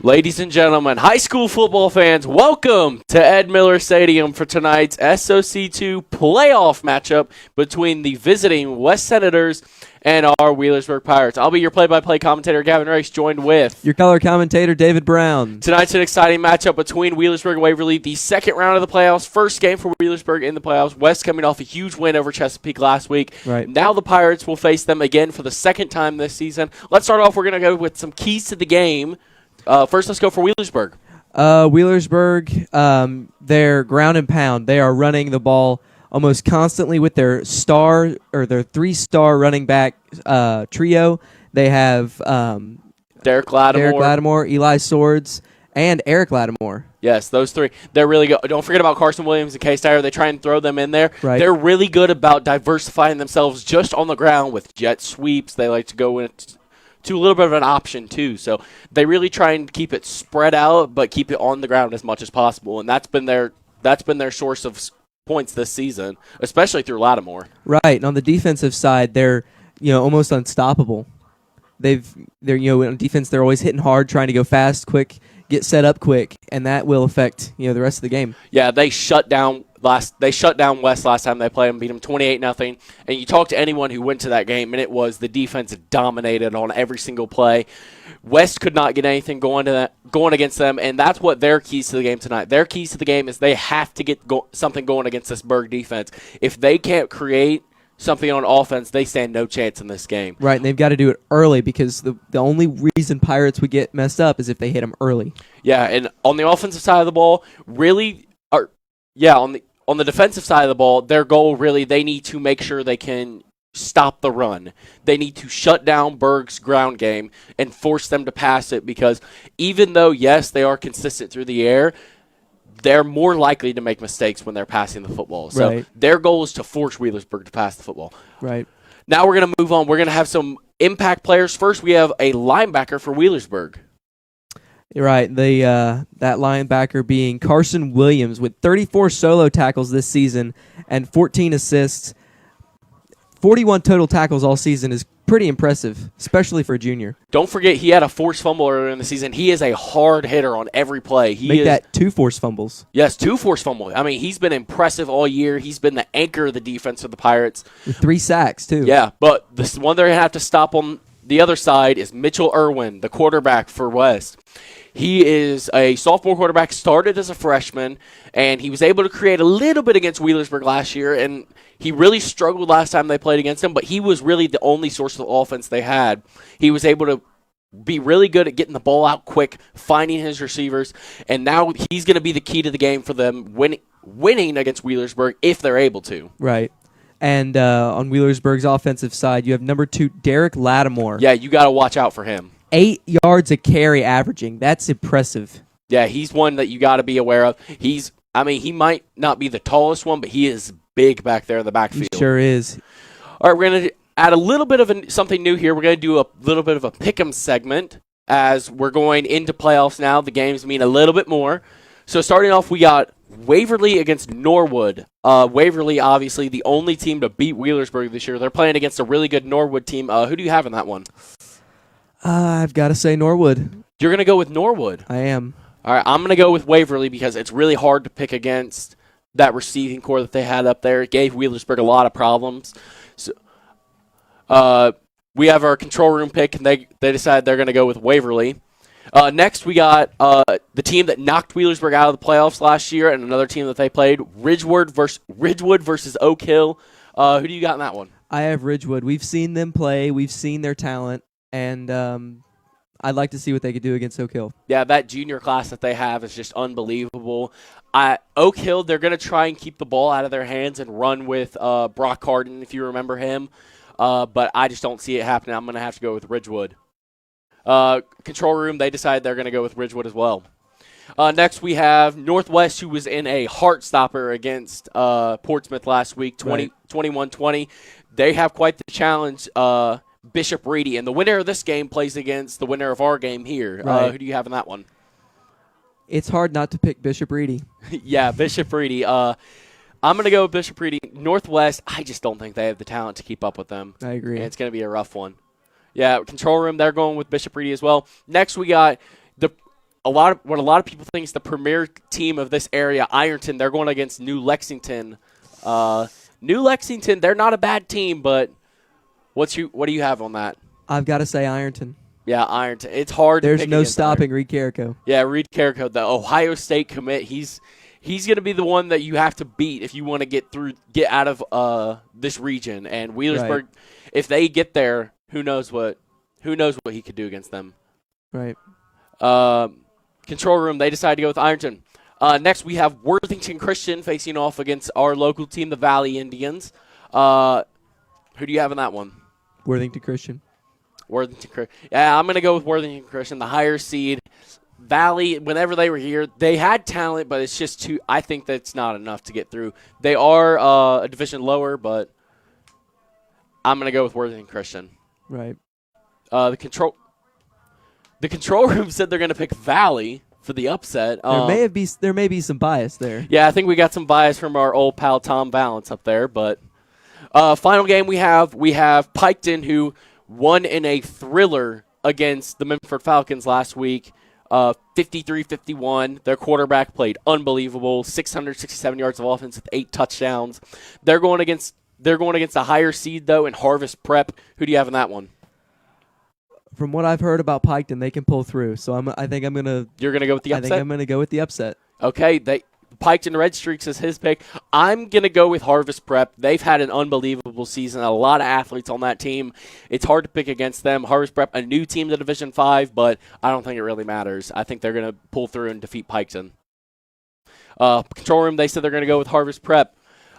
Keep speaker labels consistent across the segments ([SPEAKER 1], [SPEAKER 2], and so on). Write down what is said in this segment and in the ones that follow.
[SPEAKER 1] Ladies and gentlemen, high school football fans, welcome to Ed Miller Stadium for tonight's SOC2 playoff matchup between the visiting West Senators and our Wheelersburg Pirates. I'll be your play-by-play commentator, Gavin Race, joined with
[SPEAKER 2] your color commentator, David Brown.
[SPEAKER 1] Tonight's an exciting matchup between Wheelersburg and Waverly, the second round of the playoffs, first game for Wheelersburg in the playoffs. West coming off a huge win over Chesapeake last week.
[SPEAKER 2] Right.
[SPEAKER 1] Now the Pirates will face them again for the second time this season. Let's start off. We're going to go with some keys to the game. First, let's go for Wheelersburg.
[SPEAKER 2] Wheelersburg, they're ground and pound. They are running the ball almost constantly with their their three-star running back trio. They have
[SPEAKER 1] Derek Lattimore,
[SPEAKER 2] Eli Swords, and Eric Lattimore.
[SPEAKER 1] Yes, those three. They're really good. Don't forget about Carson Williams and Case Dyer. They try and throw them in there.
[SPEAKER 2] Right.
[SPEAKER 1] They're really good about diversifying themselves just on the ground with jet sweeps. They like to go in to a little bit of an option too. So they really try and keep it spread out, but keep it on the ground as much as possible. And that's been their source of points this season, especially through Lattimore.
[SPEAKER 2] Right. And on the defensive side, they're almost unstoppable. They're on defense, they're always hitting hard, trying to go fast, quick, get set up quick, and that will affect the rest of the game.
[SPEAKER 1] Yeah, they shut down West last time they played them, beat them 28-0. And you talk to anyone who went to that game, and it was the defense dominated on every single play. West could not get anything going against them, and that's what their keys to the game tonight. Their keys to the game is they have to get something going against this Berg defense. If they can't create something on offense, they stand no chance in this game.
[SPEAKER 2] Right, and they've got to do it early because the only reason Pirates would get messed up is if they hit them early.
[SPEAKER 1] Yeah, and on the offensive side of the ball, on the defensive side of the ball, their goal really, they need to make sure they can stop the run. They need to shut down Berg's ground game and force them to pass it because even though, yes, they are consistent through the air, they're more likely to make mistakes when they're passing the football. So their goal is to force Wheelersburg to pass the football.
[SPEAKER 2] Right.
[SPEAKER 1] Now we're going to move on. We're going to have some impact players. First, we have a linebacker for Wheelersburg.
[SPEAKER 2] Right, that linebacker being Carson Williams with 34 solo tackles this season and 14 assists. 41 total tackles all season is pretty impressive, especially for a junior.
[SPEAKER 1] Don't forget he had a forced fumble earlier in the season. He is a hard hitter on every play.
[SPEAKER 2] Make that 2 forced fumbles.
[SPEAKER 1] Yes, 2 forced fumbles. I mean, he's been impressive all year. He's been the anchor of the defense of the Pirates.
[SPEAKER 2] With 3 sacks, too.
[SPEAKER 1] Yeah, but the one they're going to have to stop on the other side is Mitchell Irwin, the quarterback for West. He is a sophomore quarterback, started as a freshman, and he was able to create a little bit against Wheelersburg last year, and he really struggled last time they played against him, but he was really the only source of offense they had. He was able to be really good at getting the ball out quick, finding his receivers, and now he's going to be the key to the game for them winning against Wheelersburg if they're able to.
[SPEAKER 2] Right. And on Wheelersburg's offensive side, you have number 2, Derek Lattimore.
[SPEAKER 1] Yeah, you got to watch out for him.
[SPEAKER 2] 8 yards a carry averaging. That's impressive.
[SPEAKER 1] Yeah, he's one that you got to be aware of. He might not be the tallest one, but he is big back there in the backfield.
[SPEAKER 2] He sure is.
[SPEAKER 1] All right, we're going to add a little bit of something new here. We're going to do a little bit of a pick'em segment as we're going into playoffs now. The games mean a little bit more. So starting off, we got Waverly against Norwood. Waverly, obviously, the only team to beat Wheelersburg this year. They're playing against a really good Norwood team. Who do you have in that one?
[SPEAKER 2] I've got to say Norwood.
[SPEAKER 1] You're going to go with Norwood?
[SPEAKER 2] I am.
[SPEAKER 1] All right, I'm going to go with Waverly because it's really hard to pick against that receiving core that they had up there. It gave Wheelersburg a lot of problems. So, we have our control room pick, and they decided they're going to go with Waverly. Next, we got the team that knocked Wheelersburg out of the playoffs last year and another team that they played, Ridgewood versus Oak Hill. Who do you got in that one?
[SPEAKER 2] I have Ridgewood. We've seen them play. We've seen their talent. And I'd like to see what they could do against Oak Hill.
[SPEAKER 1] Yeah, that junior class that they have is just unbelievable. Oak Hill, they're going to try and keep the ball out of their hands and run with Brock Carden, if you remember him. But I just don't see it happening. I'm going to have to go with Ridgewood. Control room, they decided they're going to go with Ridgewood as well. Next, we have Northwest, who was in a heart stopper against Portsmouth last week, 21-20. They have quite the challenge. Bishop Reedy, and the winner of this game plays against the winner of our game here.
[SPEAKER 2] Right.
[SPEAKER 1] Who do you have in that one?
[SPEAKER 2] It's hard not to pick Bishop Reedy.
[SPEAKER 1] Yeah, Bishop Reedy. I'm going to go with Bishop Reedy. Northwest, I just don't think they have the talent to keep up with them.
[SPEAKER 2] I agree.
[SPEAKER 1] And it's going to be a rough one. Yeah, control room, they're going with Bishop Reedy as well. Next, we got what a lot of people think is the premier team of this area, Ironton. They're going against New Lexington. New Lexington, they're not a bad team, but what do you have on that?
[SPEAKER 2] I've got to say Ironton.
[SPEAKER 1] Yeah, Ironton. It's hard.
[SPEAKER 2] There's no stopping Reed Carrico.
[SPEAKER 1] Yeah, Reed Carrico, the Ohio State commit. He's going to be the one that you have to beat if you want to get out of this region. And Wheelersburg, if they get there, who knows what he could do against them.
[SPEAKER 2] Right.
[SPEAKER 1] Control room, they decided to go with Ironton. Next, we have Worthington Christian facing off against our local team, the Valley Indians. Who do you have in that one?
[SPEAKER 2] Worthington Christian.
[SPEAKER 1] Worthington Christian. Yeah, I'm going to go with Worthington Christian, the higher seed. Valley, whenever they were here, they had talent, but it's just too. I think that's not enough to get through. They are a division lower, but I'm going to go with Worthington Christian.
[SPEAKER 2] Right.
[SPEAKER 1] The control room said they're going to pick Valley for the upset.
[SPEAKER 2] There may be some bias there.
[SPEAKER 1] Yeah, I think we got some bias from our old pal Tom Valance up there. But final game we have Piketon, who won in a thriller against the Memphis Falcons last week. 53-51. Their quarterback played unbelievable. 667 yards of offense with 8 touchdowns. They're going against a higher seed though in Harvest Prep. Who do you have in that one?
[SPEAKER 2] From what I've heard about Piketon, they can pull through. So I think I'm gonna.
[SPEAKER 1] You're gonna go with the upset.
[SPEAKER 2] I think I'm gonna go with the upset.
[SPEAKER 1] Okay, Piketon Red Streaks is his pick. I'm going to go with Harvest Prep. They've had an unbelievable season. A lot of athletes on that team. It's hard to pick against them. Harvest Prep, a new team to Division 5, but I don't think it really matters. I think they're going to pull through and defeat Piketon. Control room, they said they're going to go with Harvest Prep.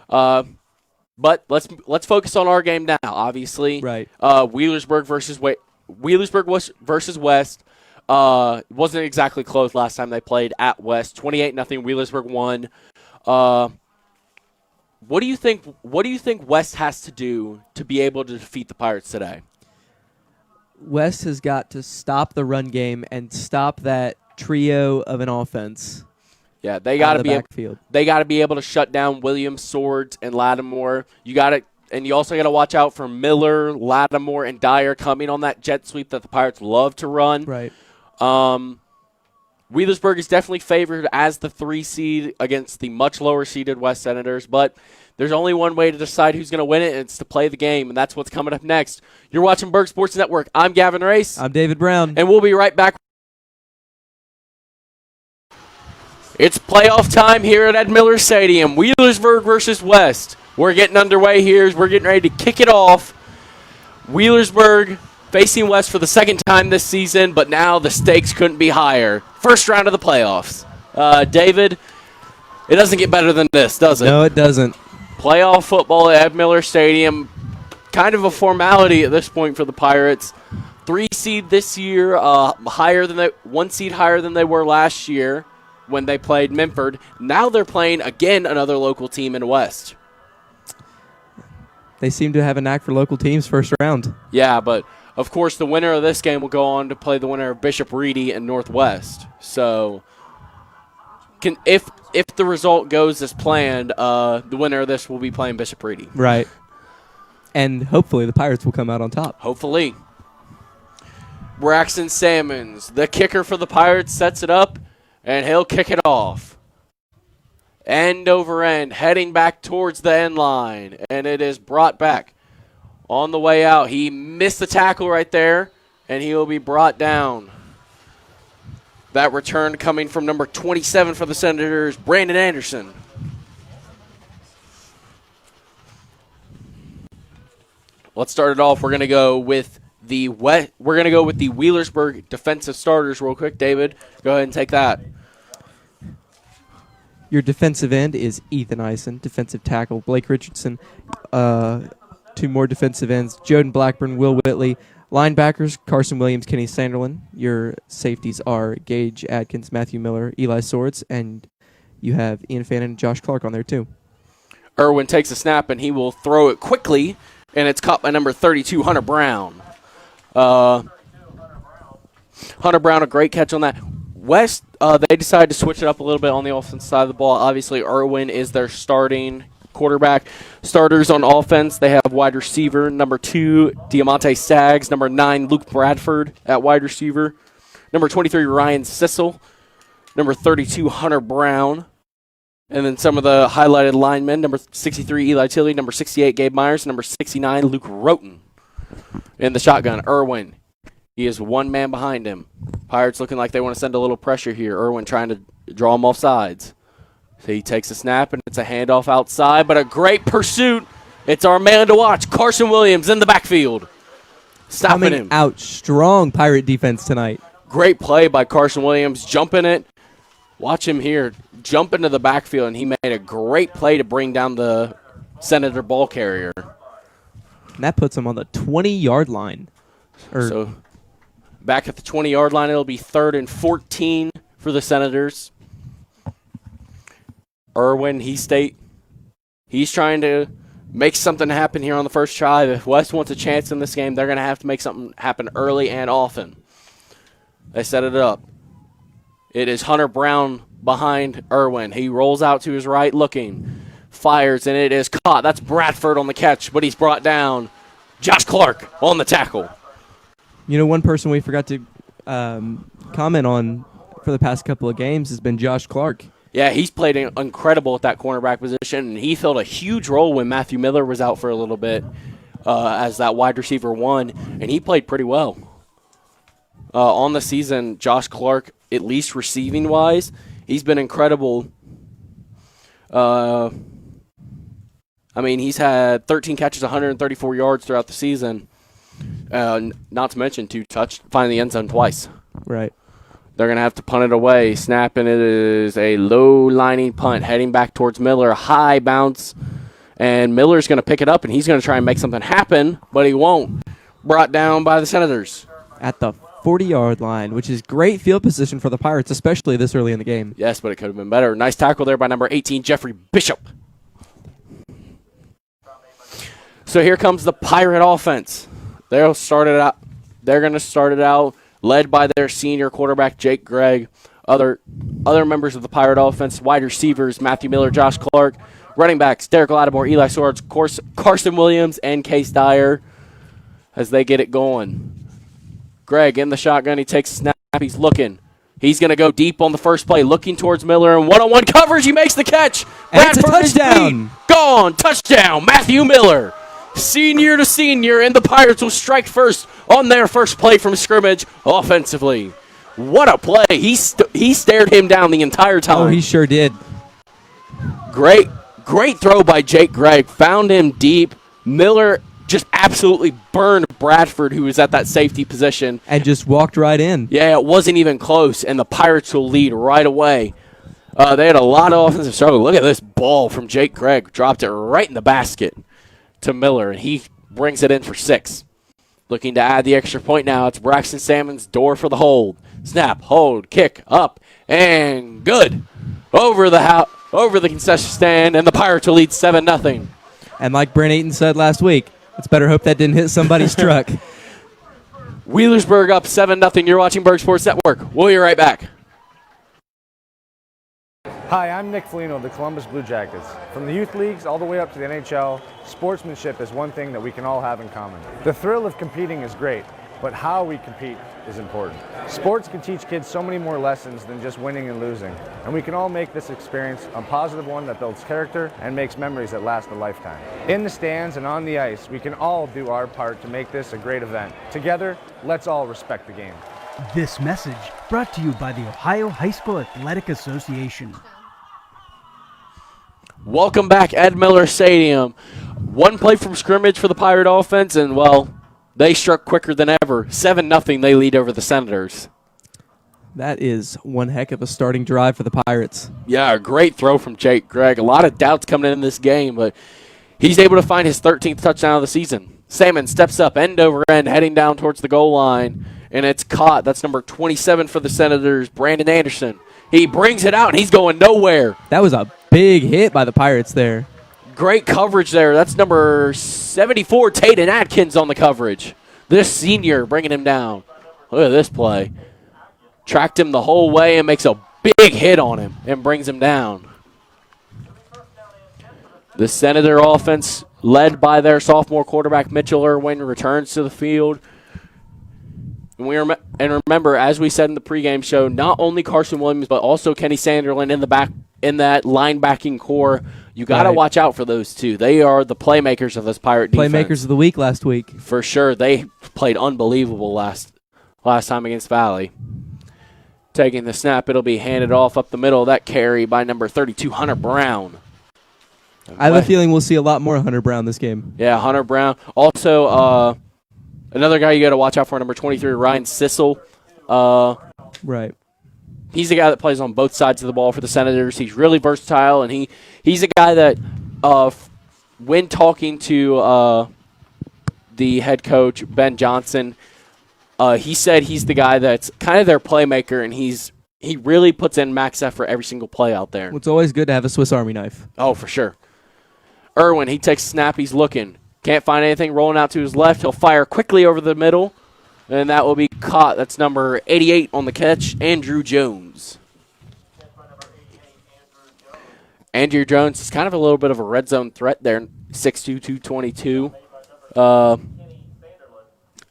[SPEAKER 1] But let's focus on our game now, obviously.
[SPEAKER 2] Right.
[SPEAKER 1] Wheelersburg versus West. It wasn't exactly close last time they played at West. 28-0. Wheelersburg won. What do you think West has to do to be able to defeat the Pirates today?
[SPEAKER 2] West has got to stop the run game and stop that trio of an offense.
[SPEAKER 1] Yeah, they got to be
[SPEAKER 2] backfield.
[SPEAKER 1] They got to be able to shut down Williams, Swords, and Lattimore. And you also got to watch out for Miller, Lattimore, and Dyer coming on that jet sweep that the Pirates love to run.
[SPEAKER 2] Right.
[SPEAKER 1] Wheelersburg is definitely favored as the 3 seed against the much lower seeded West Senators, but there's only one way to decide who's going to win it, and it's to play the game, and that's what's coming up next. You're watching Berg Sports Network. I'm Gavin Race.
[SPEAKER 2] I'm David Brown.
[SPEAKER 1] And we'll be right back. It's playoff time here at Ed Miller Stadium. Wheelersburg versus West. We're getting underway here. We're getting ready to kick it off. Wheelersburg facing West for the second time this season, but now the stakes couldn't be higher. First round of the playoffs. David, it doesn't get better than this, does it?
[SPEAKER 2] No, it doesn't.
[SPEAKER 1] Playoff football at Ed Miller Stadium, kind of a formality at this point for the Pirates. 3 seed this year, 1 seed higher than they were last year when they played Memphis. Now they're playing, again, another local team in West.
[SPEAKER 2] They seem to have a knack for local teams first round.
[SPEAKER 1] Yeah, but of course the winner of this game will go on to play the winner of Bishop Reedy and Northwest. So if the result goes as planned, the winner of this will be playing Bishop Reedy.
[SPEAKER 2] Right. And hopefully the Pirates will come out on top.
[SPEAKER 1] Hopefully. Braxton Salmons, the kicker for the Pirates, sets it up, and he'll kick it off. End over end, heading back towards the end line, and it is brought back. On the way out, he missed the tackle right there, and he will be brought down. That return coming from number 27 for the Senators, Brandon Anderson. Let's start it off. We're going to go with the Wheelersburg defensive starters real quick. David, go ahead and take that.
[SPEAKER 2] Your defensive end is Ethan Eisen, defensive tackle Blake Richardson. 2 more defensive ends, Joden Blackburn, Will Whitley. Linebackers, Carson Williams, Kenny Sanderlin. Your safeties are Gage Adkins, Matthew Miller, Eli Swords, and you have Ian Fannin and Josh Clark on there too.
[SPEAKER 1] Irwin takes a snap, and he will throw it quickly, and it's caught by number 32, Hunter Brown. Hunter Brown, a great catch on that. West, they decided to switch it up a little bit on the offense side of the ball. Obviously, Irwin is their starting quarterback. Starters on offense, they have wide receiver, number 2, Diamante Saggs, number 9, Luke Bradford at wide receiver, number 23, Ryan Sissel, number 32, Hunter Brown. And then some of the highlighted linemen, number 63, Eli Tilley, number 68, Gabe Myers, number 69, Luke Roten. In the shotgun, Irwin. He is one man behind him. Pirates looking like they want to send a little pressure here. Irwin trying to draw him off sides. So he takes a snap, and it's a handoff outside, but a great pursuit. It's our man to watch, Carson Williams in the backfield. Stopping him.
[SPEAKER 2] Out strong Pirate defense tonight.
[SPEAKER 1] Great play by Carson Williams, jumping it. Watch him here, jump into the backfield, and he made a great play to bring down the Senator ball carrier.
[SPEAKER 2] And that puts him on the 20-yard line.
[SPEAKER 1] So back at the 20-yard line, it'll be 3rd and 14 for the Senators. Irwin, he's trying to make something happen here on the first drive. If West wants a chance in this game, they're going to have to make something happen early and often. They set it up. It is Hunter Brown behind Irwin. He rolls out to his right looking. Fires, and it is caught. That's Bradford on the catch, but he's brought down. Josh Clark on the tackle.
[SPEAKER 2] You know, one person we forgot to comment on for the past couple of games has been Josh Clark.
[SPEAKER 1] Yeah, he's played incredible at that cornerback position, and he filled a huge role when Matthew Miller was out for a little bit as that wide receiver 1, and he played pretty well. On the season, Josh Clark, at least receiving-wise, he's been incredible. He's had 13 catches, 134 yards throughout the season. Not to mention find the end zone twice.
[SPEAKER 2] Right.
[SPEAKER 1] They're going to have to punt it away. Snapping it is a low-lining punt heading back towards Miller. High bounce, and Miller's going to pick it up, and he's going to try and make something happen, but he won't. Brought down by the Senators.
[SPEAKER 2] At the 40-yard line, which is great field position for the Pirates, especially this early in the game.
[SPEAKER 1] Yes, but it could have been better. Nice tackle there by number 18, Jeffrey Bishop. So here comes the Pirate offense. They're going to start it out led by their senior quarterback, Jake Gregg. Other members of the Pirate offense, wide receivers, Matthew Miller, Josh Clark. Running backs, Derek Lattimore, Eli Swords, Carson Williams, and Case Dyer as they get it going. Gregg in the shotgun. He takes a snap. He's looking. He's going to go deep on the first play, looking towards Miller. And one-on-one coverage. He makes the catch.
[SPEAKER 2] And it's a touchdown.
[SPEAKER 1] Gone. Touchdown. Matthew Miller. Senior to senior, and the Pirates will strike first on their first play from scrimmage offensively. What a play. He stared him down the entire time.
[SPEAKER 2] Oh, he sure did.
[SPEAKER 1] Great throw by Jake Gregg. Found him deep. Miller just absolutely burned Bradford, who was at that safety position.
[SPEAKER 2] And just walked right in.
[SPEAKER 1] Yeah, it wasn't even close, and the Pirates will lead right away. They had a lot of offensive struggle. Look at this ball from Jake Gregg. Dropped it right in the basket to Miller, and he brings it in for 6. Looking to add the extra point now. It's Braxton Salmon's door for the hold. Snap, hold, kick, up, and good. Over the concession stand, and the Pirates will lead 7-0.
[SPEAKER 2] And like Brent Eaton said last week, let's better hope that didn't hit somebody's truck.
[SPEAKER 1] Wheelersburg up 7-0. You're watching Berg Sports Network. We'll be right back.
[SPEAKER 3] Hi, I'm Nick Foligno of the Columbus Blue Jackets. From the youth leagues all the way up to the NHL, sportsmanship is one thing that we can all have in common. The thrill of competing is great, but how we compete is important. Sports can teach kids so many more lessons than just winning and losing, and we can all make this experience a positive one that builds character and makes memories that last a lifetime. In the stands and on the ice, we can all do our part to make this a great event. Together, let's all respect the game.
[SPEAKER 4] This message brought to you by the Ohio High School Athletic Association.
[SPEAKER 1] Welcome back, Ed Miller Stadium. One play from scrimmage for the Pirate offense, and, well, they struck quicker than ever. 7-0, they lead over the Senators.
[SPEAKER 2] That is one heck of a starting drive for the Pirates.
[SPEAKER 1] Yeah, a great throw from Jake Gregg. A lot of doubts coming in this game, but he's able to find his 13th touchdown of the season. Salmon steps up end over end, heading down towards the goal line, and it's caught. That's number 27 for the Senators, Brandon Anderson. He brings it out, and he's going nowhere.
[SPEAKER 2] That was a big hit by the Pirates there.
[SPEAKER 1] Great coverage there. That's number 74, Taden Atkins, on the coverage. This senior bringing him down. Look at this play. Tracked him the whole way and makes a big hit on him and brings him down. The Senator offense, led by their sophomore quarterback, Mitchell Irwin, returns to the field. And remember, as we said in the pregame show, not only Carson Williams but also Kenny Sanderlin in that linebacking core. You got to watch out for those two. They are the playmakers of this Pirate defense.
[SPEAKER 2] Playmakers of the week last week.
[SPEAKER 1] For sure. They played unbelievable last time against Valley. Taking the snap, it'll be handed off up the middle. That carry by number 32, Hunter Brown.
[SPEAKER 2] I have a feeling we'll see a lot more Hunter Brown this game.
[SPEAKER 1] Yeah, Hunter Brown. Also, another guy you got to watch out for, number 23, Ryan Sissel.
[SPEAKER 2] Right.
[SPEAKER 1] He's the guy that plays on both sides of the ball for the Senators. He's really versatile, and he's a guy that, when talking to the head coach, Ben Johnson, he said he's the guy that's kind of their playmaker, and he really puts in max effort every single play out there.
[SPEAKER 2] Well, it's always good to have a Swiss Army knife.
[SPEAKER 1] Oh, for sure. Irwin, he takes a snap. He's looking. Can't find anything. Rolling out to his left. He'll fire quickly over the middle. And that will be caught. That's number 88 on the catch, Andrew Jones. Andrew Jones is kind of a little bit of a red zone threat there, 6'2", 222.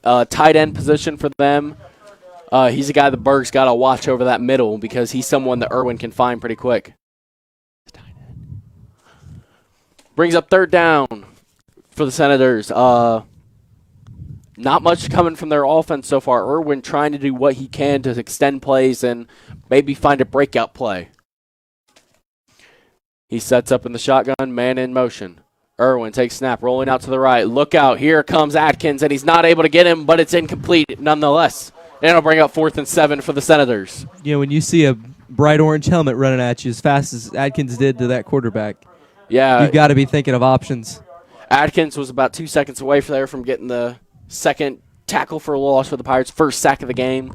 [SPEAKER 1] Tight end position for them. He's a guy that Berg's got to watch over that middle because he's someone that Irwin can find pretty quick. Brings up third down for the Senators. Not much coming from their offense so far. Irwin trying to do what he can to extend plays and maybe find a breakout play. He sets up in the shotgun, man in motion. Irwin takes snap, rolling out to the right. Look out, here comes Atkins, and he's not able to get him, but it's incomplete nonetheless. And it'll bring up 4th and 7 for the Senators.
[SPEAKER 2] You know, when you see a bright orange helmet running at you as fast as Atkins did to that quarterback, you've got to be thinking of options.
[SPEAKER 1] Atkins was about 2 seconds away from getting the second tackle for a loss for the Pirates, first sack of the game.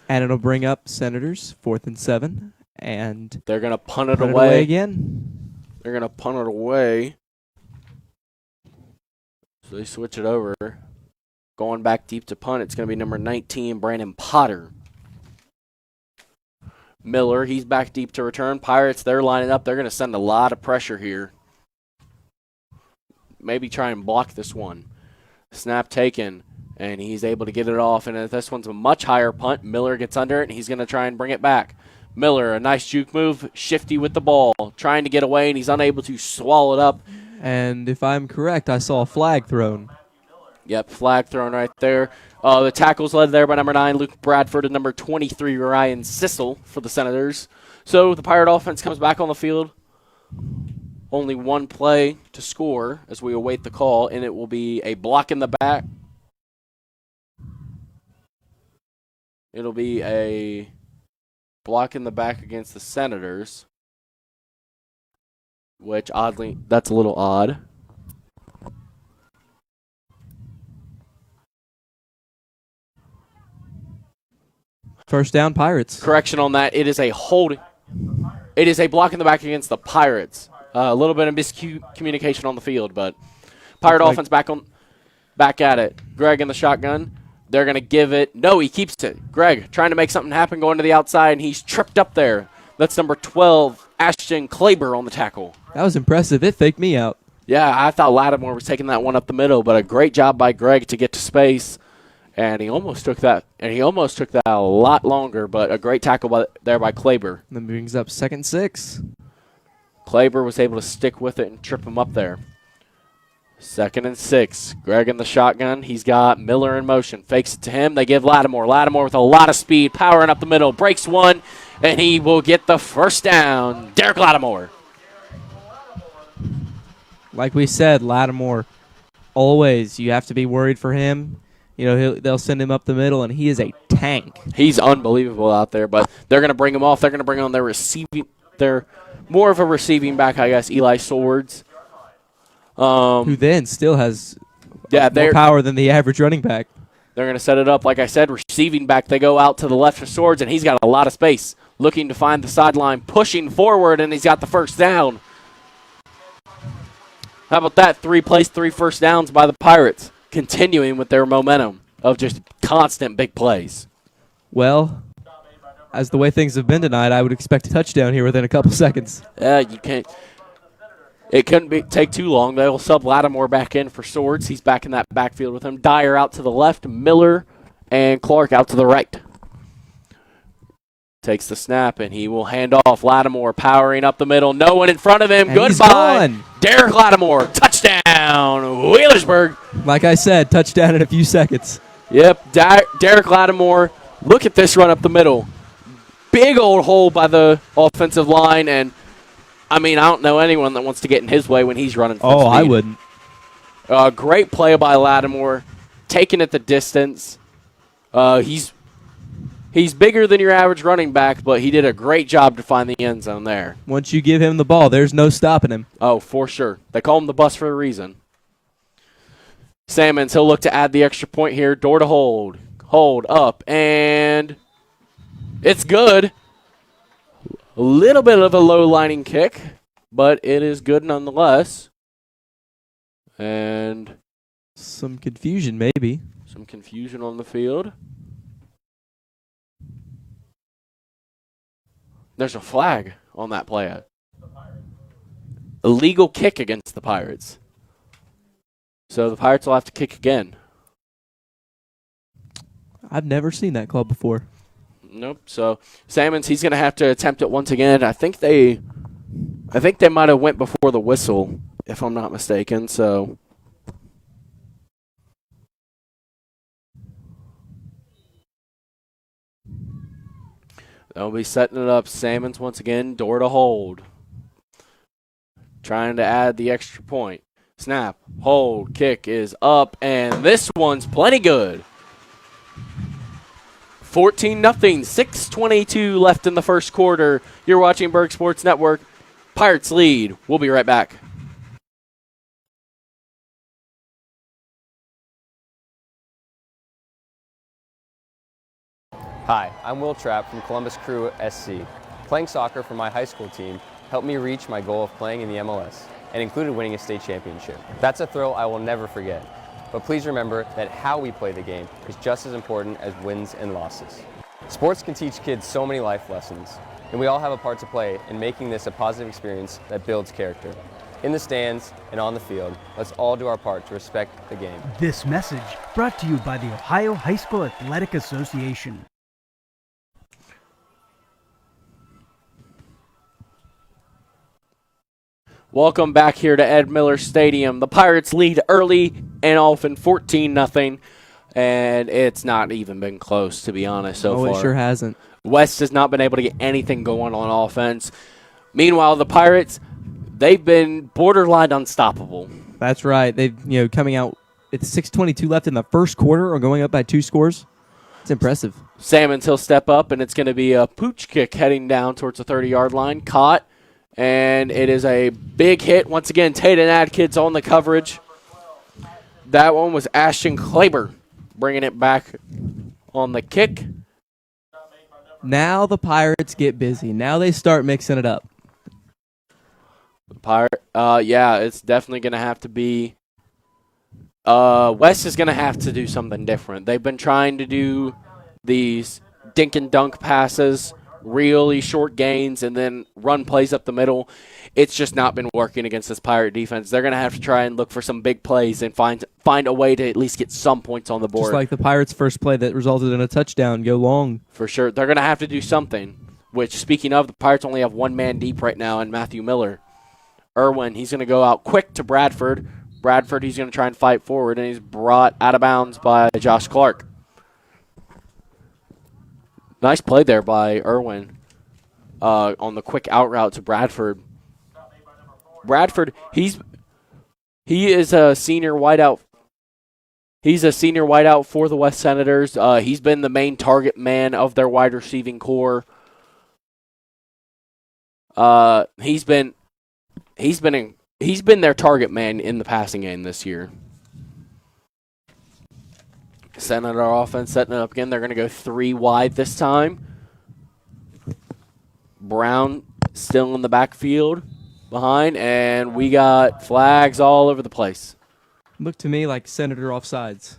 [SPEAKER 2] And it'll bring up Senators, 4th and 7. And
[SPEAKER 1] they're going to punt it away
[SPEAKER 2] again.
[SPEAKER 1] They're going to punt it away. So they switch it over. Going back deep to punt, it's going to be number 19, Brandon Potter. Miller, he's back deep to return. Pirates, they're lining up. They're going to send a lot of pressure here. Maybe try and block this one. Snap taken, and he's able to get it off. And this one's a much higher punt. Miller gets under it, and he's going to try and bring it back. Miller, a nice juke move, shifty with the ball, trying to get away, and he's unable to swallow it up.
[SPEAKER 2] And if I'm correct, I saw a flag thrown.
[SPEAKER 1] Yep, flag thrown right there. The tackles led there by number 9, Luke Bradford, and number 23, Ryan Sissel for the Senators. So the Pirate offense comes back on the field. Only one play to score as we await the call, and it will be a block in the back. It'll be a block in the back against the Senators, which oddly, that's a little odd.
[SPEAKER 2] First down, Pirates.
[SPEAKER 1] Correction on that. It is a holding. It is a block in the back against the Pirates. A little bit of miscommunication on the field, but Pirate offense back at it. Greg in the shotgun. They're going to give it. No, he keeps it. Greg trying to make something happen, going to the outside, and he's tripped up there. That's number 12, Ashton Klaber on the tackle.
[SPEAKER 2] That was impressive. It faked me out.
[SPEAKER 1] Yeah, I thought Lattimore was taking that one up the middle, but a great job by Greg to get to space. And he almost took that. And he almost took that a lot longer, but a great tackle there by Klaber.
[SPEAKER 2] That brings up 2nd and 6.
[SPEAKER 1] Klaber was able to stick with it and trip him up there. 2nd and 6. Greg in the shotgun. He's got Miller in motion. Fakes it to him. They give Lattimore. Lattimore with a lot of speed, powering up the middle. Breaks one, and he will get the first down. Derek Lattimore.
[SPEAKER 2] Like we said, Lattimore, always, you have to be worried for him. You know, they'll send him up the middle, and he is a tank.
[SPEAKER 1] He's unbelievable out there, but they're going to bring him off. They're going to bring on their receiving. They're more of a receiving back, I guess, Eli Swords.
[SPEAKER 2] Who then still has
[SPEAKER 1] more
[SPEAKER 2] power than the average running back.
[SPEAKER 1] They're going to set it up, like I said, receiving back. They go out to the left of Swords, and he's got a lot of space, looking to find the sideline, pushing forward, and he's got the first down. How about that? 3 plays, 3 first downs by the Pirates, continuing with their momentum of just constant big plays.
[SPEAKER 2] Well, as the way things have been tonight, I would expect a touchdown here within a couple seconds.
[SPEAKER 1] You can't. It couldn't take too long. They'll sub Lattimore back in for Swords. He's back in that backfield with him. Dyer out to the left. Miller and Clark out to the right. Takes the snap, and he will hand off. Lattimore powering up the middle. No one in front of him.
[SPEAKER 2] And he's
[SPEAKER 1] Goodbye.
[SPEAKER 2] gone.
[SPEAKER 1] Derek Lattimore. Touchdown. Wheelersburg.
[SPEAKER 2] Like I said, touchdown in a few seconds.
[SPEAKER 1] Yep. Derek Lattimore. Look at this run up the middle. Big old hole by the offensive line, and I mean, I don't know anyone that wants to get in his way when he's running full speed.
[SPEAKER 2] I wouldn't.
[SPEAKER 1] Great play by Lattimore, taking it the distance. He's bigger than your average running back, but he did a great job to find the end zone there.
[SPEAKER 2] Once you give him the ball, there's no stopping him.
[SPEAKER 1] Oh, for sure. They call him the bus for a reason. Salmons, he'll look to add the extra point here. Door to hold. Hold up, and it's good. A little bit of a low-lining kick, but it is good nonetheless. And
[SPEAKER 2] some confusion, maybe.
[SPEAKER 1] Some confusion on the field. There's a flag on that play. Illegal kick against the Pirates. So the Pirates will have to kick again.
[SPEAKER 2] I've never seen that call before.
[SPEAKER 1] Nope. So Salmons, he's going to have to attempt it once again. I think they might have went before the whistle, if I'm not mistaken. So they'll be setting it up. Salmons once again, door to hold. Trying to add the extra point. Snap, hold, kick is up, and this one's plenty good. 14-0, 6:22 left in the first quarter. You're watching Berg Sports Network. Pirates lead. We'll be right back.
[SPEAKER 5] Hi, I'm Will Trapp from Columbus Crew SC. Playing soccer for my high school team helped me reach my goal of playing in the MLS and included winning a state championship. That's a thrill I will never forget. But please remember that how we play the game is just as important as wins and losses. Sports can teach kids so many life lessons, and we all have a part to play in making this a positive experience that builds character. In the stands and on the field, let's all do our part to respect the game.
[SPEAKER 4] This message brought to you by the Ohio High School Athletic Association.
[SPEAKER 1] Welcome back here to Ed Miller Stadium. The Pirates lead early and often 14-0, and it's not even been close, to be honest, so far.
[SPEAKER 2] It sure hasn't.
[SPEAKER 1] West has not been able to get anything going on offense. Meanwhile, the Pirates, they've been borderline unstoppable.
[SPEAKER 2] That's right. They've, coming out, it's 6:22 left in the first quarter or going up by 2 scores. It's impressive.
[SPEAKER 1] Salmons, he'll step up, and it's going to be a pooch kick heading down towards the 30-yard line. Caught. And it is a big hit. Once again, Tate and Adkins on the coverage. That one was Ashton Klaber bringing it back on the kick.
[SPEAKER 2] Now the Pirates get busy. Now they start mixing it up.
[SPEAKER 1] Yeah, it's definitely going to have to be. West is going to have to do something different. They've been trying to do these dink and dunk passes, really short gains, and then run plays up the middle. It's just not been working against this Pirate defense. They're going to have to try and look for some big plays and find a way to at least get some points on the board.
[SPEAKER 2] Just like the Pirates' first play that resulted in a touchdown, go long.
[SPEAKER 1] For sure. They're going to have to do something, which, speaking of, the Pirates only have one man deep right now in Matthew Miller. Irwin, he's going to go out quick to Bradford. Bradford, he's going to try and fight forward, and he's brought out of bounds by Josh Clark. Nice play there by Irwin on the quick out route to Bradford. Bradford, he is a senior wideout. He's a senior wideout for the West Senators. He's been the main target man of their wide receiving core. He's been their target man in the passing game this year. Senator offense setting it up again. They're going to go 3 wide this time. Brown still in the backfield behind, and we got flags all over the place.
[SPEAKER 2] Looked to me like Senator offsides.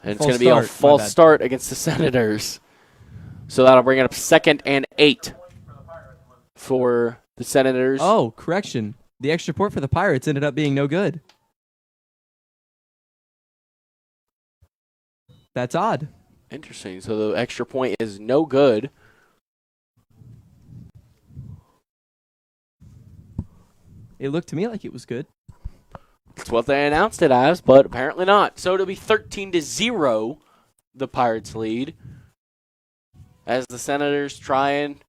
[SPEAKER 1] And it's going to be a false start against the Senators. So that'll bring it up 2nd and 8 for the Senators.
[SPEAKER 2] Oh, correction. The extra point for the Pirates ended up being no good. That's odd.
[SPEAKER 1] Interesting. So the extra point is no good.
[SPEAKER 2] It looked to me like it was good.
[SPEAKER 1] That's what they announced it as, but apparently not. So it'll be 13-0, the Pirates lead, as the Senators try and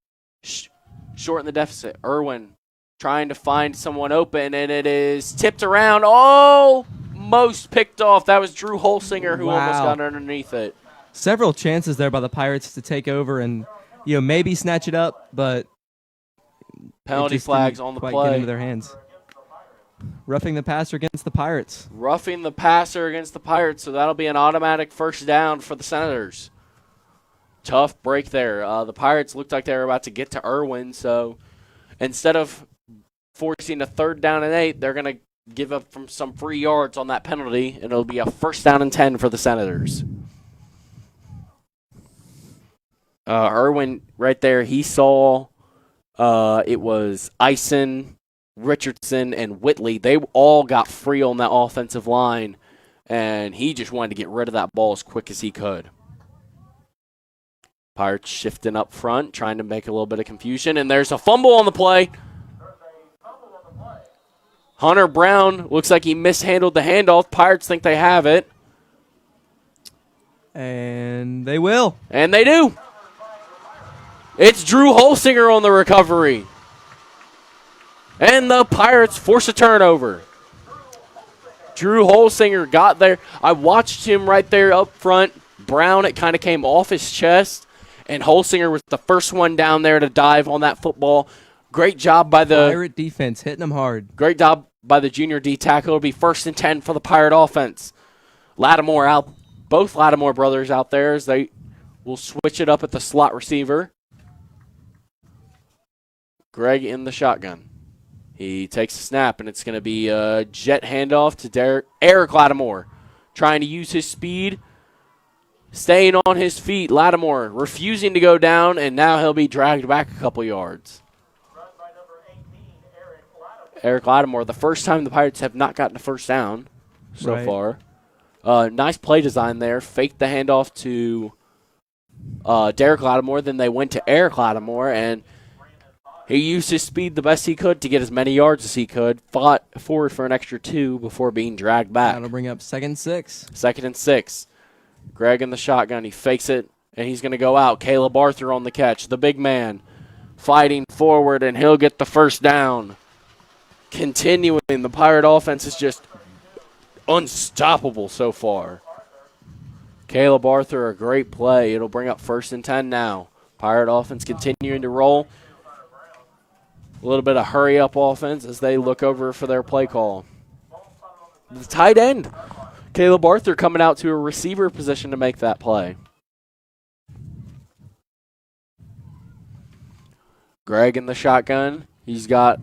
[SPEAKER 1] shorten the deficit. Irwin trying to find someone open, and it is tipped around. Almost picked off. That was Drew Holsinger who almost got underneath it.
[SPEAKER 2] Several chances there by the Pirates to take over and maybe snatch it up, but
[SPEAKER 1] penalty flags on the
[SPEAKER 2] quite
[SPEAKER 1] play.
[SPEAKER 2] Get into their hands. Roughing the passer against the Pirates.
[SPEAKER 1] Roughing the passer against the Pirates, so that'll be an automatic first down for the Senators. Tough break there. The Pirates looked like they were about to get to Irwin, so instead of forcing a 3rd down and 8, they're going to give up from some free yards on that penalty, and it'll be a 1st down and 10 for the Senators. Irwin right there, he saw it was Eisen, Richardson, and Whitley. They all got free on that offensive line, and he just wanted to get rid of that ball as quick as he could. Pirates shifting up front, trying to make a little bit of confusion, and there's a fumble on the play. Hunter Brown looks like he mishandled the handoff. Pirates think they have it.
[SPEAKER 2] And they will.
[SPEAKER 1] And they do. It's Drew Holsinger on the recovery. And the Pirates force a turnover. Drew Holsinger got there. I watched him right there up front. Brown, it kind of came off his chest. And Holsinger was the first one down there to dive on that football. Great job by the
[SPEAKER 2] Pirate defense, hitting them hard.
[SPEAKER 1] Great job by the junior D tackle. It'll be 1st and 10 for the Pirate offense. Lattimore out. Both Lattimore brothers out there as they will switch it up at the slot receiver. Greg in the shotgun. He takes a snap, and it's going to be a jet handoff to Eric Lattimore, trying to use his speed, staying on his feet. Lattimore refusing to go down, and now he'll be dragged back a couple yards. Eric Lattimore, the first time the Pirates have not gotten a first down so far. Nice play design there. Faked the handoff to Derek Lattimore, then they went to Eric Lattimore, and he used his speed the best he could to get as many yards as he could. Fought forward for an extra 2 before being dragged back.
[SPEAKER 2] That'll bring up 2nd and 6.
[SPEAKER 1] 2nd and 6. Greg in the shotgun. He fakes it, and he's going to go out. Caleb Arthur on the catch. The big man fighting forward, and he'll get the first down. Continuing, the Pirate offense is just unstoppable so far. Caleb Arthur, a great play. It'll bring up 1st and 10 now. Pirate offense continuing to roll. A little bit of hurry-up offense as they look over for their play call. The tight end, Caleb Arthur, coming out to a receiver position to make that play. Greg in the shotgun. He's got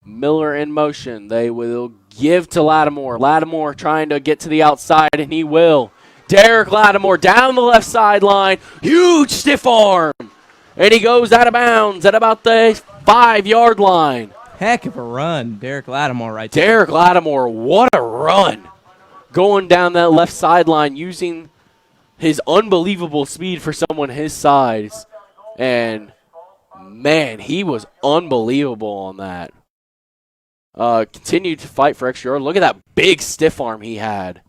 [SPEAKER 1] Miller in motion. They will give to Lattimore. Lattimore trying to get to the outside, and he will. Derek Lattimore down the left sideline. Huge stiff arm. And he goes out of bounds at about the 5-yard line.
[SPEAKER 2] Heck of a run. Derek Lattimore right there.
[SPEAKER 1] Derek Lattimore, what a run. Going down that left sideline using his unbelievable speed for someone his size. And, man, he was unbelievable on that. Continued to fight for extra yard. Look at that big stiff arm he had.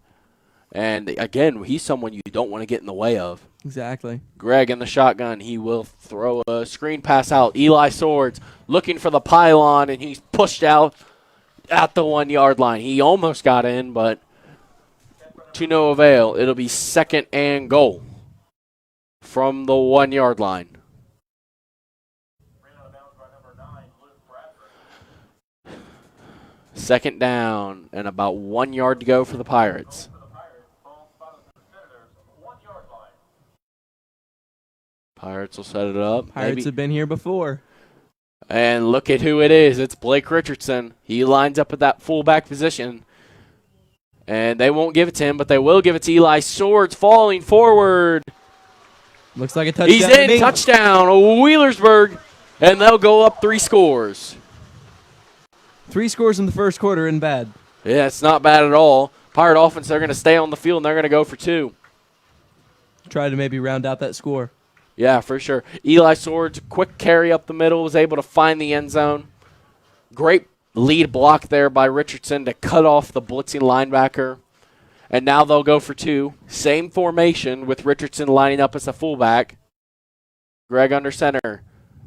[SPEAKER 1] And, again, he's someone you don't want to get in the way of.
[SPEAKER 2] Exactly.
[SPEAKER 1] Greg in the shotgun. He will throw a screen pass out. Eli Swords looking for the pylon, and he's pushed out at the 1-yard line. He almost got in, but to no avail. It'll be 2nd and goal from the 1-yard line. Second down and about 1 yard to go for the Pirates. Pirates will set it up.
[SPEAKER 2] Pirates have been here before.
[SPEAKER 1] And look at who it is. It's Blake Richardson. He lines up at that fullback position. And they won't give it to him, but they will give it to Eli Swords falling forward.
[SPEAKER 2] Looks like a touchdown.
[SPEAKER 1] He's in. Touchdown. Wheelersburg. And they'll go up 3 scores.
[SPEAKER 2] 3 scores in the first quarter isn't bad.
[SPEAKER 1] Yeah, it's not bad at all. Pirate offense, they're going to stay on the field, and they're going to go for 2.
[SPEAKER 2] Try to maybe round out that score.
[SPEAKER 1] Yeah, for sure. Eli Swords, quick carry up the middle, was able to find the end zone. Great lead block there by Richardson to cut off the blitzing linebacker. And now they'll go for two. Same formation with Richardson lining up as a fullback. Greg under center.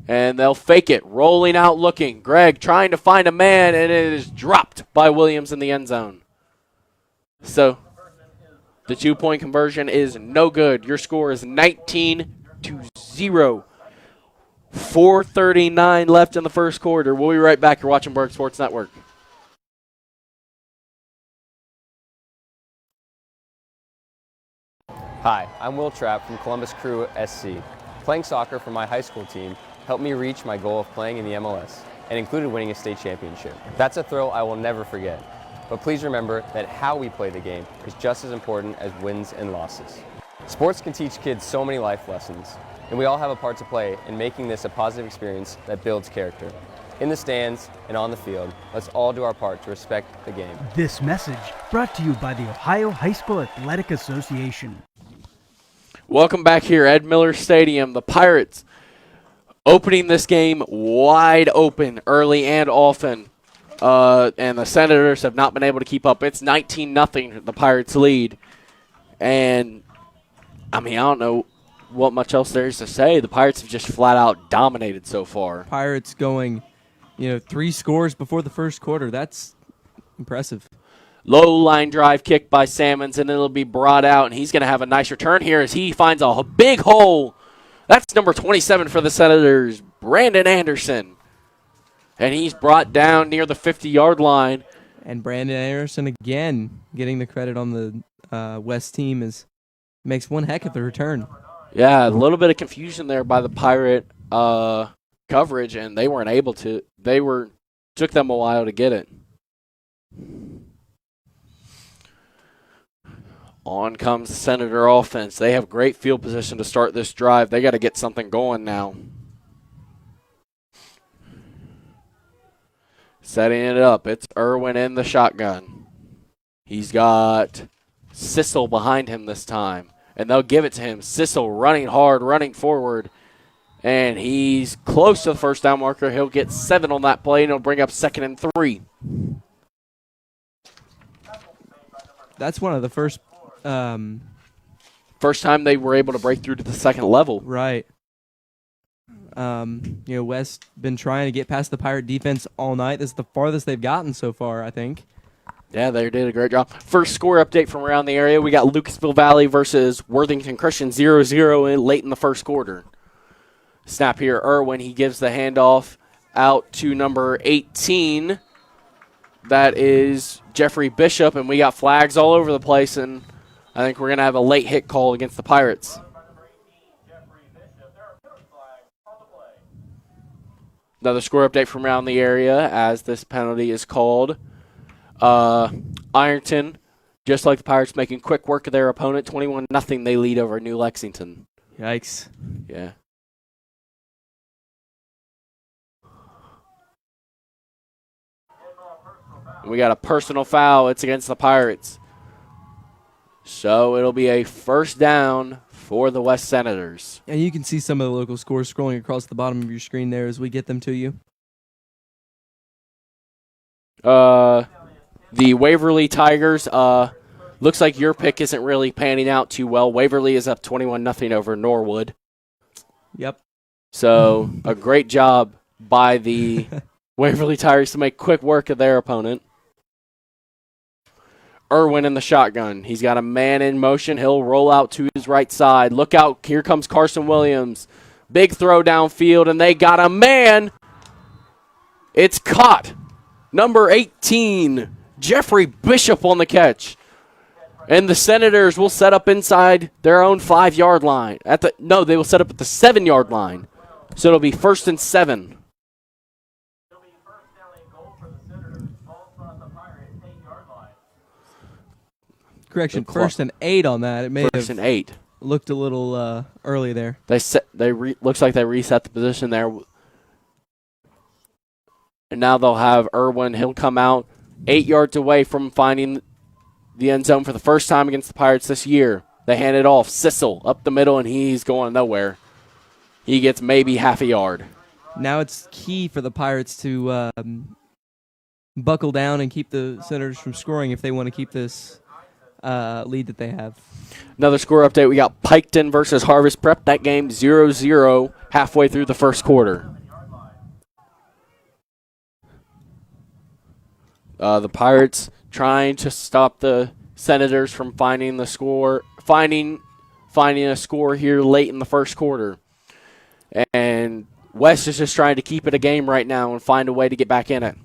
[SPEAKER 1] And they'll fake it, rolling out looking. Greg trying to find a man, and it is dropped by Williams in the end zone. So the 2-point conversion is no good. Your score is 19-0. 4:39 left in the first quarter. We'll be right back. You're watching Berg Sports Network.
[SPEAKER 5] Hi, I'm Will Trapp from Columbus Crew SC. Playing soccer for my high school team helped me reach my goal of playing in the MLS and included winning a state championship. That's a thrill I will never forget. But please remember that how we play the game is just as important as wins and losses. Sports can teach kids so many life lessons, and we all have a part to play in making this a positive experience that builds character. In the stands and on the field, let's all do our part to respect the game.
[SPEAKER 4] This message brought to you by the Ohio High School Athletic Association.
[SPEAKER 1] Welcome back here, Ed Miller Stadium. The Pirates opening this game wide open early and often. And the Senators have not been able to keep up. It's 19-0, the Pirates lead. And, I don't know what much else there is to say. The Pirates have just flat out dominated so far.
[SPEAKER 2] Pirates going, 3 scores before the first quarter. That's impressive.
[SPEAKER 1] Low line drive kick by Salmons, and it'll be brought out, and he's going to have a nice return here as he finds a big hole. That's number 27 for the Senators, Brandon Anderson. And he's brought down near the 50-yard line.
[SPEAKER 2] And Brandon Anderson again getting the credit on the West team makes one heck of a return.
[SPEAKER 1] Yeah, a little bit of confusion there by the Pirate coverage, and they weren't able to. Took them a while to get it. On comes the Senator offense. They have great field position to start this drive. They got to get something going now. Setting it up. It's Irwin in the shotgun. He's got Sissel behind him this time, and they'll give it to him. Sissel running hard, running forward, and he's close to the first down marker. He'll get 7 on that play, and he'll bring up 2nd and 3.
[SPEAKER 2] That's one of the first
[SPEAKER 1] time they were able to break through to the second level.
[SPEAKER 2] Right. West been trying to get past the Pirate defense all night. This is the farthest they've gotten so far, I think.
[SPEAKER 1] Yeah, they did a great job. First score update from around the area. We got Lucasville Valley versus Worthington Christian 0-0 late in the first quarter. Snap here, Irwin. He gives the handoff out to number 18. That is Jeffrey Bishop, and we got flags all over the place, and I think we're going to have a late hit call against the Pirates. Another score update from around the area as this penalty is called. Ironton, just like the Pirates, making quick work of their opponent. 21-0 they lead over New Lexington.
[SPEAKER 2] Yikes.
[SPEAKER 1] Yeah. We got a personal foul. It's against the Pirates. So it'll be a first down for the West Senators.
[SPEAKER 2] And you can see some of the local scores scrolling across the bottom of your screen there as we get them to you.
[SPEAKER 1] The Waverly Tigers, looks like your pick isn't really panning out too well. Waverly is up 21-0 over Norwood.
[SPEAKER 2] Yep.
[SPEAKER 1] So a great job by the Waverly Tigers to make quick work of their opponent. Irwin in the shotgun. He's got a man in motion. He'll roll out to his right side. Look out. Here comes Carson Williams. Big throw downfield, and they got a man. It's caught. Number 18, Jeffrey Bishop on the catch. And the Senators will set up inside their own 5-yard line. They will set up at the 7-yard line. So it'll be 1st and 7.
[SPEAKER 2] Correction, 1st and 8 on that. It may
[SPEAKER 1] First
[SPEAKER 2] have
[SPEAKER 1] and 8.
[SPEAKER 2] looked a little early there.
[SPEAKER 1] Looks like they reset the position there. And now they'll have Irwin. He'll come out 8 yards away from finding the end zone for the first time against the Pirates this year. They hand it off. Sissel up the middle, and he's going nowhere. He gets maybe half a yard.
[SPEAKER 2] Now it's key for the Pirates to buckle down and keep the Senators from scoring if they want to keep this lead that they have.
[SPEAKER 1] Another score update. We got Piketon versus Harvest Prep. That game 0-0 halfway through the first quarter. The Pirates trying to stop the Senators from finding a score here late in the first quarter. And West is just trying to keep it a game right now and find a way to get back in it.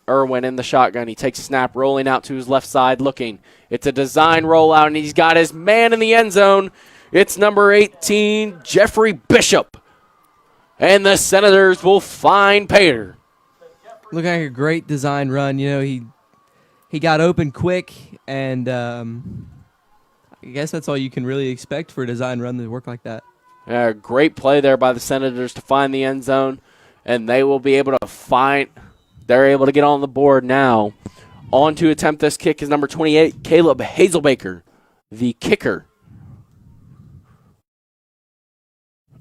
[SPEAKER 1] Irwin in the shotgun. He takes a snap, rolling out to his left side, looking. It's a design rollout, and he's got his man in the end zone. It's number 18, Jeffrey Bishop. And the Senators will find Pater.
[SPEAKER 2] Look like a great design run. You know, he got open quick, and I guess that's all you can really expect for a design run to work like that.
[SPEAKER 1] Great play there by the Senators to find the end zone, and they will be able to find. They're able to get on the board now. On to attempt this kick is number 28, Caleb Hazelbaker, the kicker.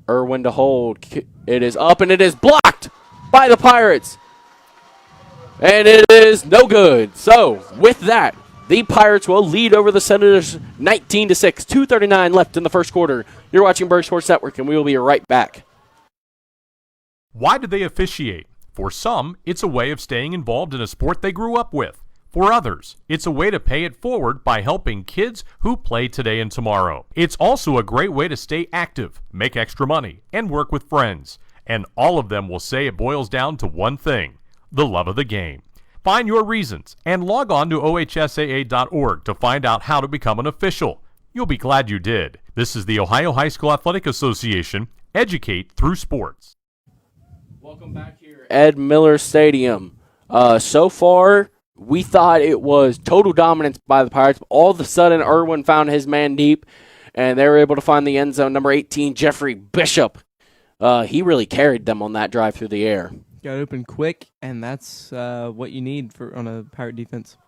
[SPEAKER 1] Irwin to hold. It is up, and it is blocked by the Pirates. And it is no good. So, with that, the Pirates will lead over the Senators 19-6. 2:39 left in the first quarter. You're watching Berg Sports Network, and we will be right back.
[SPEAKER 6] Why do they officiate? For some, it's a way of staying involved in a sport they grew up with. For others, it's a way to pay it forward by helping kids who play today and tomorrow. It's also a great way to stay active, make extra money, and work with friends. And all of them will say it boils down to one thing: the love of the game. Find your reasons and log on to ohsaa.org to find out how to become an official. You'll be glad you did. This is the Ohio High School Athletic Association. Educate through sports.
[SPEAKER 1] Welcome back here, Ed Miller Stadium. So far, we thought it was total dominance by the Pirates. All of a sudden, Irwin found his man deep, and they were able to find the end zone. Number 18, Jeffrey Bishop. He really carried them on that drive through the air.
[SPEAKER 2] Got open quick, and that's what you need on a Pirate defense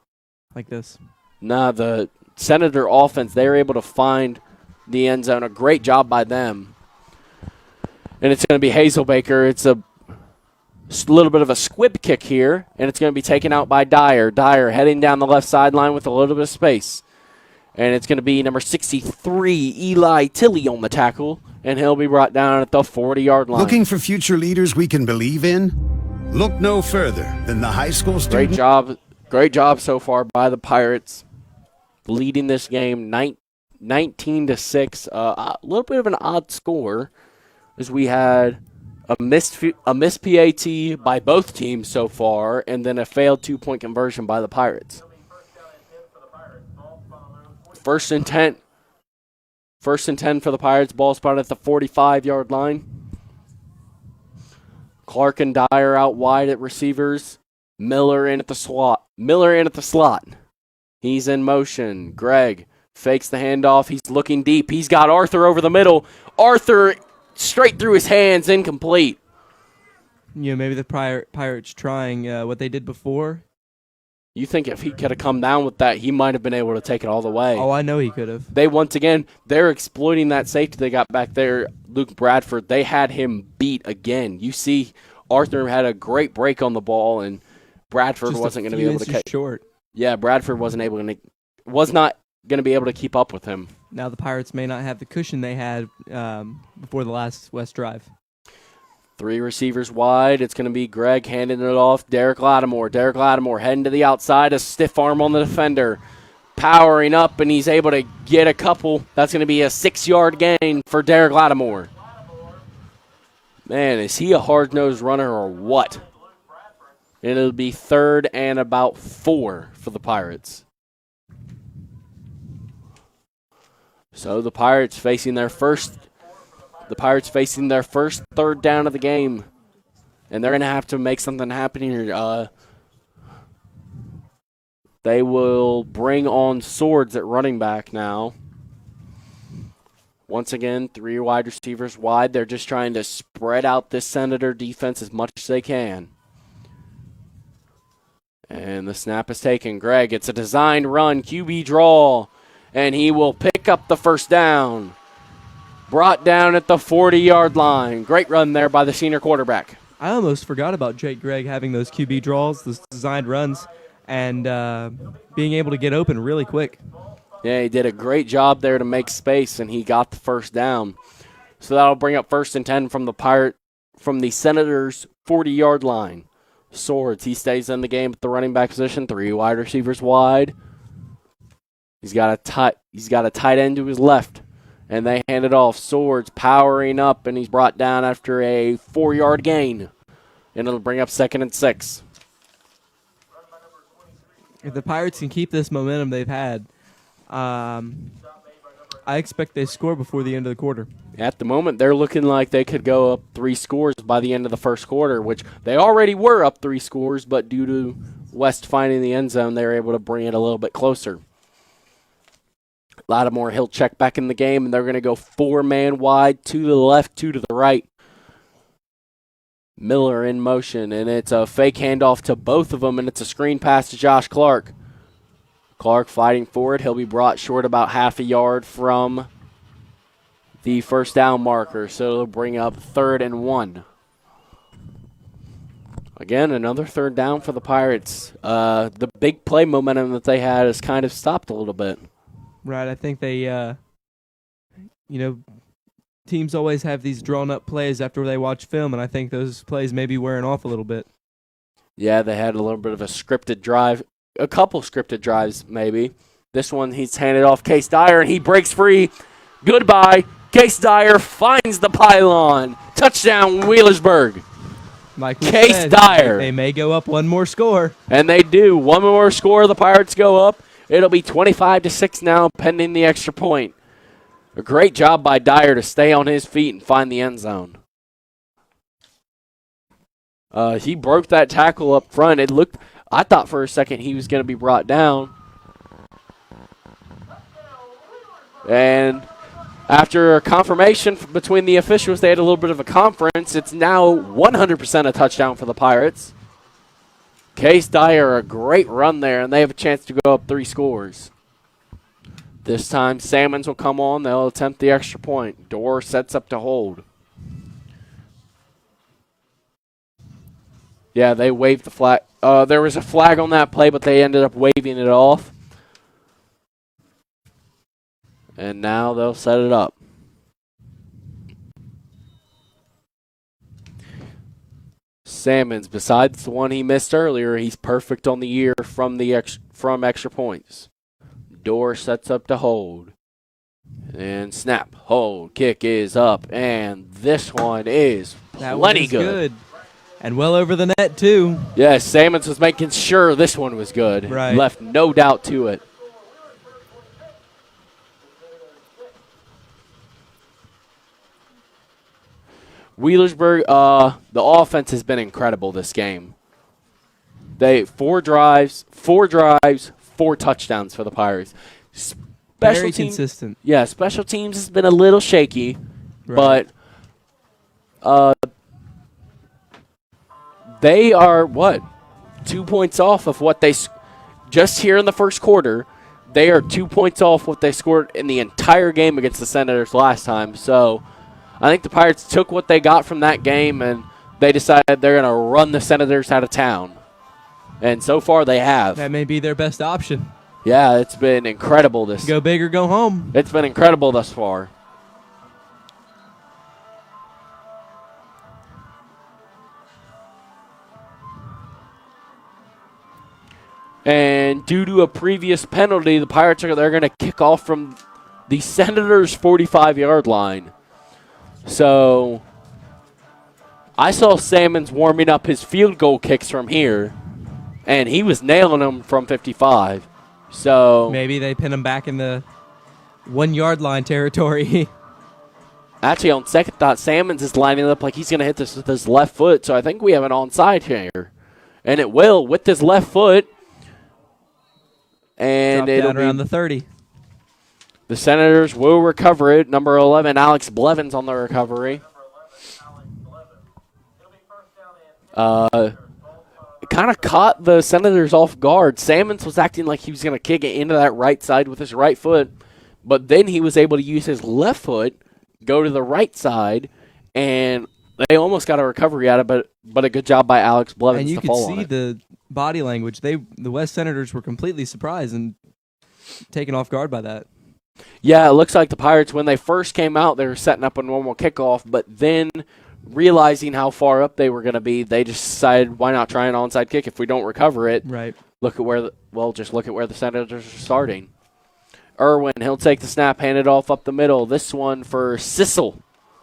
[SPEAKER 2] like this.
[SPEAKER 1] Nah, the Senator offense, they were able to find the end zone. A great job by them. And it's going to be Hazelbaker. It's a little bit of a squib kick here, and it's going to be taken out by Dyer. Dyer heading down the left sideline with a little bit of space. And it's going to be number 63, Eli Tilley on the tackle, and he'll be brought down at the 40-yard line.
[SPEAKER 7] Looking for future leaders we can believe in? Look no further than the high school student.
[SPEAKER 1] Great job so far by the Pirates, leading this game 19-6. A little bit of an odd score, as we had a missed PAT by both teams so far, and then a failed two-point conversion by the Pirates. First and 10 for the Pirates. Ball spotted at the 45-yard line. Clark and Dyer out wide at receivers. Miller in at the slot. He's in motion. Greg fakes the handoff. He's looking deep. He's got Arthur over the middle. Arthur straight through his hands, incomplete.
[SPEAKER 2] You know, maybe the Pirates trying what they did before.
[SPEAKER 1] You think if he could have come down with that, he might have been able to take it all the way.
[SPEAKER 2] Oh, I know he could have.
[SPEAKER 1] They're exploiting that safety they got back there, Luke Bradford. They had him beat again. You see, Arthur had a great break on the ball, and Bradford wasn't going to be able to catch.
[SPEAKER 2] Short.
[SPEAKER 1] Yeah, Bradford was not going to be able to keep up with him.
[SPEAKER 2] Now the Pirates may not have the cushion they had before the last West drive.
[SPEAKER 1] 3 receivers wide. It's going to be Greg handing it off. Derek Lattimore. Derek Lattimore heading to the outside. A stiff arm on the defender. Powering up, and he's able to get a couple. That's going to be a 6-yard gain for Derek Lattimore. Man, is he a hard-nosed runner or what? And it'll be 3rd and about 4 for the Pirates. So the Pirates facing their first 3rd down of the game. And they're going to have to make something happen here. They will bring on Swords at running back now. Once again, 3 wide receivers wide. They're just trying to spread out this Senator defense as much as they can. And the snap is taken. Greg, it's a designed run, QB draw. and he will pick up the first down. Brought down at the 40-yard line. Great run there by the senior quarterback.
[SPEAKER 2] I almost forgot about Jake Gregg having those QB draws, those designed runs, and being able to get open really quick.
[SPEAKER 1] Yeah, he did a great job there to make space, and he got the first down. So that'll bring up 1st and 10 from the Senators' 40-yard line. Swords, he stays in the game at the running back position. 3 wide receivers wide. He's got a tight end to his left, and they hand it off. Swords powering up, and he's brought down after a 4-yard gain, and it'll bring up 2nd and 6.
[SPEAKER 2] If the Pirates can keep this momentum they've had, I expect they score before the end of the quarter.
[SPEAKER 1] At the moment, they're looking like they could go up 3 scores by the end of the first quarter, which they already were up 3 scores, but due to West finding the end zone, they were able to bring it a little bit closer. Lattimore, he'll check back in the game, and they're going to go 4-man wide, 2 to the left, 2 to the right. Miller in motion, and it's a fake handoff to both of them, and it's a screen pass to Josh Clark. Clark fighting forward. He'll be brought short about half a yard from the first down marker, so it'll bring up 3rd and 1. Again, another 3rd down for the Pirates. The big play momentum that they had has kind of stopped a little bit.
[SPEAKER 2] Right, I think they, teams always have these drawn-up plays after they watch film, and I think those plays may be wearing off a little bit.
[SPEAKER 1] Yeah, they had a little bit of a scripted drive. A couple scripted drives, maybe. This one, he's handed off Case Dyer, and he breaks free. Goodbye. Case Dyer finds the pylon. Touchdown, Wheelersburg.
[SPEAKER 2] Like we
[SPEAKER 1] Case
[SPEAKER 2] said,
[SPEAKER 1] Dyer.
[SPEAKER 2] They may go up one more score.
[SPEAKER 1] And they do. One more score, the Pirates go up. It'll be 25-6 now, pending the extra point. A great job by Dyer to stay on his feet and find the end zone. He broke that tackle up front. I thought for a second he was going to be brought down. And after a confirmation between the officials, they had a little bit of a conference. It's now 100% a touchdown for the Pirates. Case Dyer, a great run there, and they have a chance to go up 3 scores. This time, Salmons will come on. They'll attempt the extra point. Dorr sets up to hold. Yeah, they waved the flag. There was a flag on that play, but they ended up waving it off. And now they'll set it up. Salmons, besides the one he missed earlier, he's perfect on the year from extra points. Dorr sets up to hold. And snap, hold, kick is up, and this one is plenty good.
[SPEAKER 2] And well over the net, too.
[SPEAKER 1] Yes, Salmons was making sure this one was good.
[SPEAKER 2] Right.
[SPEAKER 1] Left no doubt to it. Wheelersburg, the offense has been incredible this game. 4 drives, 4 touchdowns for the Pirates.
[SPEAKER 2] Very consistent.
[SPEAKER 1] Yeah, special teams has been a little shaky,
[SPEAKER 2] Right.
[SPEAKER 1] but they are, 2 points off of what they, just here in the first quarter, they are 2 points off what they scored in the entire game against the Senators last time. So I think the Pirates took what they got from that game, and they decided they're going to run the Senators out of town. And so far they have.
[SPEAKER 2] That may be their best option.
[SPEAKER 1] Yeah, it's been incredible.
[SPEAKER 2] Go big or go home.
[SPEAKER 1] It's been incredible thus far. And due to a previous penalty, the Pirates they're going to kick off from the Senators' 45-yard line. So I saw Salmons warming up his field goal kicks from here, and he was nailing them from 55. So
[SPEAKER 2] maybe they pin him back in the 1-yard line territory.
[SPEAKER 1] Actually, on second thought, Salmons is lining up like he's going to hit this with his left foot. So I think we have an onside here. And it will with his left foot. And
[SPEAKER 2] it'll be around the 30.
[SPEAKER 1] The Senators will recover it. Number 11, Alex Blevins on the recovery. It kind of caught the Senators off guard. Salmons was acting like he was going to kick it into that right side with his right foot. but then he was able to use his left foot, go to the right side, and they almost got a recovery out of it, but a good job by Alex Blevins
[SPEAKER 2] And you
[SPEAKER 1] to
[SPEAKER 2] could
[SPEAKER 1] fall on
[SPEAKER 2] see
[SPEAKER 1] it.
[SPEAKER 2] the body language. The West Senators were completely surprised and taken off guard by that.
[SPEAKER 1] Yeah, it looks like the Pirates, when they first came out, they were setting up a normal kickoff, but then realizing how far up they were going to be, they just decided, why not try an onside kick if we don't recover it?
[SPEAKER 2] Right.
[SPEAKER 1] Just look at where the Senators are starting. Irwin, he'll take the snap, hand it off up the middle. This one for Sissel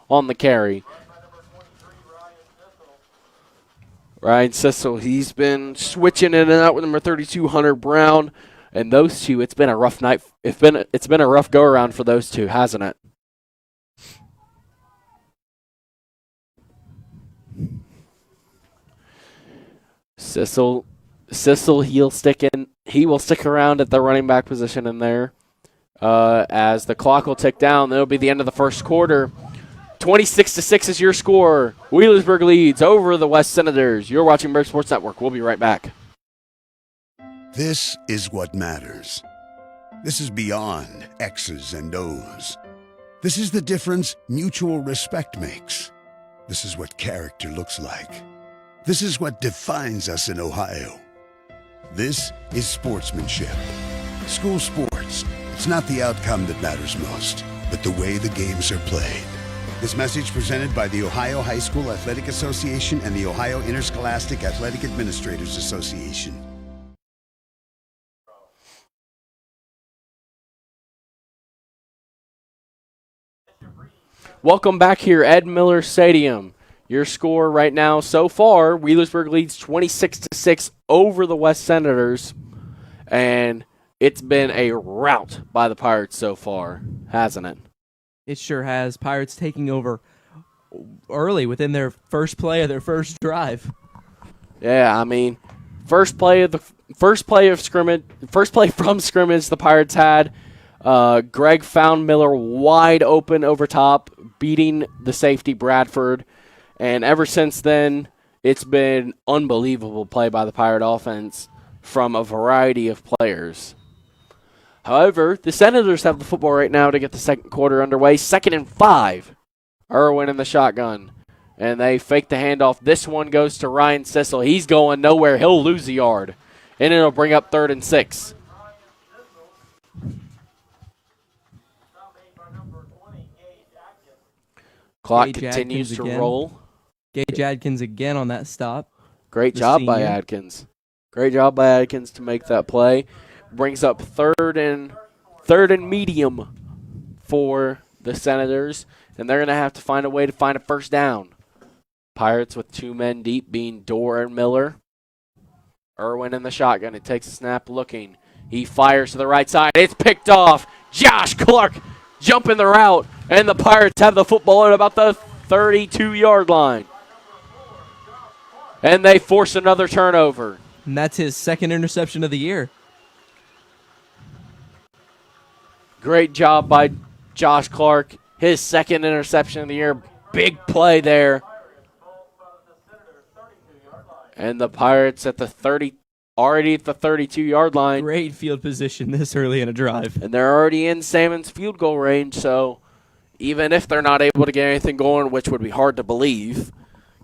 [SPEAKER 1] on the carry. Ryan Sissel, he's been switching in and out with number 32, Hunter Brown. And those two, it's been a rough night. It's been a rough go-around for those two, hasn't it? Sissel, he will stick around at the running back position in there. As the clock will tick down, that'll be the end of the first quarter. 26-6 is your score. Wheelersburg leads over the West Senators. You're watching Berg Sports Network. We'll be right back.
[SPEAKER 7] This is what matters. This is beyond X's and O's. This is the difference mutual respect makes. This is what character looks like. This is what defines us in Ohio. This is sportsmanship. School sports. It's not the outcome that matters most, but the way the games are played. This message presented by the Ohio High School Athletic Association and the Ohio Interscholastic Athletic Administrators Association.
[SPEAKER 1] Welcome back here, Ed Miller Stadium. Your score right now so far, Wheelersburg leads 26-6 over the West Senators, and it's been a rout by the Pirates so far, hasn't it?
[SPEAKER 2] It sure has. Pirates taking over early within their first play of their first drive.
[SPEAKER 1] Yeah, I mean, first play from scrimmage the Pirates had. Greg found Miller wide open over top, beating the safety Bradford. And ever since then, it's been unbelievable play by the Pirate offense from a variety of players. However, the Senators have the football right now to get the second quarter underway. 2nd and 5. Irwin in the shotgun. And they fake the handoff. This one goes to Ryan Sissel. He's going nowhere. He'll lose a yard. And it'll bring up 3rd and 6. Clock
[SPEAKER 2] Gage
[SPEAKER 1] continues
[SPEAKER 2] Adkins
[SPEAKER 1] to
[SPEAKER 2] again.
[SPEAKER 1] roll.
[SPEAKER 2] Gage Adkins again on that stop.
[SPEAKER 1] Great
[SPEAKER 2] The
[SPEAKER 1] job by
[SPEAKER 2] senior.
[SPEAKER 1] Adkins. Great job by Adkins to make that play. Brings up third and medium for the Senators, and they're going to have to find a way to find a first down. Pirates with 2 men deep, being Dorr and Miller. Irwin in the shotgun. It takes a snap looking. He fires to the right side. It's picked off. Josh Clark jumping the route, and the Pirates have the football at about the 32-yard line. And they force another turnover.
[SPEAKER 2] And that's his second interception of the year.
[SPEAKER 1] Great job by Josh Clark. His second interception of the year. Big play there. And the Pirates at the 30, already at the 32-yard line.
[SPEAKER 2] Great field position this early in a drive.
[SPEAKER 1] And they're already in Salmon's field goal range, so even if they're not able to get anything going, which would be hard to believe,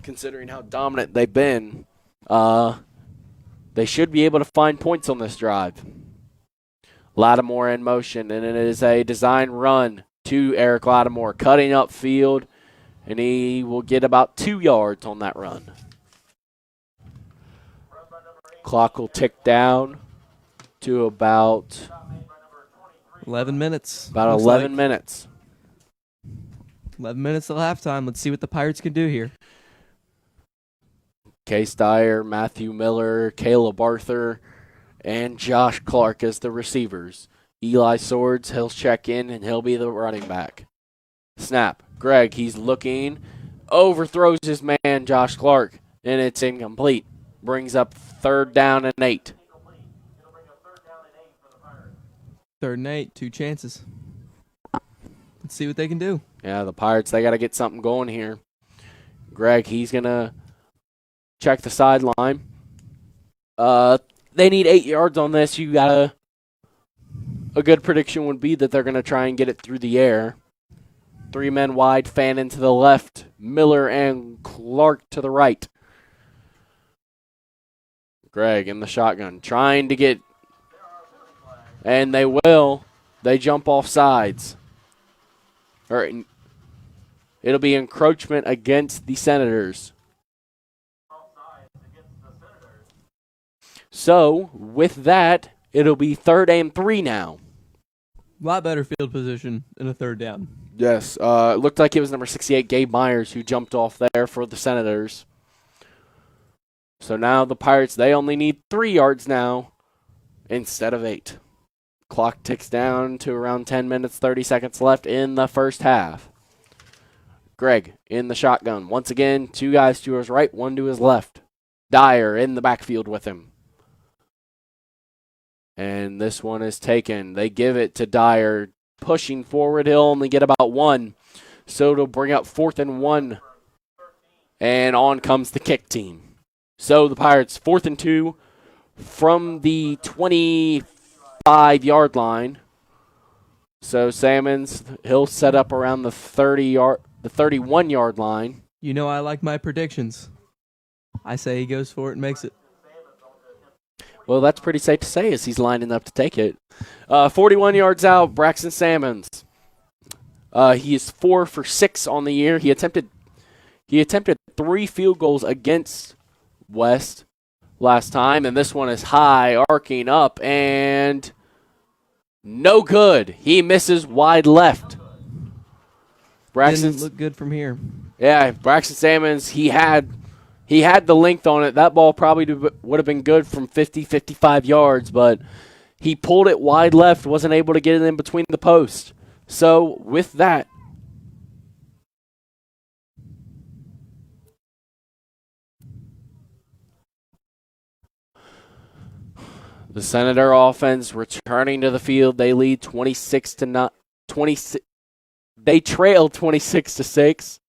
[SPEAKER 1] considering how dominant they've been, they should be able to find points on this drive. Lattimore in motion, and it is a design run to Eric Lattimore, cutting up field, and he will get about 2 yards on that run. Clock will tick down to about
[SPEAKER 2] 11 minutes.
[SPEAKER 1] About
[SPEAKER 2] Looks
[SPEAKER 1] 11
[SPEAKER 2] like.
[SPEAKER 1] minutes.
[SPEAKER 2] 11 minutes till halftime. Let's see what the Pirates can do here.
[SPEAKER 1] Case Dyer, Matthew Miller, Caleb Arthur, and Josh Clark as the receivers. Eli Swords, he'll check in, and he'll be the running back. Snap. Greg, he's looking, overthrows his man, Josh Clark, and it's incomplete. Brings up 3rd down and 8.
[SPEAKER 2] 3rd and 8, 2 chances. Let's see what they can do.
[SPEAKER 1] Yeah, the Pirates, they got to get something going here. Greg, he's going to check the sideline. They need 8 yards on this. You got to a good prediction would be that they're going to try and get it through the air. 3 men wide, Fannin to the left, Miller and Clark to the right. Greg in the shotgun, trying to get, and they will. They jump off sides. It'll be encroachment against the Senators. So, with that, it'll be 3rd and 3 now.
[SPEAKER 2] A lot better field position in a 3rd down.
[SPEAKER 1] Yes, it looked like it was number 68, Gabe Myers, who jumped off there for the Senators. So now the Pirates, they only need 3 yards now instead of 8. Clock ticks down to around 10 minutes, 30 seconds left in the first half. Greg in the shotgun. Once again, 2 guys to his right, 1 to his left. Dyer in the backfield with him. And this one is taken. They give it to Dyer. Pushing forward, he'll only get about 1. So it'll bring up 4th and 1. And on comes the kick team. So the Pirates, 4th and 2 from the 25-yard line. So Salmons, he'll set up around the 31-yard line.
[SPEAKER 2] You know I like my predictions. I say he goes for it and makes it.
[SPEAKER 1] Well, that's pretty safe to say as he's lining up to take it. 41 yards out, Braxton Salmons. He is 4 for 6 on the year. He attempted 3 field goals against West last time, and this one is high, arcing up, and no good. He misses wide left.
[SPEAKER 2] Didn't look good from here.
[SPEAKER 1] Yeah, Braxton Salmons, he had the length on it. That ball probably would have been good from 50, 55 yards, but he pulled it wide left, wasn't able to get it in between the posts. So, with that, the Senator offense returning to the field. They lead 26. They trail 26-6.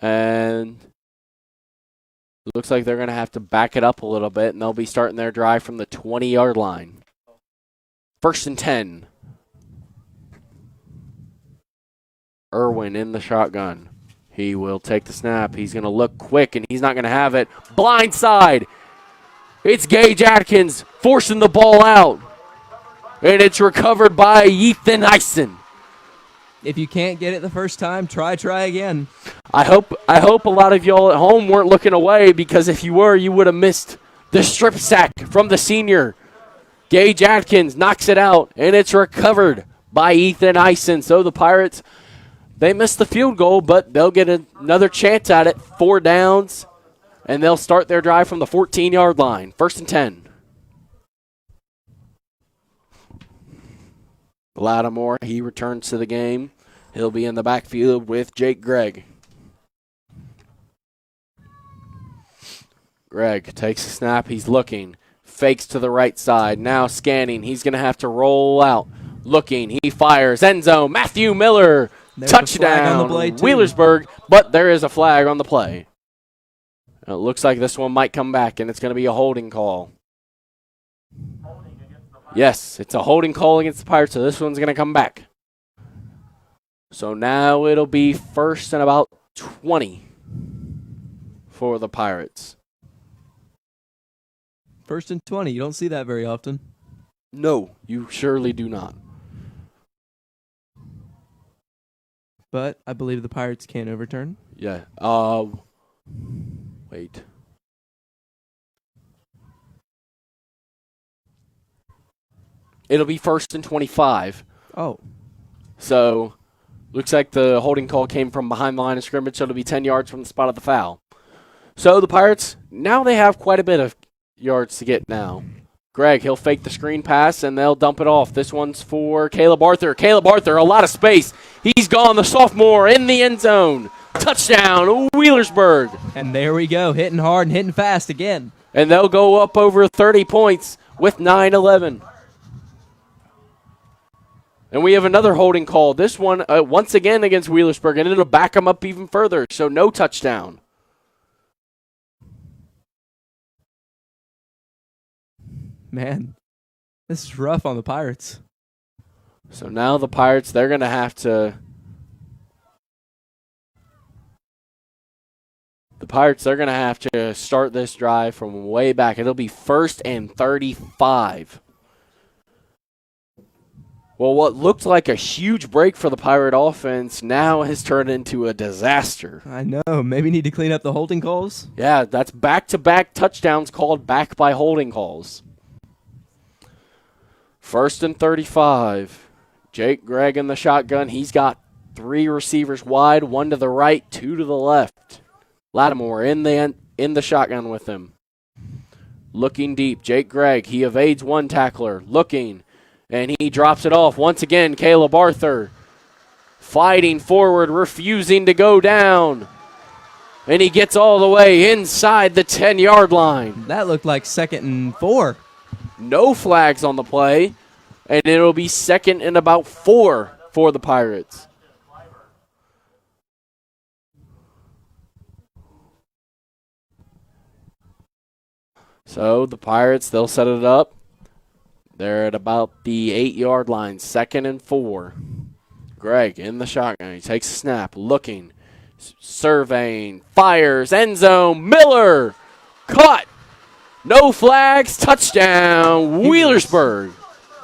[SPEAKER 1] And it looks like they're going to have to back it up a little bit, and they'll be starting their drive from the 20-yard line. 1st and 10. Irwin in the shotgun. He will take the snap. He's going to look quick, and he's not going to have it. Blind side. It's Gage Atkins forcing the ball out. And it's recovered by Ethan Eisen.
[SPEAKER 2] If you can't get it the first time, try again.
[SPEAKER 1] I hope a lot of y'all at home weren't looking away, because if you were, you would have missed the strip sack from the senior. Gage Atkins knocks it out, and it's recovered by Ethan Eisen. So the Pirates, they missed the field goal, but they'll get another chance at it. 4 downs, and they'll start their drive from the 14-yard line. 1st and 10. Lattimore, he returns to the game. He'll be in the backfield with Jake Gregg. Gregg takes a snap. He's looking. Fakes to the right side. Now scanning. He's going to have to roll out. Looking. He fires. End zone. Matthew Miller.
[SPEAKER 2] There's
[SPEAKER 1] touchdown. Wheelersburg. But there is a flag on the play. And it looks like this one might come back, and it's going to be a holding call. Yes, it's a holding call against the Pirates, so this one's going to come back. So now it'll be 1st and about 20 for the Pirates.
[SPEAKER 2] 1st and 20. You don't see that very often.
[SPEAKER 1] No, you surely do not.
[SPEAKER 2] But I believe the Pirates can overturn.
[SPEAKER 1] Yeah. Wait. It'll be 1st and 25.
[SPEAKER 2] Oh.
[SPEAKER 1] So, looks like the holding call came from behind the line of scrimmage, so it'll be 10 yards from the spot of the foul. So, the Pirates, now they have quite a bit of yards to get now. Greg, he'll fake the screen pass, and they'll dump it off. This one's for Caleb Arthur. Caleb Arthur, a lot of space. He's gone, the sophomore, in the end zone. Touchdown, Wheelersburg.
[SPEAKER 2] And there we go, hitting hard and hitting fast again.
[SPEAKER 1] And they'll go up over 30 points with 9-11. And we have another holding call. This one, once again, against Wheelersburg, and it'll back them up even further, so no touchdown.
[SPEAKER 2] Man, This is rough on the Pirates.
[SPEAKER 1] So now the Pirates, they're going to have to start this drive from way back. It'll be 1st and 35. Well, what looked like a huge break for the Pirate offense now has turned into a disaster.
[SPEAKER 2] I know. Maybe need to clean up the holding calls.
[SPEAKER 1] Yeah, that's back-to-back touchdowns called back by holding calls. 1st and 35. Jake Gregg in the shotgun. He's got 3 receivers wide, 1 to the right, 2 to the left. Lattimore in the shotgun with him. Looking deep. Jake Gregg, he evades 1 tackler. Looking, and he drops it off. Once again, Caleb Arthur fighting forward, refusing to go down. And he gets all the way inside the 10-yard line.
[SPEAKER 2] That looked like 2nd and 4.
[SPEAKER 1] No flags on the play, and it'll be 2nd and about 4 for the Pirates. So the Pirates, they'll set it up. They're at about the 8-yard line, 2nd and 4. Gregg in the shotgun. He takes a snap, looking, surveying, fires, end zone. Miller caught. No flags, touchdown, Wheelersburg.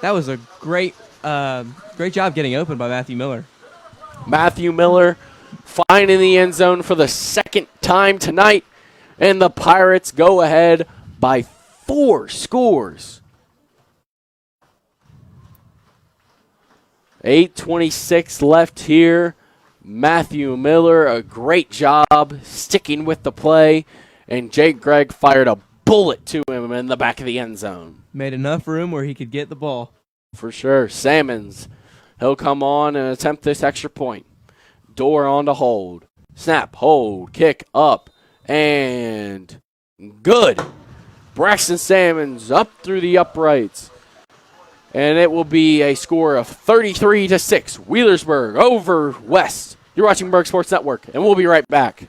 [SPEAKER 2] That was a great job getting open by Matthew Miller.
[SPEAKER 1] Matthew Miller finding the end zone for the 2nd time tonight, and the Pirates go ahead by 4 scores. 8:26 left here. Matthew Miller, a great job sticking with the play, and Jake Gregg fired a bullet to him in the back of the end zone.
[SPEAKER 2] Made enough room where he could get the ball.
[SPEAKER 1] For sure. Salmons, he'll come on and attempt this extra point. Door on to hold. Snap, hold, kick, up, and good. Braxton Salmons up through the uprights. And it will be a score of 33-6. Wheelersburg over West. You're watching Berg Sports Network, and we'll be right back.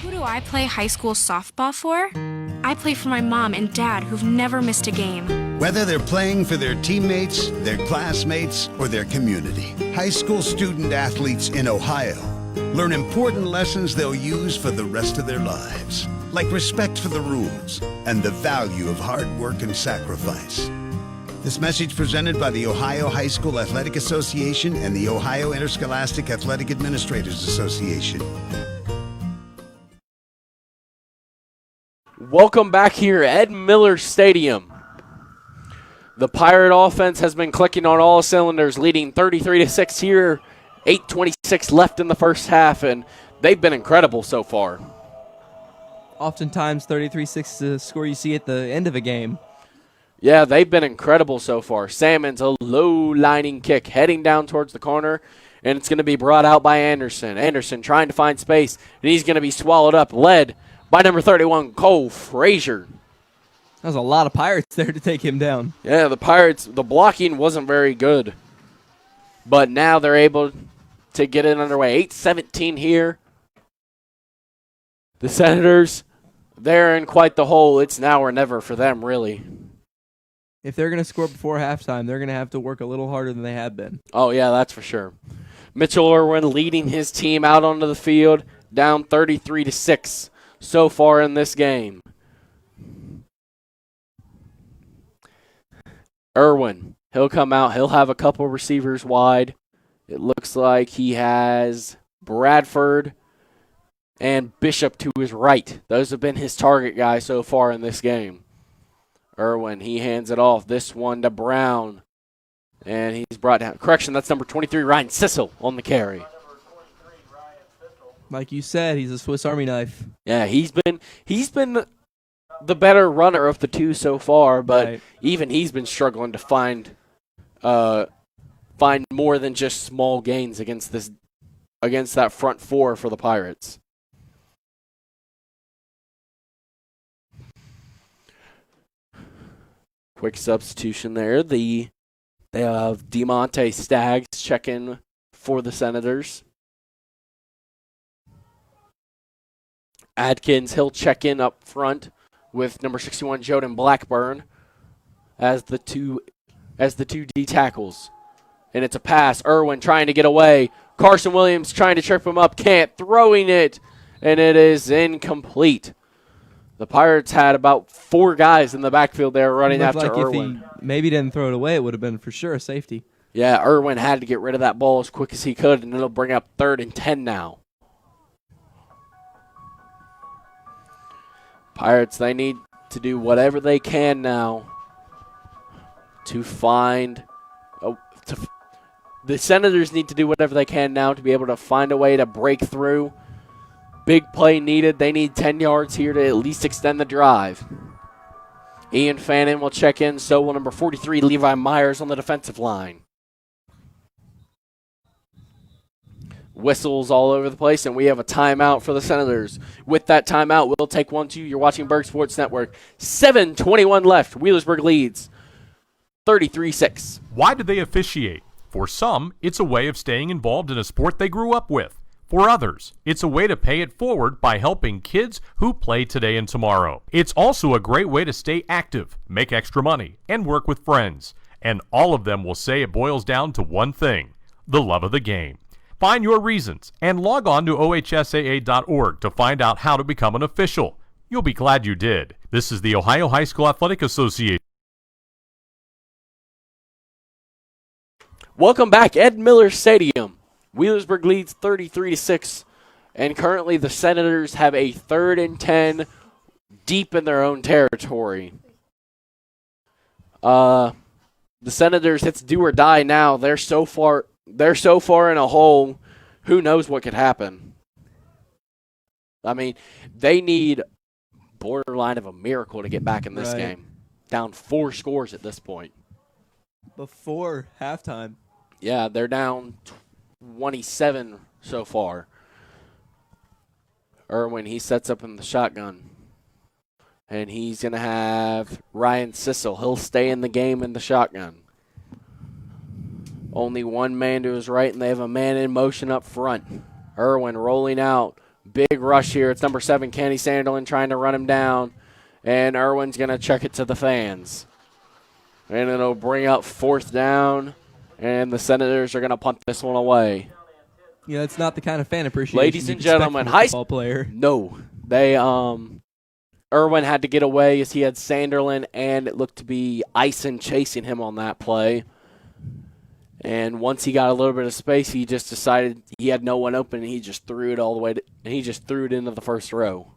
[SPEAKER 8] Who do I play high school softball for? I play for my mom and dad who've never missed a game.
[SPEAKER 7] Whether they're playing for their teammates, their classmates, or their community, high school student athletes in Ohio learn important lessons they'll use for the rest of their lives, like respect for the rules and the value of hard work and sacrifice. This message presented by the Ohio High School Athletic Association and the Ohio Interscholastic Athletic Administrators Association.
[SPEAKER 1] Welcome back here at Ed Miller Stadium. The Pirate offense has been clicking on all cylinders, leading 33-6 here. 8:26 left in the first half, and they've been incredible so far.
[SPEAKER 2] Oftentimes 33-6 is the score you see at the end of a game.
[SPEAKER 1] Yeah, they've been incredible so far. Salmon's a low-lining kick heading down towards the corner, and it's going to be brought out by Anderson. Anderson trying to find space, and he's going to be swallowed up, led by number 31, Cole Frazier.
[SPEAKER 2] That was a lot of Pirates there to take him down.
[SPEAKER 1] Yeah, the Pirates, the blocking wasn't very good, but now they're able to get it underway. 8:17 here. The Senators, they're in quite the hole. It's now or never for them, really.
[SPEAKER 2] If they're going to score before halftime, they're going to have to work a little harder than they have been.
[SPEAKER 1] Oh, yeah, that's for sure. Mitchell Irwin leading his team out onto the field, down 33-6 so far in this game. Irwin, he'll come out. He'll have a couple receivers wide. It looks like he has Bradford and Bishop to his right. Those have been his target guys so far in this game. Irwin, he hands it off. This one to Brown. And he's brought down. Correction, that's number 23, Ryan Sissel on the carry.
[SPEAKER 2] Like you said, he's a Swiss Army knife.
[SPEAKER 1] Yeah, he's been the better runner of the two so far, but
[SPEAKER 2] right.
[SPEAKER 1] Even he's been struggling to find more than just small gains against that front four for the Pirates. Quick substitution there. They have DeMonte Staggs check in for the Senators. Adkins, he'll check in up front with number 61, Joden Blackburn, as the two D tackles. And it's a pass. Irwin trying to get away. Carson Williams trying to trip him up. Can't. Throwing it. And it is incomplete. The Pirates had about 4 guys in the backfield there running after Irwin.
[SPEAKER 2] If he maybe didn't throw it away, it would have been for sure a safety.
[SPEAKER 1] Yeah, Irwin had to get rid of that ball as quick as he could, and it'll bring up 3rd and 10 now. Pirates, they need to do whatever they can now to find the Senators need to do whatever they can now to be able to find a way to break through. Big play needed. They need 10 yards here to at least extend the drive. Ian Fannin will check in. So will number 43, Levi Myers, on the defensive line. Whistles all over the place, and we have a timeout for the Senators. With that timeout, we'll take 1-2. You're watching Berg Sports Network. 7:21 left. Wheelersburg leads 33-6.
[SPEAKER 6] Why do they officiate? For some, it's a way of staying involved in a sport they grew up with. For others, it's a way to pay it forward by helping kids who play today and tomorrow. It's also a great way to stay active, make extra money, and work with friends. And all of them will say it boils down to one thing: the love of the game. Find your reasons and log on to ohsaa.org to find out how to become an official. You'll be glad you did. This is the Ohio High School Athletic Association.
[SPEAKER 1] Welcome back, Ed Miller Stadium. Wheelersburg leads 33-6, and currently the Senators have a 3rd and 10 deep in their own territory. The Senators, it's do or die now. They're so far in a hole. Who knows what could happen? I mean, they need borderline of a miracle to get back in this game. Down 4 scores at this point.
[SPEAKER 2] Before halftime.
[SPEAKER 1] Yeah, they're down 27 so far. Irwin, he sets up in the shotgun. And he's going to have Ryan Sissel. He'll stay in the game in the shotgun. Only one man to his right, and they have a man in motion up front. Irwin rolling out. Big rush here. It's number 7, Kenny Sanderlin, trying to run him down. And Irwin's going to check it to the fans. And it'll bring up 4th down. And the Senators are going to punt this one away.
[SPEAKER 2] Yeah, it's not the kind of fan appreciation.
[SPEAKER 1] Ladies and gentlemen, high
[SPEAKER 2] school player.
[SPEAKER 1] No, they Irwin had to get away as he had Sanderlin, and it looked to be Ison chasing him on that play. And once he got a little bit of space, he just decided he had no one open, and he just threw it all the way. And he just threw it into the first row.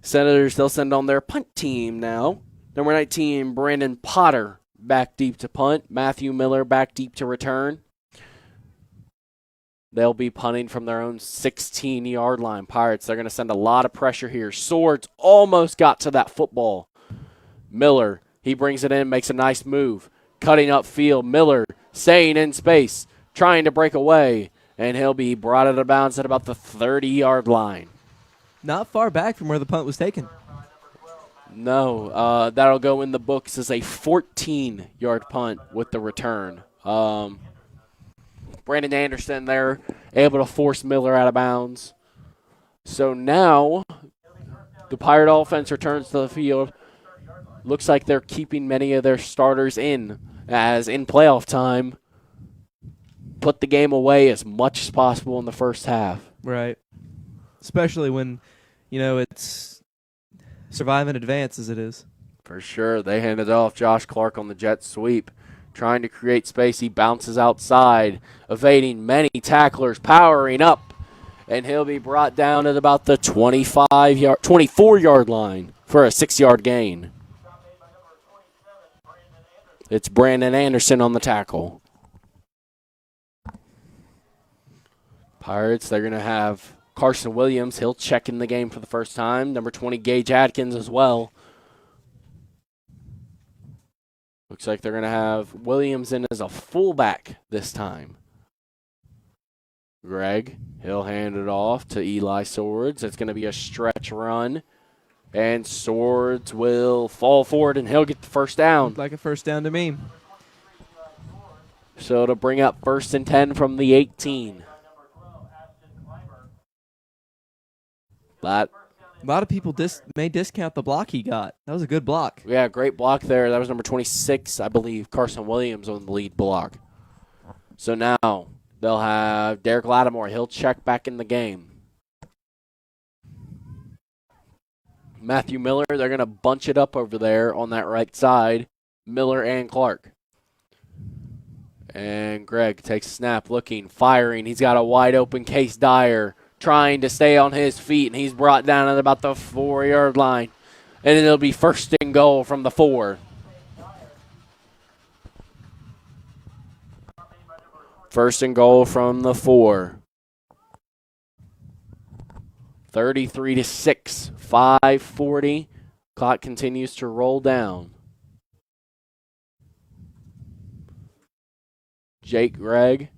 [SPEAKER 1] Senators, they'll send on their punt team now. Number 19, Brandon Potter, back deep to punt. Matthew Miller back deep to return. They'll be punting from their own 16-yard line. Pirates, they're going to send a lot of pressure here. Swords almost got to that football. Miller, he brings it in, makes a nice move. Cutting upfield, Miller staying in space, trying to break away, and he'll be brought out of bounds at about the 30-yard line.
[SPEAKER 2] Not far back from where the punt was taken.
[SPEAKER 1] No, that'll go in the books as a 14-yard punt with the return. Brandon Anderson there, able to force Miller out of bounds. So now the Pirate offense returns to the field. Looks like they're keeping many of their starters in, as in playoff time, put the game away as much as possible in the first half.
[SPEAKER 2] Right. Especially when, it's survive in advance as it is.
[SPEAKER 1] For sure. They handed off Josh Clark on the jet sweep. Trying to create space. He bounces outside, evading many tacklers, powering up. And he'll be brought down at about the 24-yard line for a 6-yard gain. It's Brandon Anderson on the tackle. Pirates, they're going to have Carson Williams. He'll check in the game for the first time. Number 20, Gage Atkins as well. Looks like they're going to have Williams in as a fullback this time. Greg, he'll hand it off to Eli Swords. It's going to be a stretch run. And Swords will fall forward, and he'll get the first down.
[SPEAKER 2] Looked like a first down to me.
[SPEAKER 1] So it'll bring up 1st and 10 from the 18. But
[SPEAKER 2] A lot of people may discount the block he got. That was a good block.
[SPEAKER 1] yeah, great block there. That was number 26, I believe, Carson Williams on the lead block. So now they'll have Derek Lattimore. He'll check back in the game. Matthew Miller, they're going to bunch it up over there on that right side. Miller and Clark. And Greg takes a snap, looking, firing. He's got a wide open Case Dyer trying to stay on his feet, and he's brought down at about the 4-yard line. And it'll be first and goal from the 4. First and goal from the 4. 33-6, 5:40. Clock continues to roll down. Jake Gregg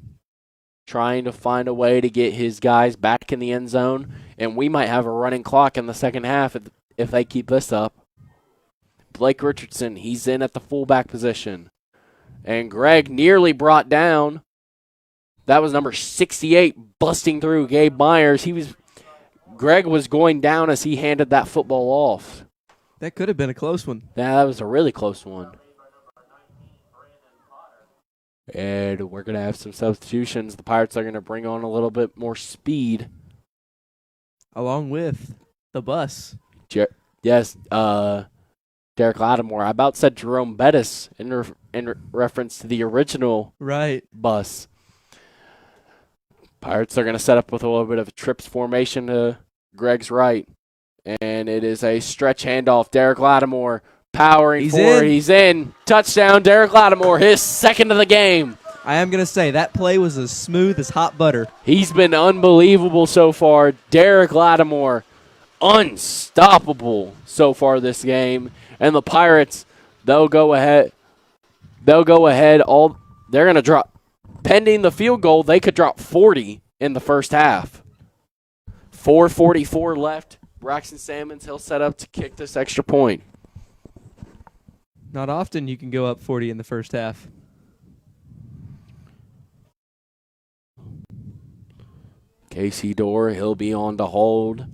[SPEAKER 1] trying to find a way to get his guys back in the end zone, and we might have a running clock in the second half if they keep this up. Blake Richardson, he's in at the fullback position. And Gregg nearly brought down. That was number 68 busting through Gabe Myers. Gregg was going down as he handed that football off.
[SPEAKER 2] That could have been a close one.
[SPEAKER 1] Yeah, that was a really close one. And we're going to have some substitutions. The Pirates are going to bring on a little bit more speed.
[SPEAKER 2] Along with the bus.
[SPEAKER 1] Yes, Derek Lattimore. I about said Jerome Bettis in reference to the original bus. Pirates are going to set up with a little bit of a trips formation to Gregg's right. And it is a stretch handoff. Derek Lattimore powering forward. He's in. Touchdown, Derek Lattimore, his second of the game.
[SPEAKER 2] I am going to say that play was as smooth as hot butter.
[SPEAKER 1] He's been unbelievable so far. Derek Lattimore, unstoppable so far this game. And the Pirates, they'll go ahead. They're going to drop. Pending the field goal, they could drop 40 in the first half. 4:44 left. Braxton Salmons, he'll set up to kick this extra point.
[SPEAKER 2] Not often you can go up 40 in the first half.
[SPEAKER 1] Casey Dorr, he'll be on to hold.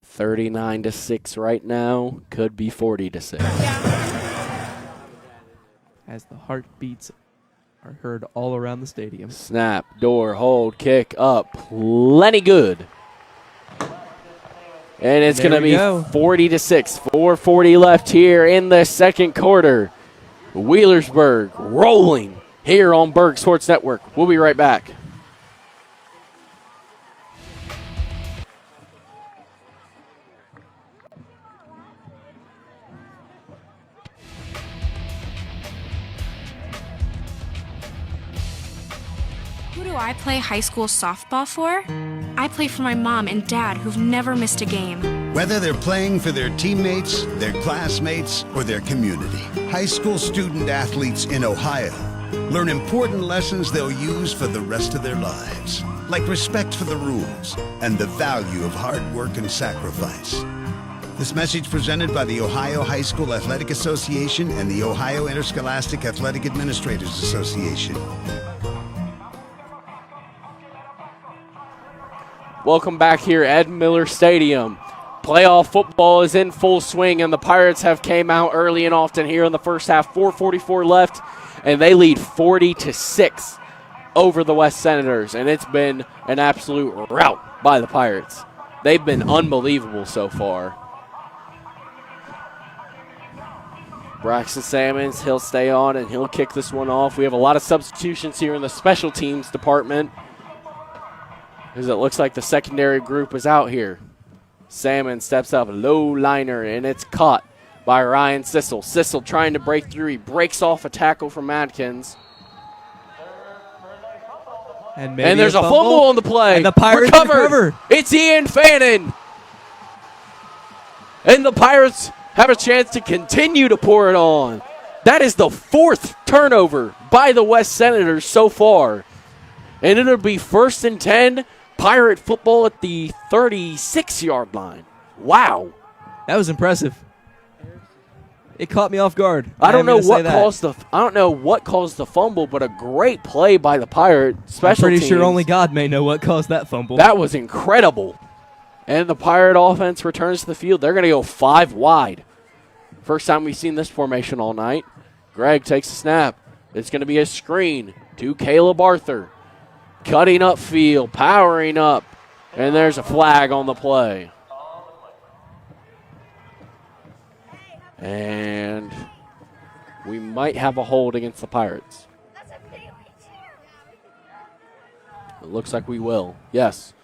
[SPEAKER 1] 39-6 right now. Could be 40-6.
[SPEAKER 2] As the heartbeats are heard all around the stadium.
[SPEAKER 1] Snap, Dorr, hold, kick up. Plenty good. And it's going to be 40-6. 4:40 left here in the second quarter. Wheelersburg rolling here on Berg Sports Network. We'll be right back.
[SPEAKER 8] Who do I play high school softball for? I play for my mom and dad who've never missed a game.
[SPEAKER 7] Whether they're playing for their teammates, their classmates, or their community, high school student athletes in Ohio learn important lessons they'll use for the rest of their lives, like respect for the rules and the value of hard work and sacrifice. This message presented by the Ohio High School Athletic Association and the Ohio Interscholastic Athletic Administrators Association.
[SPEAKER 1] Welcome back here at Miller Stadium. Playoff football is in full swing, and the Pirates have came out early and often here in the first half. 4:44 left, and they lead 40-6 over the West Senators, and it's been an absolute rout by the Pirates. They've been unbelievable so far. Braxton Salmons, he'll stay on, and he'll kick this one off. We have a lot of substitutions here in the special teams department, because it looks like the secondary group is out here. Salmon steps up, low liner, and it's caught by Ryan Sissel. Sissel trying to break through. He breaks off a tackle from Adkins.
[SPEAKER 2] And
[SPEAKER 1] there's a fumble on the play.
[SPEAKER 2] And the Pirates recover.
[SPEAKER 1] It's Ian Fannin. And the Pirates have a chance to continue to pour it on. That is the fourth turnover by the West Senators so far. And it'll be 1st and 10. Pirate football at the 36-yard line. Wow.
[SPEAKER 2] That was impressive. It caught me off guard.
[SPEAKER 1] I don't know what caused the fumble, but a great play by the Pirate special teams.
[SPEAKER 2] I'm pretty sure only God may know what caused that fumble.
[SPEAKER 1] That was incredible. And the Pirate offense returns to the field. They're going to go 5 wide. First time we've seen this formation all night. Greg takes a snap. It's going to be a screen to Caleb Arthur. Cutting upfield, powering up. And there's a flag on the play. And we might have a hold against the Pirates. It looks like we will. Yes.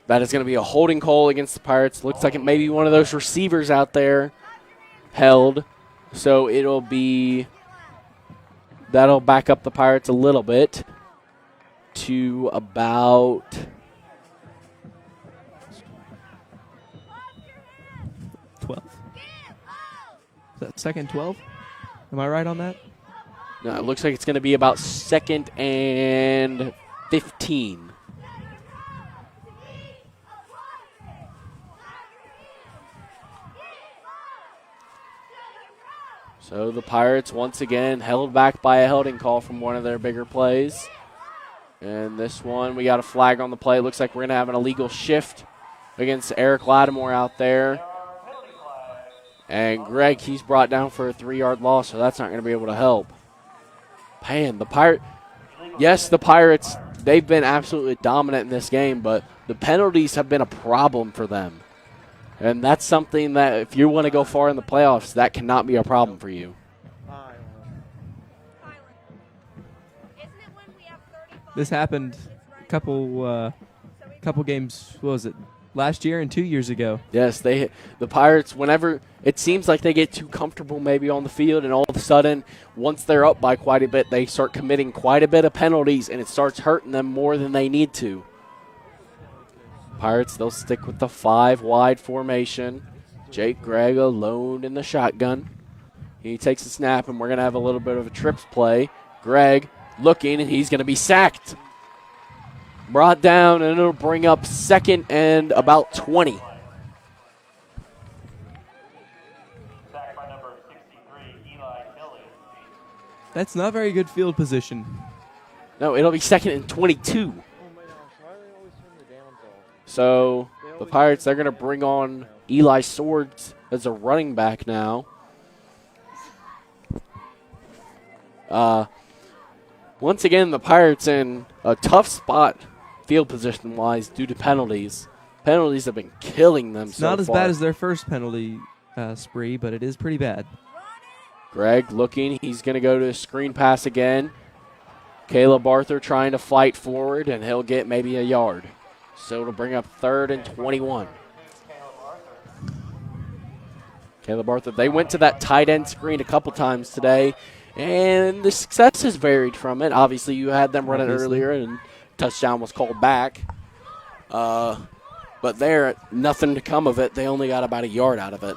[SPEAKER 1] That is going to be a holding call against the Pirates. Looks like it may be one of those receivers out there held. So that'll back up the Pirates a little bit to about
[SPEAKER 2] 12. Is that second 12? Am I right on that?
[SPEAKER 1] No, it looks like it's going to be about 2nd and 15. So the Pirates, once again, held back by a holding call from one of their bigger plays. And this one, we got a flag on the play. It looks like we're going to have an illegal shift against Eric Lattimore out there. And Greg, he's brought down for a 3-yard loss, so that's not going to be able to help. Man, the Pirates, they've been absolutely dominant in this game, but the penalties have been a problem for them. And that's something that if you want to go far in the playoffs, that cannot be a problem for you.
[SPEAKER 2] This happened a couple games, what was it, last year and 2 years ago.
[SPEAKER 1] Yes, the Pirates, whenever it seems like they get too comfortable maybe on the field, and all of a sudden, once they're up by quite a bit, they start committing quite a bit of penalties, and it starts hurting them more than they need to. Pirates, they'll stick with the 5-wide formation. Jake Gregg alone in the shotgun. He takes a snap, and we're going to have a little bit of a trips play. Gregg looking, and he's going to be sacked. Brought down, and it'll bring up 2nd and about 20.
[SPEAKER 2] That's not very good field position.
[SPEAKER 1] No, it'll be 2nd and 22. So the Pirates, they're going to bring on Eli Swords as a running back now. Once again, the Pirates in a tough spot field position-wise due to penalties. Penalties have been killing them so far.
[SPEAKER 2] Not as bad as their first penalty spree, but it is pretty bad.
[SPEAKER 1] Greg looking. He's going to go to a screen pass again. Caleb Arthur trying to fight forward, and he'll get maybe a yard. So it'll bring up 3rd and 21. Caleb Arthur, they went to that tight end screen a couple times today, and the success has varied from it. Obviously, you had them run it earlier, and touchdown was called back. But there, nothing to come of it. They only got about a yard out of it.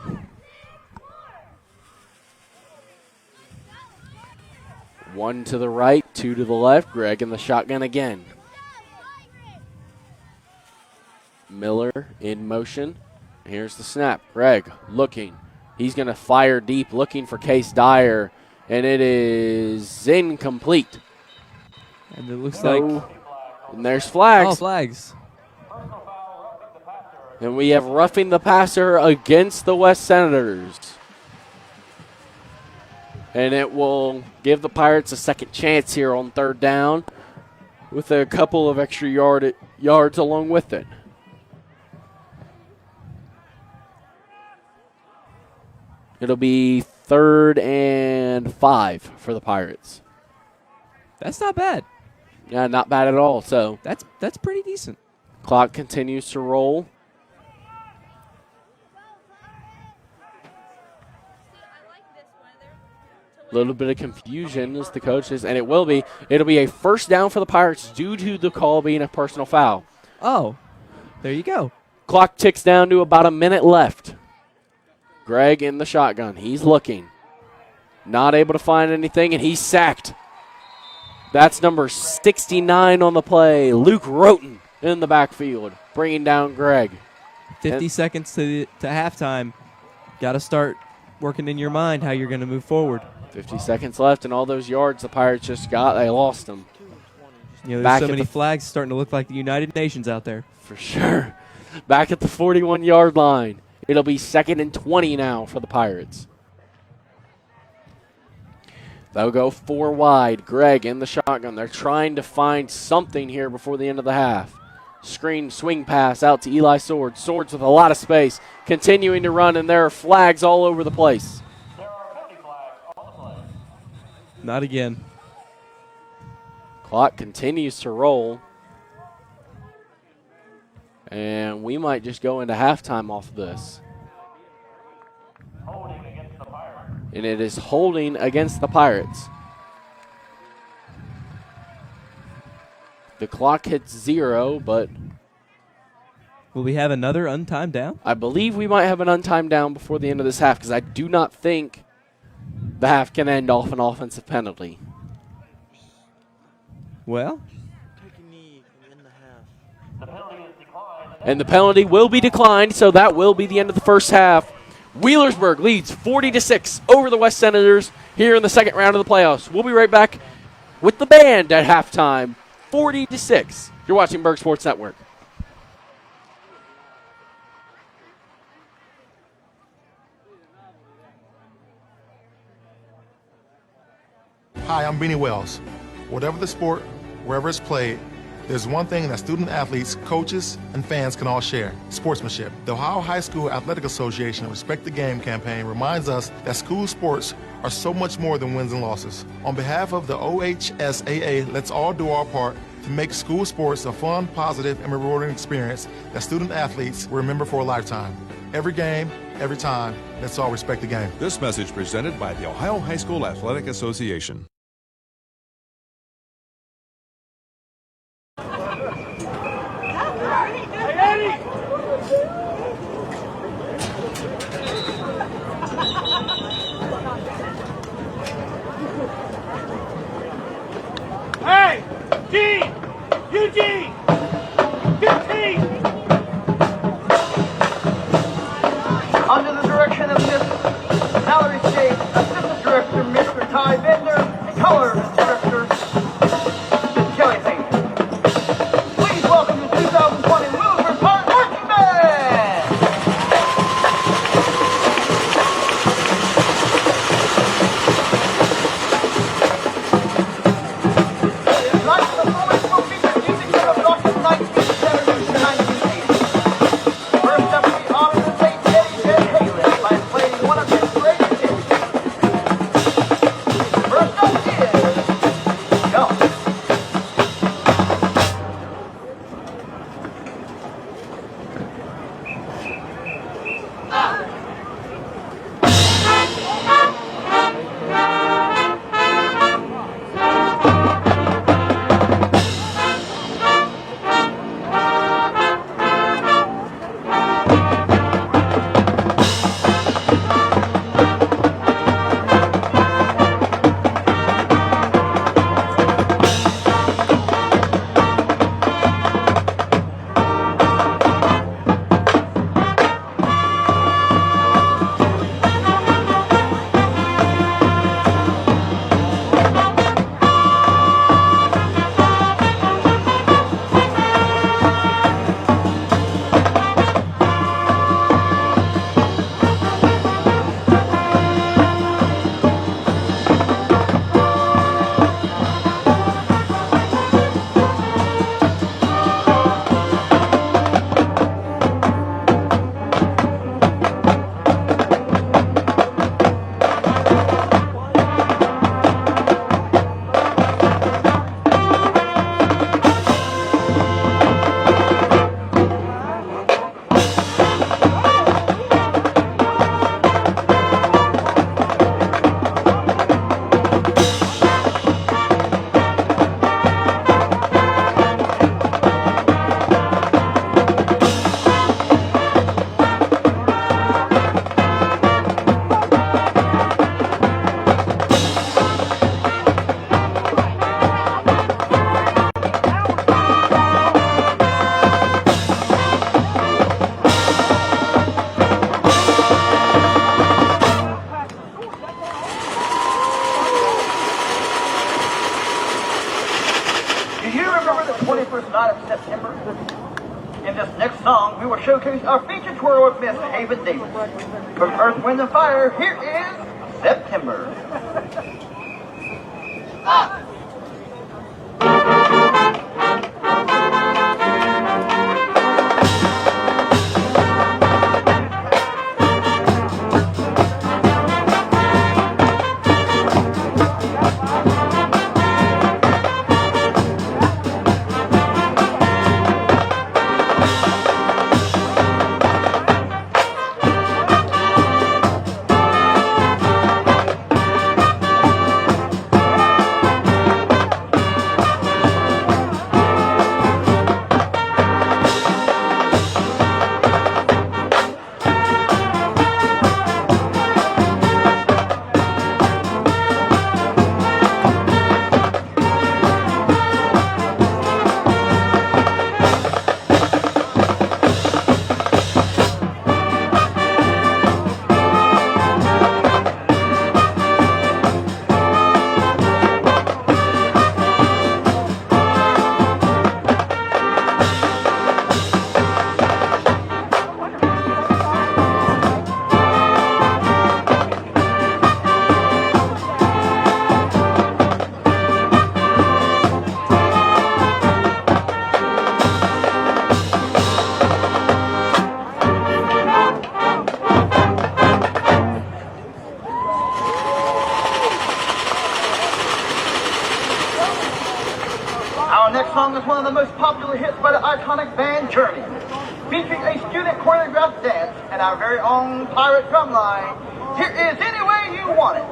[SPEAKER 1] One to the right, 2 to the left. Greg in the shotgun again. Miller in motion. Here's the snap. Greg looking. He's going to fire deep, looking for Case Dyer, and it is incomplete.
[SPEAKER 2] And it looks like...
[SPEAKER 1] And there's flags.
[SPEAKER 2] Oh, flags.
[SPEAKER 1] And we have roughing the passer against the West Senators. And it will give the Pirates a second chance here on 3rd down with a couple of extra yards along with it. It'll be 3rd and 5 for the Pirates.
[SPEAKER 2] That's not bad.
[SPEAKER 1] Yeah, not bad at all. So
[SPEAKER 2] that's pretty decent.
[SPEAKER 1] Clock continues to roll. A little bit of confusion as the coaches, and it'll be a 1st down for the Pirates due to the call being a personal foul.
[SPEAKER 2] Oh, there you go.
[SPEAKER 1] Clock ticks down to about a minute left. Greg in the shotgun. He's looking. Not able to find anything, and he's sacked. That's number 69 on the play. Luke Roten in the backfield, bringing down Greg.
[SPEAKER 2] 50 seconds to halftime. Got to start working in your mind how you're going to move forward.
[SPEAKER 1] 50 seconds left, and all those yards the Pirates just got, they lost them.
[SPEAKER 2] You know, there's so many flags starting to look like the United Nations out there.
[SPEAKER 1] For sure. Back at the 41-yard line. It'll be 2nd and 20 now for the Pirates. They'll go 4 wide. Greg in the shotgun. They're trying to find something here before the end of the half. Screen swing pass out to Eli Swords. Swords with a lot of space. Continuing to run, and there are flags all over the place.
[SPEAKER 2] Not again.
[SPEAKER 1] Clock continues to roll. And we might just go into halftime off of this. And it is holding against the Pirates. The clock hits 0, but
[SPEAKER 2] Will we have another untimed down?
[SPEAKER 1] I believe we might have an untimed down before the end of this half because I do not think the half can end off an offensive penalty.
[SPEAKER 2] Well,
[SPEAKER 1] and the penalty will be declined, so that will be the end of the first half. Wheelersburg leads 40-6 over the West Senators here in the second round of the playoffs. We'll be right back with the band at halftime, 40-6. You're watching Berg Sports Network.
[SPEAKER 9] Hi, I'm Beanie Wells. Whatever the sport, wherever it's played, there's one thing that student athletes, coaches, and fans can all share: sportsmanship. The Ohio High School Athletic Association Respect the Game campaign reminds us that school sports are so much more than wins and losses. On behalf of the OHSAA, let's all do our part to make school sports a fun, positive, and rewarding experience that student athletes will remember for a lifetime. Every game, every time, let's all respect the game.
[SPEAKER 10] This message presented by the Ohio High School Athletic Association.
[SPEAKER 11] Hey, Gene! Eugene! 15!
[SPEAKER 12] Under the direction of Miss Mallory State, Assistant Director Mr. Ty Bender, and Color Director Ms. Kelly Payne. Please welcome the 2020 Wheelersburg Pirate Marching Band! Tonight's performance will feature music from the 1970s to 1980s. First up, we honor the late Eddie Van Halen by playing one of his greatest hits. First up is Jump. Do you remember the 21st night of September? In this next song, we will showcase our feature twirl with Miss Haven Davis. From Earth, Wind, and Fire, here is September. Our next song is one of the most popular hits by the iconic band Journey, featuring a student choreographed dance and our very own pirate drumline. Here is Any Way You Want It.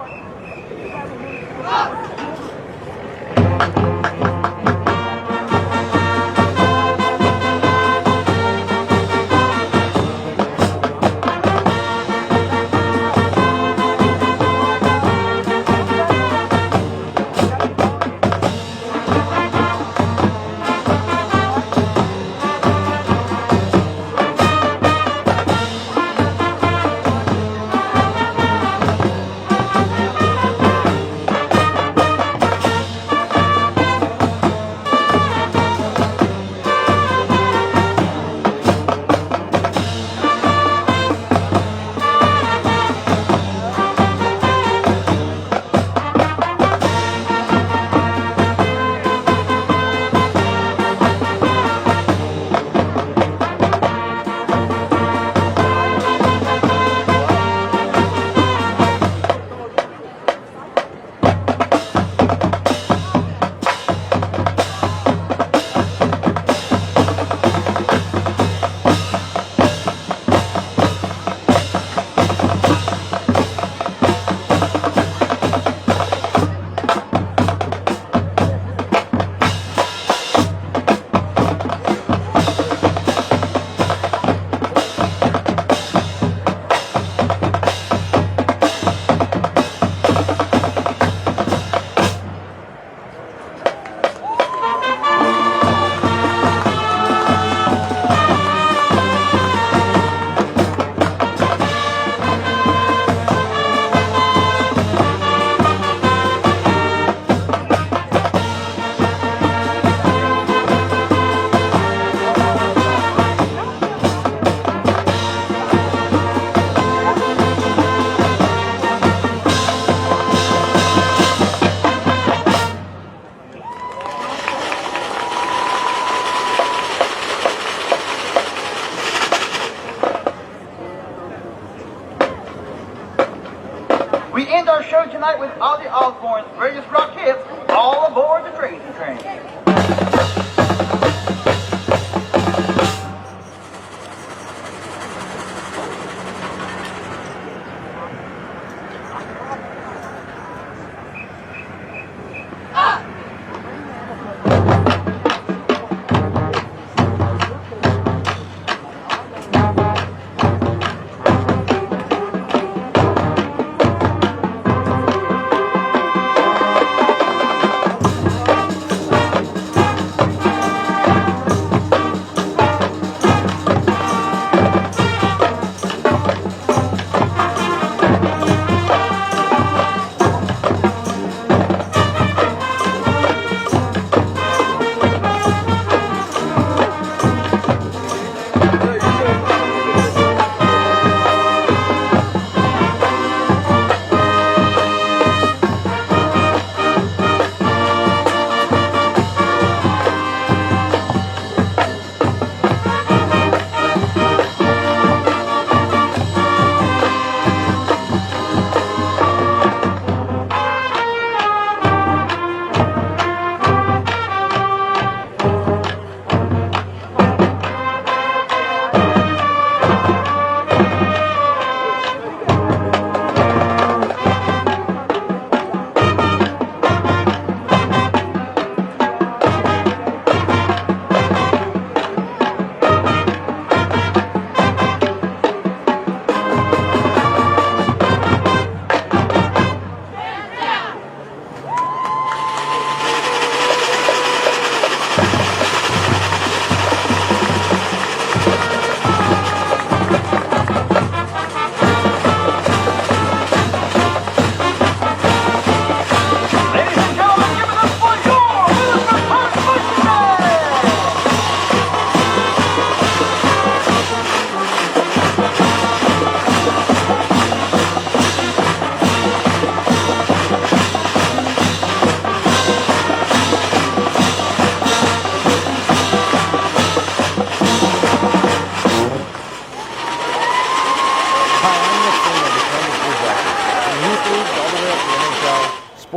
[SPEAKER 12] We end our show tonight with Ozzy Osbourne's greatest rock hits, All Aboard the Crazy Train.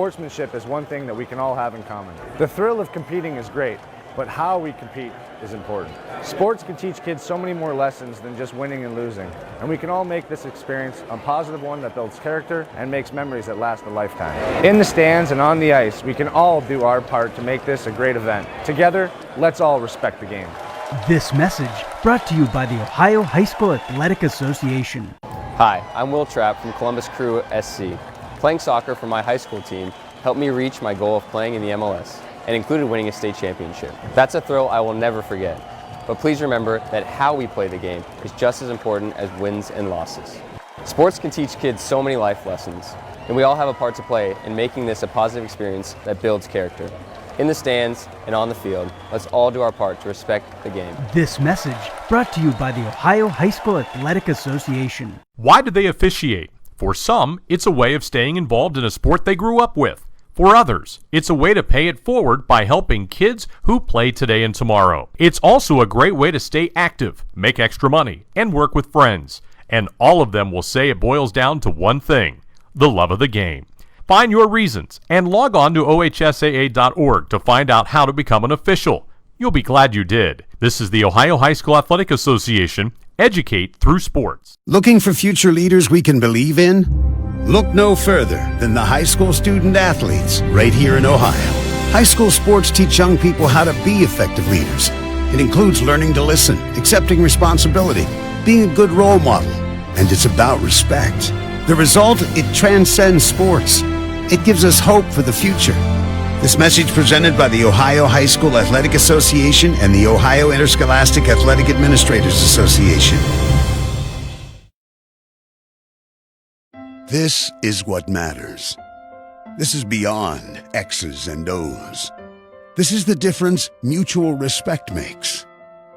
[SPEAKER 3] Sportsmanship is one thing that we can all have in common. The thrill of competing is great, but how we compete is important. Sports can teach kids so many more lessons than just winning and losing, and we can all make this experience a positive one that builds character and makes memories that last a lifetime. In the stands and on the ice, we can all do our part to make this a great event. Together, let's all respect the game.
[SPEAKER 4] This message brought to you by the Ohio High School Athletic Association.
[SPEAKER 5] Hi, I'm Will Trapp from Columbus Crew SC. Playing soccer for my high school team helped me reach my goal of playing in the MLS and included winning a state championship. That's a thrill I will never forget. But please remember that how we play the game is just as important as wins and losses. Sports can teach kids so many life lessons, and we all have a part to play in making this a positive experience that builds character. In the stands and on the field, let's all do our part to respect the game.
[SPEAKER 4] This message brought to you by the Ohio High School Athletic Association.
[SPEAKER 6] Why do they officiate? For some, it's a way of staying involved in a sport they grew up with. For others, it's a way to pay it forward by helping kids who play today and tomorrow. It's also a great way to stay active, make extra money, and work with friends. And all of them will say it boils down to one thing: the love of the game. Find your reasons and log on to ohsaa.org to find out how to become an official. You'll be glad you did. This is the Ohio High School Athletic Association. Educate through sports.
[SPEAKER 7] Looking for future leaders we can believe in? Look no further than the high school student athletes right here in Ohio. High school sports teach young people how to be effective leaders. It includes learning to listen, accepting responsibility, being a good role model, and it's about respect. The result, it transcends sports. It gives us hope for the future. This message presented by the Ohio High School Athletic Association and the Ohio Interscholastic Athletic Administrators Association. This is what matters. This is beyond X's and O's. This is the difference mutual respect makes.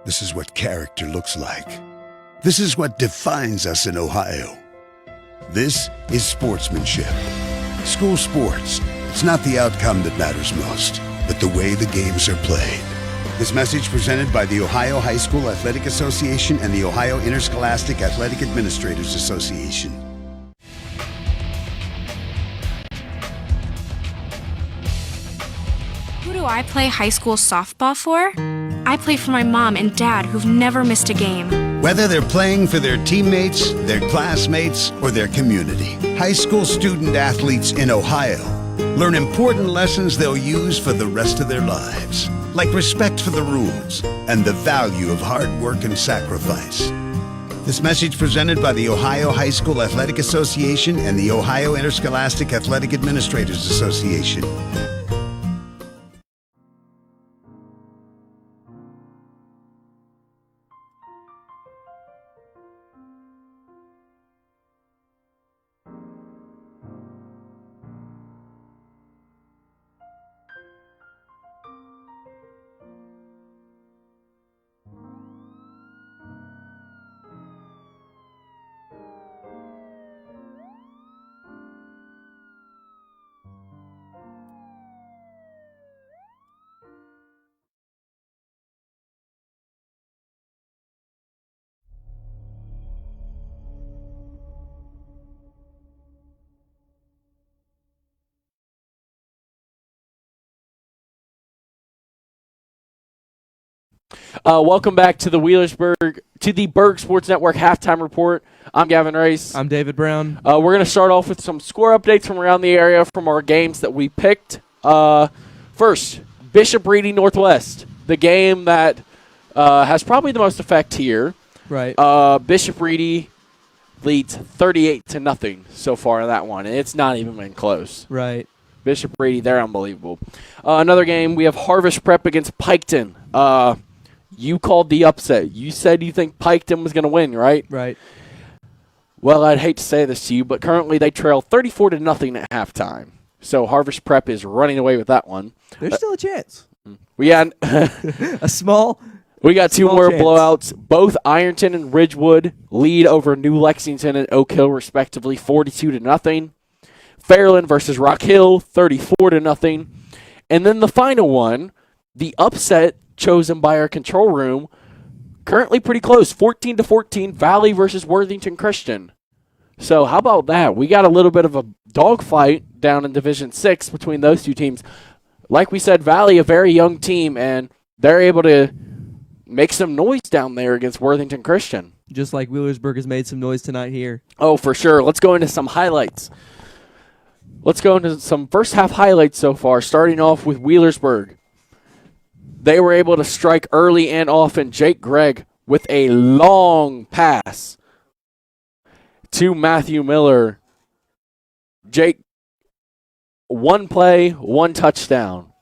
[SPEAKER 7] This is what character looks like. This is what defines us in Ohio. This is sportsmanship. School sports, it's not the outcome that matters most, but the way the games are played. This message presented by the Ohio High School Athletic Association and the Ohio Interscholastic Athletic Administrators Association.
[SPEAKER 8] Who do I play high school softball for? I play for my mom and dad who've never missed a game.
[SPEAKER 7] Whether they're playing for their teammates, their classmates, or their community, high school student athletes in Ohio learn important lessons they'll use for the rest of their lives, like respect for the rules and the value of hard work and sacrifice. This message presented by the Ohio High School Athletic Association and the Ohio Interscholastic Athletic Administrators Association.
[SPEAKER 1] Welcome back to the Wheelersburg, to the Berg Sports Network halftime report. I'm Gavin Race.
[SPEAKER 2] I'm David Brown.
[SPEAKER 1] We're going to start off with some score updates from around the area from our games that we picked. First, Bishop Reedy Northwest, the game that has probably the most effect here.
[SPEAKER 2] Right.
[SPEAKER 1] Bishop Reedy leads 38-0 so far in that one, and it's not even been close.
[SPEAKER 2] Right.
[SPEAKER 1] Bishop Reedy, they're unbelievable. Another game, we have Harvest Prep against Piketon. You called the upset. You said you think Piketon was going to win, right?
[SPEAKER 2] Right.
[SPEAKER 1] Well, I'd hate to say this to you, but currently they trail 34-0 at halftime. So Harvest Prep is running away with that one.
[SPEAKER 2] There's still a chance.
[SPEAKER 1] We got We got two more blowouts. Both Ironton and Ridgewood lead over New Lexington and Oak Hill, respectively, 42-0. Fairland versus Rock Hill, 34-0. And then the final one, the upset chosen by our control room, currently pretty close, 14-14, Valley versus Worthington Christian. So how about that? We got a little bit of a dogfight down in Division 6 between those two teams. Like we said, Valley, a very young team, and they're able to make some noise down there against Worthington Christian.
[SPEAKER 2] Just like Wheelersburg has made some noise tonight here.
[SPEAKER 1] Oh, for sure. Let's go into some highlights. Let's go into some first half highlights so far, starting off with Wheelersburg. They were able to strike early and often. Jake Gregg with a long pass to Matthew Miller. Jake, one play, one touchdown.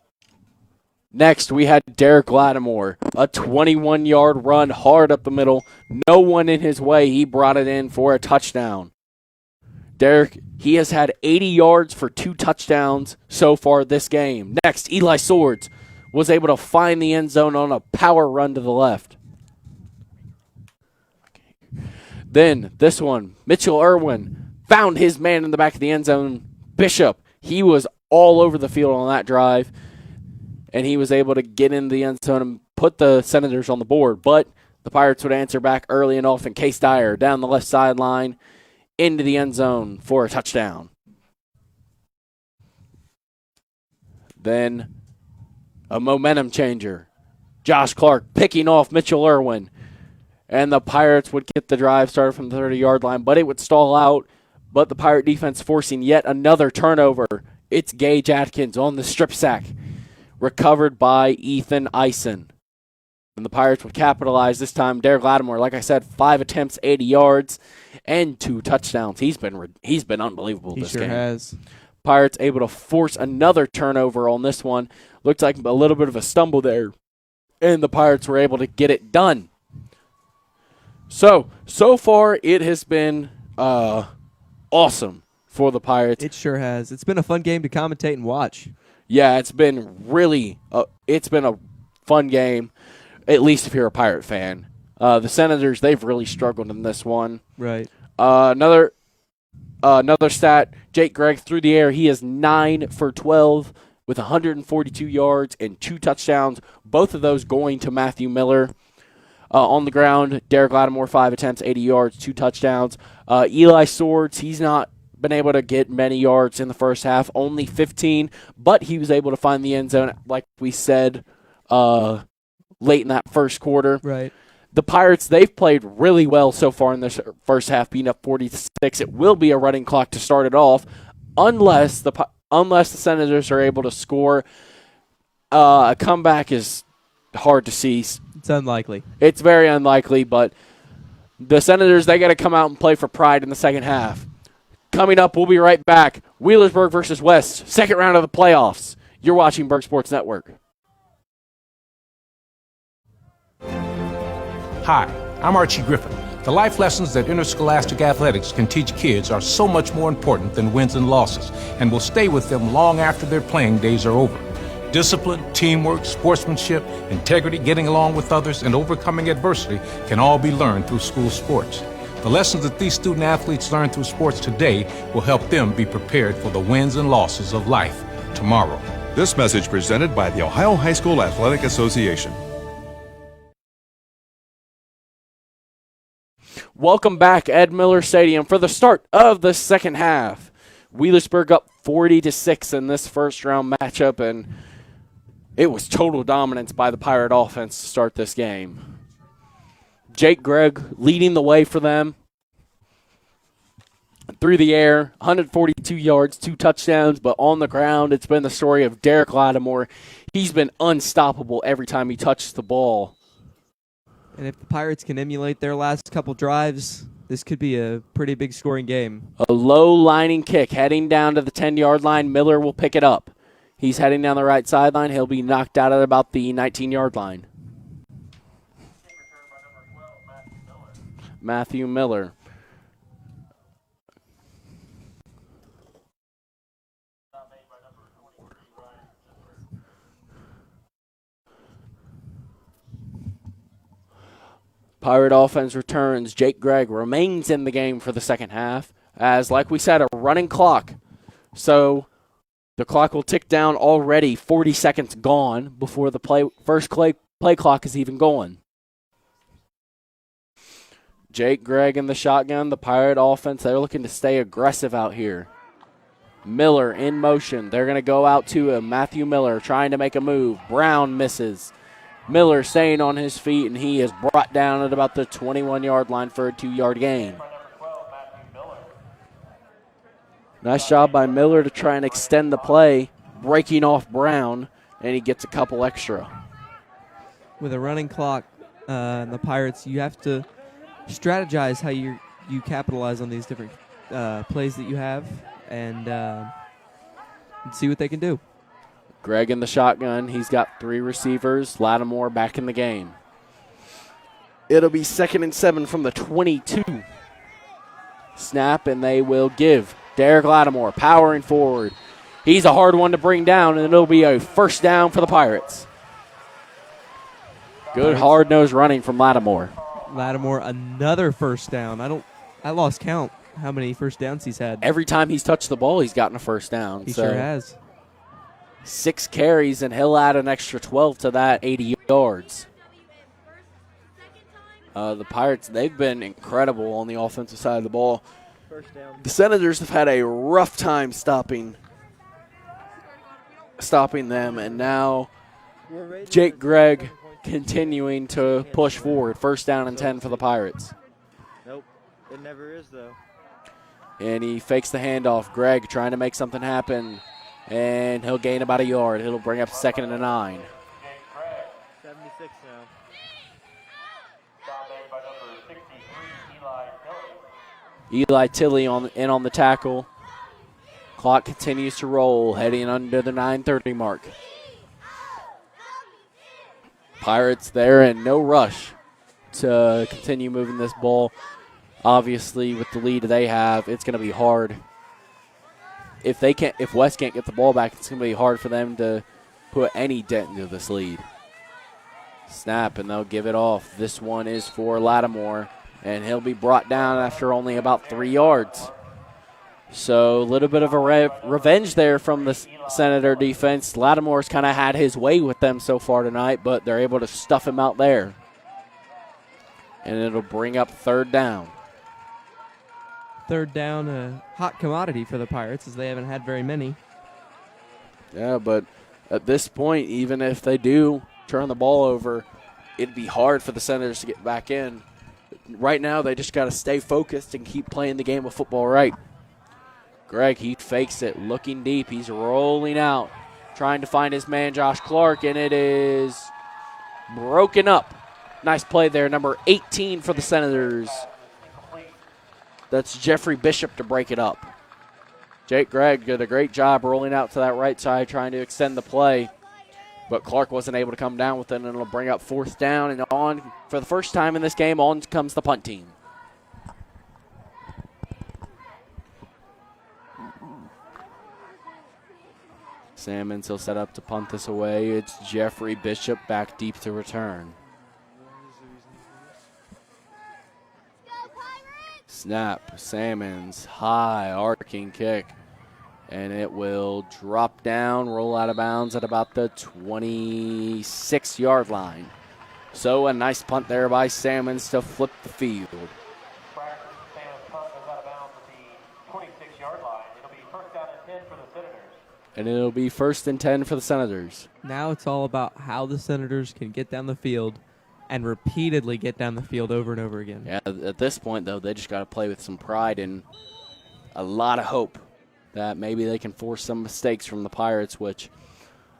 [SPEAKER 1] Next, we had Derek Lattimore, a 21-yard run hard up the middle. No one in his way. He brought it in for a touchdown. Derek, he has had 80 yards for 2 touchdowns so far this game. Next, Eli Swords was able to find the end zone on a power run to the left. Then, this one, Mitchell Irwin found his man in the back of the end zone. Bishop, he was all over the field on that drive, and he was able to get in the end zone and put the Senators on the board. But the Pirates would answer back early and often. Case Dyer down the left sideline into the end zone for a touchdown. Then a momentum changer. Josh Clark picking off Mitchell Irwin. And the Pirates would get the drive started from the 30-yard line, but it would stall out. But the Pirate defense forcing yet another turnover. It's Gage Atkins on the strip sack, recovered by Ethan Eisen. And the Pirates would capitalize this time. Derek Lattimore, like I said, 5 attempts, 80 yards, and 2 touchdowns. He's been unbelievable this game.
[SPEAKER 2] He sure has.
[SPEAKER 1] Pirates able to force another turnover on this one. Looked like a little bit of a stumble there, and the Pirates were able to get it done. So far it has been awesome for the Pirates.
[SPEAKER 2] It sure has. It's been a fun game to commentate and watch.
[SPEAKER 1] Yeah, it's been really it's been a fun game, at least if you're a Pirate fan. The Senators, they've really struggled in this one.
[SPEAKER 2] Right.
[SPEAKER 1] Another stat, Jake Gregg through the air, he is 9 for 12 with 142 yards and 2 touchdowns, both of those going to Matthew Miller. On the ground, Derek Lattimore, 5 attempts, 80 yards, 2 touchdowns. Eli Swords, he's not been able to get many yards in the first half, only 15, but he was able to find the end zone, like we said, late in that first quarter.
[SPEAKER 2] Right.
[SPEAKER 1] The Pirates, they've played really well so far in this first half, being up 46. It will be a running clock to start it off, unless the Senators are able to score. A comeback is hard to see.
[SPEAKER 2] It's unlikely.
[SPEAKER 1] It's very unlikely, but the Senators, they got to come out and play for pride in the second half. Coming up, we'll be right back. Wheelersburg versus West, second round of the playoffs. You're watching Berg Sports Network.
[SPEAKER 13] Hi, I'm Archie Griffin. The life lessons that interscholastic athletics can teach kids are so much more important than wins and losses, and will stay with them long after their playing days are over. Discipline, teamwork, sportsmanship, integrity, getting along with others, and overcoming adversity can all be learned through school sports. The lessons that these student athletes learn through sports today will help them be prepared for the wins and losses of life tomorrow.
[SPEAKER 10] This message presented by the Ohio High School Athletic Association.
[SPEAKER 1] Welcome back, Ed Miller Stadium, for the start of the second half. Wheelersburg up 40-6 in this first round matchup, and it was total dominance by the Pirate offense to start this game. Jake Gregg leading the way for them. Through the air, 142 yards, 2 touchdowns, but on the ground, it's been the story of Derek Lattimore. He's been unstoppable every time he touches the ball.
[SPEAKER 2] And if the Pirates can emulate their last couple drives, this could be a pretty big scoring game.
[SPEAKER 1] A low lining kick heading down to the 10-yard line. Miller will pick it up. He's heading down the right sideline. He'll be knocked out at about the 19-yard line. Matthew Miller. Pirate offense returns. Jake Gregg remains in the game for the second half as, like we said, a running clock. So the clock will tick down already. 40 seconds gone before the first play clock is even going. Jake Gregg in the shotgun. The Pirate offense, they're looking to stay aggressive out here. Miller in motion. They're going to go out to Matthew Miller trying to make a move. Brown misses. Miller staying on his feet, and he is brought down at about the 21-yard line for a 2-yard gain. Nice job by Miller to try and extend the play, breaking off Brown, and he gets a couple extra.
[SPEAKER 2] With a running clock, the Pirates, you have to strategize how you capitalize on these different plays that you have and see what they can do.
[SPEAKER 1] Greg in the shotgun. He's got 3 receivers. Lattimore back in the game. It'll be 2nd and 7 from the 22. Snap, and they will give. Derek Lattimore powering forward. He's a hard one to bring down, and it'll be a first down for the Pirates. Good hard-nosed running from Lattimore.
[SPEAKER 2] Lattimore, another first down. I lost count how many first downs he's had.
[SPEAKER 1] Every time he's touched the ball, he's gotten a first down.
[SPEAKER 2] He sure has.
[SPEAKER 1] 6 carries, and he'll add an extra 12 to that, 80 yards. The Pirates, they've been incredible on the offensive side of the ball. The Senators have had a rough time stopping them, and now Jake Gregg continuing to push forward. First down and 10 for the Pirates.
[SPEAKER 14] Nope, it never is, though.
[SPEAKER 1] And he fakes the handoff. Gregg trying to make something happen, and he'll gain about a yard. It'll bring up 2nd and 9.
[SPEAKER 14] 76 now.
[SPEAKER 1] Eli Tilley in on the tackle. Clock continues to roll, heading under the 9:30 mark. Pirates there in no rush to continue moving this ball. Obviously, with the lead they have, it's going to be hard. If West can't get the ball back, it's going to be hard for them to put any dent into this lead. Snap, and they'll give it off. This one is for Lattimore, and he'll be brought down after only about 3 yards. So a little bit of a revenge there from the Senator defense. Lattimore's kind of had his way with them so far tonight, but they're able to stuff him out there. And it'll bring up 3rd down.
[SPEAKER 2] 3rd down, a hot commodity for the Pirates as they haven't had very many.
[SPEAKER 1] Yeah, but at this point, even if they do turn the ball over, it'd be hard for the Senators to get back in. Right now, they just got to stay focused and keep playing the game of football right. Gregg, he fakes it, looking deep. He's rolling out, trying to find his man, Josh Clark, and it is broken up. Nice play there, number 18 for the Senators. That's Jeffrey Bishop to break it up. Jake Gregg did a great job rolling out to that right side, trying to extend the play, but Clark wasn't able to come down with it, and it'll bring up 4th down, and on, for the first time in this game, on comes the punt team. Salmons will set up to punt this away. It's Jeffrey Bishop back deep to return. Snap, Salmons, high arcing kick, and it will drop down, roll out of bounds at about the 26-yard line. So a nice punt there by Salmons to flip the field. And it'll be 1st and 10 for the Senators.
[SPEAKER 2] Now it's all about how the Senators can get down the field and repeatedly get down the field over and over again.
[SPEAKER 1] Yeah, at this point, though, they just got to play with some pride and a lot of hope that maybe they can force some mistakes from the Pirates, which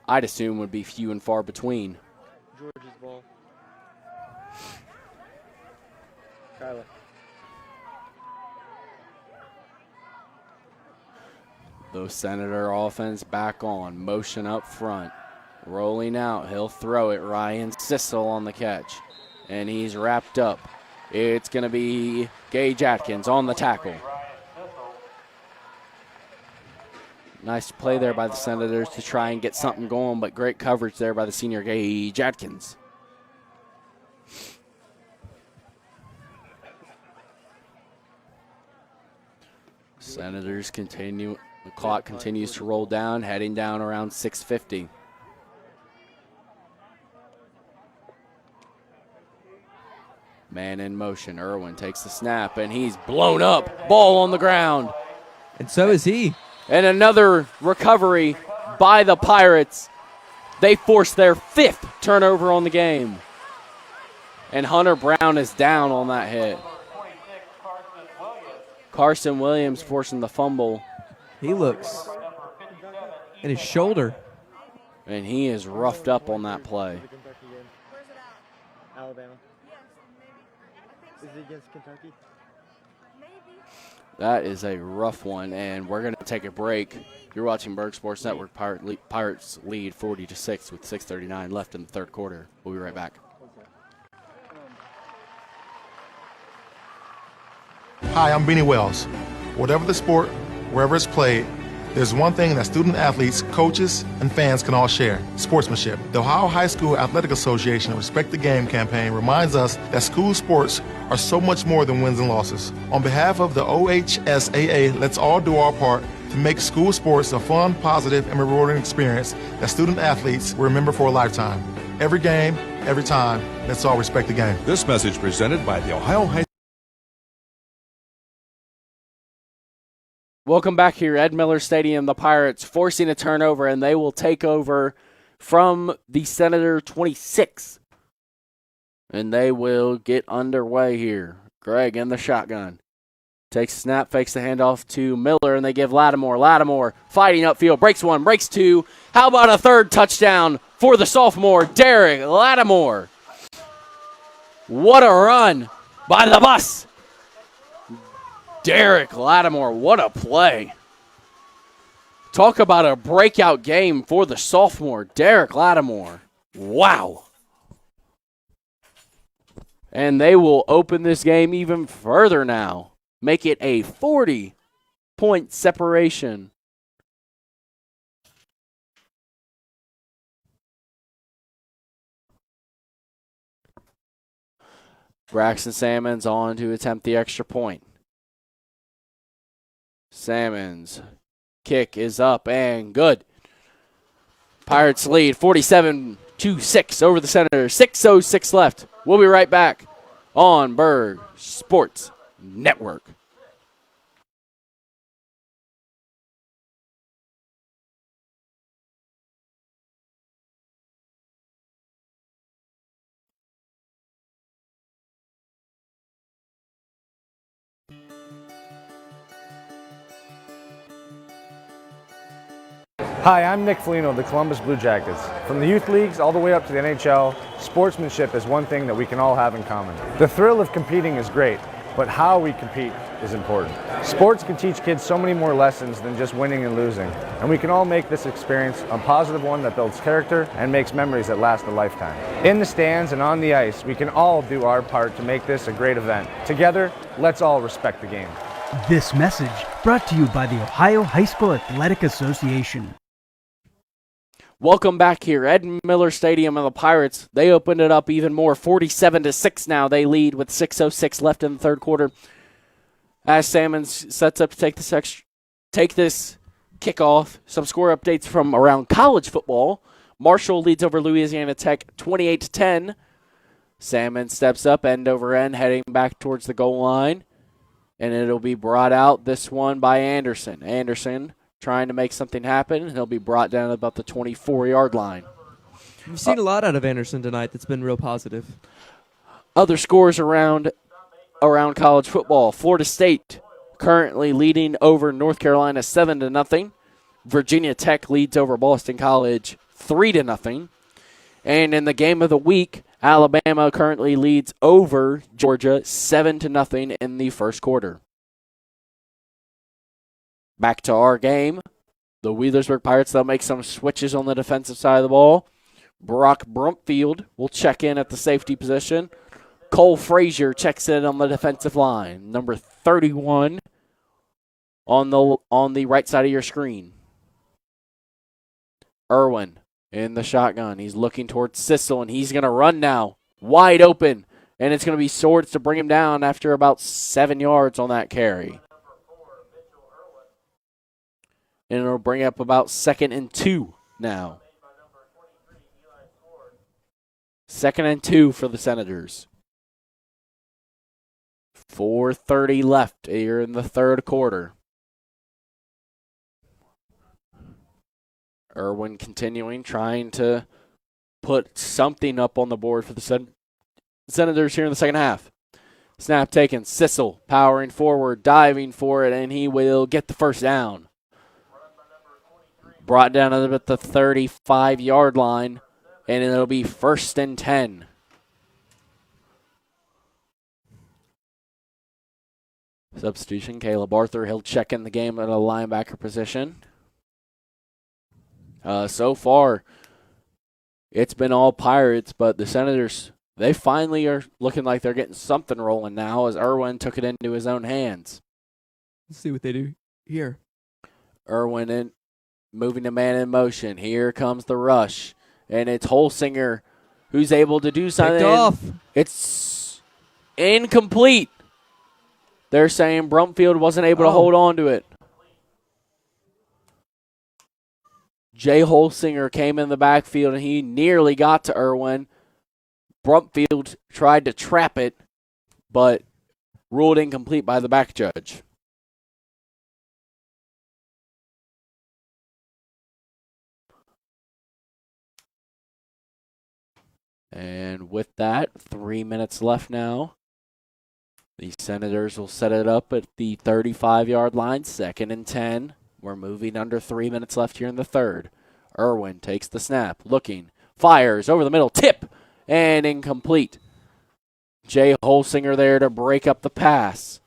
[SPEAKER 1] I'd assume would be few and far between.
[SPEAKER 14] George's ball. Kyler.
[SPEAKER 1] The Senator offense back on. Motion up front. Rolling out. He'll throw it. Ryan Sissel on the catch. And he's wrapped up. It's going to be Gage Atkins on the tackle. Nice play there by the Senators to try and get something going, but great coverage there by the senior Gage Atkins. Senators continue. The clock continues to roll down, heading down around 6:50. Man in motion. Irwin takes the snap, and he's blown up. Ball on the ground.
[SPEAKER 2] And so is he.
[SPEAKER 1] And another recovery by the Pirates. They force their 5th turnover on the game. And Hunter Brown is down on that hit. Carson Williams forcing the fumble.
[SPEAKER 2] He looks in his shoulder.
[SPEAKER 1] And he is roughed up on that play.
[SPEAKER 14] Alabama. Is it against Kentucky?
[SPEAKER 1] That is a rough one, and we're going to take a break. You're watching Berg Sports Network. Pirates lead 40-6 with 6:39 left in the third quarter. We'll be right back.
[SPEAKER 9] Hi, I'm Beanie Wells. Whatever the sport, wherever it's played, there's one thing that student athletes, coaches, and fans can all share: sportsmanship. The Ohio High School Athletic Association Respect the Game campaign reminds us that school sports are so much more than wins and losses. On behalf of the OHSAA, let's all do our part to make school sports a fun, positive, and rewarding experience that student athletes will remember for a lifetime. Every game, every time, let's all respect the game.
[SPEAKER 10] This message presented by the Ohio High
[SPEAKER 1] Welcome back here, Ed Miller Stadium. The Pirates forcing a turnover, and they will take over from the Senator 26. And they will get underway here. Greg in the shotgun. Takes a snap, fakes the handoff to Miller, and they give Lattimore. Lattimore fighting upfield, breaks one, breaks two. How about a third touchdown for the sophomore, Derek Lattimore? What a run by the bus. Derek Lattimore, what a play. Talk about a breakout game for the sophomore, Derek Lattimore. Wow. And they will open this game even further now. Make it a 40-point separation. Braxton Salmons on to attempt the extra point. Salmons kick is up and good. Pirates lead 47-6 over the Senators. 6:06 left. We'll be right back on Berg Sports Network.
[SPEAKER 3] Hi, I'm Nick Foligno of the Columbus Blue Jackets. From the youth leagues all the way up to the NHL, sportsmanship is one thing that we can all have in common. The thrill of competing is great, but how we compete is important. Sports can teach kids so many more lessons than just winning and losing, and we can all make this experience a positive one that builds character and makes memories that last a lifetime. In the stands and on the ice, we can all do our part to make this a great event. Together, let's all respect the game.
[SPEAKER 4] This message brought to you by the Ohio High School Athletic Association.
[SPEAKER 1] Welcome back here, Ed Miller Stadium, and the Pirates. They opened it up even more, 47-6 now. They lead with 6:06 left in the third quarter. As Salmons sets up to take this kickoff, some score updates from around college football. Marshall leads over Louisiana Tech 28-10. Salmon steps up end over end, heading back towards the goal line, and it'll be brought out this one by Anderson. Anderson trying to make something happen, and he'll be brought down about the 24-yard line.
[SPEAKER 2] We've seen a lot out of Anderson tonight that's been real positive.
[SPEAKER 1] Other scores around college football. Florida State currently leading over North Carolina 7-0. Virginia Tech leads over Boston College 3-0. And in the game of the week, Alabama currently leads over Georgia 7-0 in the first quarter. Back to our game. The Wheelersburg Pirates, they'll make some switches on the defensive side of the ball. Brock Brumfield will check in at the safety position. Cole Frazier checks in on the defensive line. Number 31 on the right side of your screen. Irwin in the shotgun. He's looking towards Sissel, and he's going to run now. Wide open. And it's going to be Swords to bring him down after about 7 yards on that carry. And it'll bring up about 2nd and 2 now. 2nd and 2 for the Senators. 4:30 left here in the third quarter. Irwin continuing, trying to put something up on the board for the Senators here in the second half. Snap taken. Sissel powering forward, diving for it, and he will get the first down. Brought down at the 35-yard line, and it'll be 1st and 10. Substitution, Caleb Arthur. He'll check in the game at a linebacker position. So far, it's been all Pirates, but the Senators, they finally are looking like they're getting something rolling now as Irwin took it into his own hands.
[SPEAKER 2] Let's see what they do here.
[SPEAKER 1] Irwin in, moving the man in motion. Here comes the rush, and it's Holsinger who's able to do something.
[SPEAKER 2] Picked off.
[SPEAKER 1] It's incomplete. They're saying Brumfield wasn't able to hold on to it. Jay Holsinger came in the backfield, and he nearly got to Irwin. Brumfield tried to trap it, but ruled incomplete by the back judge. And with that, 3 minutes left now. The Senators will set it up at the 35-yard line, 2nd and 10. We're moving under 3 minutes left here in the third. Irwin takes the snap, looking, fires over the middle, tip, and incomplete. Jay Holsinger there to break up the pass.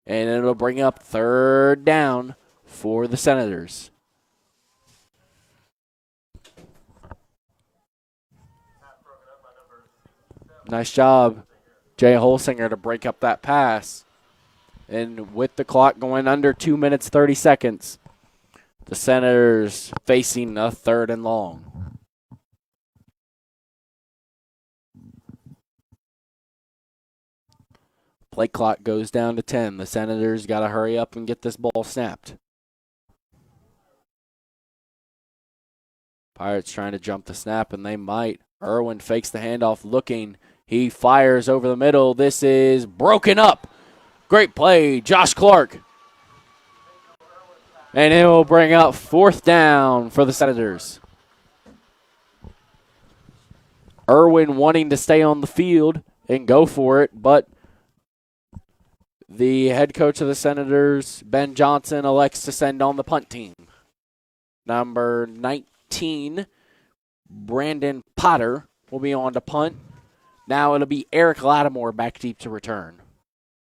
[SPEAKER 1] And it'll bring up 3rd down for the Senators. Nice job, Jay Holsinger, to break up that pass. And with the clock going under 2 minutes, 30 seconds, the Senators facing a 3rd and long. Play clock goes down to 10. The Senators got to hurry up and get this ball snapped. Pirates trying to jump the snap, and they might. Irwin fakes the handoff, looking. He fires over the middle. This is broken up. Great play, Josh Clark. And it will bring up 4th down for the Senators. Irwin wanting to stay on the field and go for it, but the head coach of the Senators, Ben Johnson, elects to send on the punt team. Number 19, Brandon Potter, will be on to punt. Now it'll be Eric Lattimore back deep to return.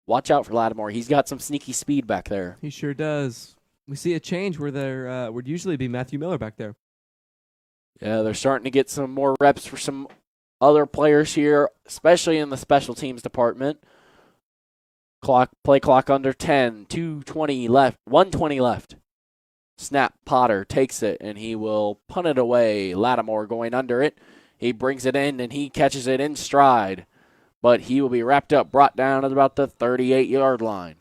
[SPEAKER 1] Watch out for Lattimore. He's got some sneaky speed back there.
[SPEAKER 2] He sure does. We see a change where there would usually be Matthew Miller back there.
[SPEAKER 1] Yeah, they're starting to get some more reps for some other players here, especially in the special teams department. Play clock under 10, 2:20 left, 1:20 left. Snap, Potter takes it, and he will punt it away. Lattimore going under it. He brings it in, and he catches it in stride. But he will be wrapped up, brought down at about the 38-yard line.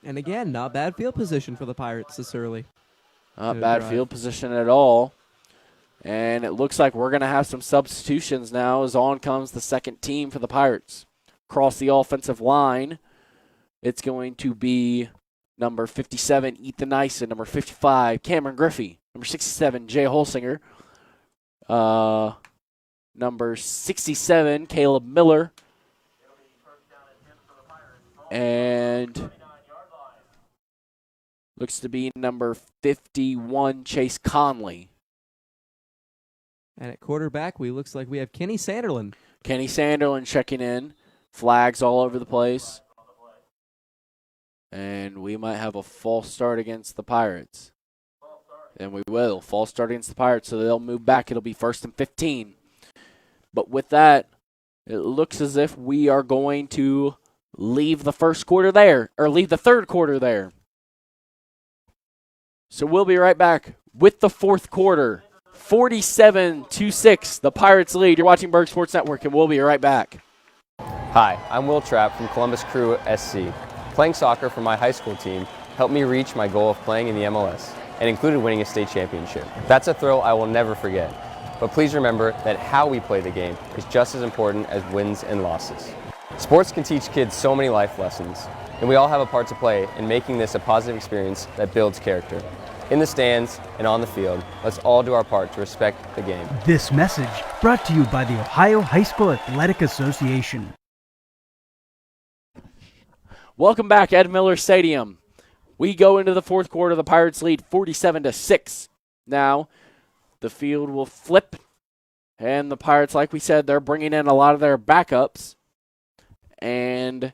[SPEAKER 2] And again, not bad field position for the Pirates this early.
[SPEAKER 1] Not bad field position at all. And it looks like we're going to have some substitutions now as on comes the second team for the Pirates. Across the offensive line, it's going to be number 57, Ethan Nyson, number 55, Cameron Griffey, number 67, Jay Holsinger, number 67, Caleb Miller, and looks to be number 51, Chase Conley.
[SPEAKER 2] And at quarterback, looks like we have Kenny Sanderlin.
[SPEAKER 1] Kenny Sanderlin checking in. Flags all over the place. And we might have a false start against the Pirates. And we will. False start against the Pirates, so they'll move back. It'll be 1st and 15. But with that, it looks as if we are going to leave the first quarter there, or leave the third quarter there. So we'll be right back with the fourth quarter. 47-6, the Pirates lead. You're watching Berg Sports Network, and we'll be right back.
[SPEAKER 5] Hi, I'm Will Trapp from Columbus Crew SC. Playing soccer for my high school team helped me reach my goal of playing in the MLS and included winning a state championship. That's a thrill I will never forget. But please remember that how we play the game is just as important as wins and losses. Sports can teach kids so many life lessons, and we all have a part to play in making this a positive experience that builds character. In the stands and on the field, let's all do our part to respect the game.
[SPEAKER 4] This message brought to you by the Ohio High School Athletic Association.
[SPEAKER 1] Welcome back, Ed Miller Stadium. We go into the fourth quarter. The Pirates lead 47-6. Now, the field will flip, and the Pirates, like we said, they're bringing in a lot of their backups, and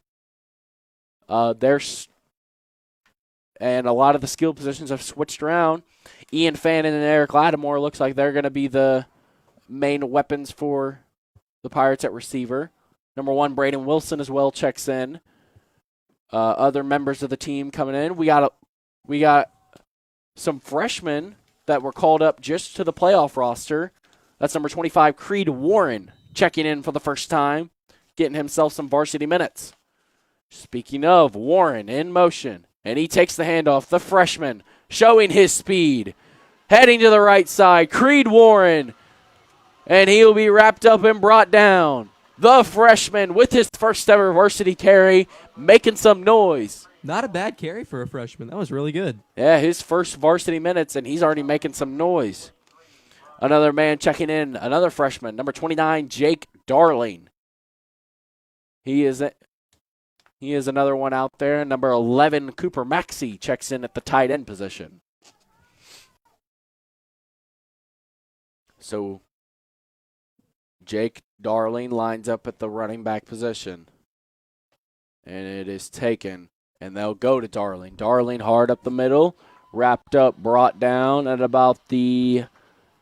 [SPEAKER 1] a lot of the skill positions have switched around. Ian Fannin and Eric Lattimore looks like they're going to be the main weapons for the Pirates at receiver. Number 1, Braden Wilson as well checks in. Other members of the team coming in. We got some freshmen that were called up just to the playoff roster. That's number 25, Creed Warren, checking in for the first time, getting himself some varsity minutes. Speaking of, Warren in motion, and he takes the handoff. The freshman showing his speed, heading to the right side. Creed Warren, and he'll be wrapped up and brought down. The freshman with his first ever varsity carry, making some noise.
[SPEAKER 2] Not a bad carry for a freshman. That was really good.
[SPEAKER 1] Yeah, his first varsity minutes, and he's already making some noise. Another man checking in, another freshman, number 29, Jake Darling. He is another one out there. Number 11, Cooper Maxey checks in at the tight end position. So Jake Darling lines up at the running back position. And it is taken. And they'll go to Darling. Darling hard up the middle. Wrapped up, brought down at about the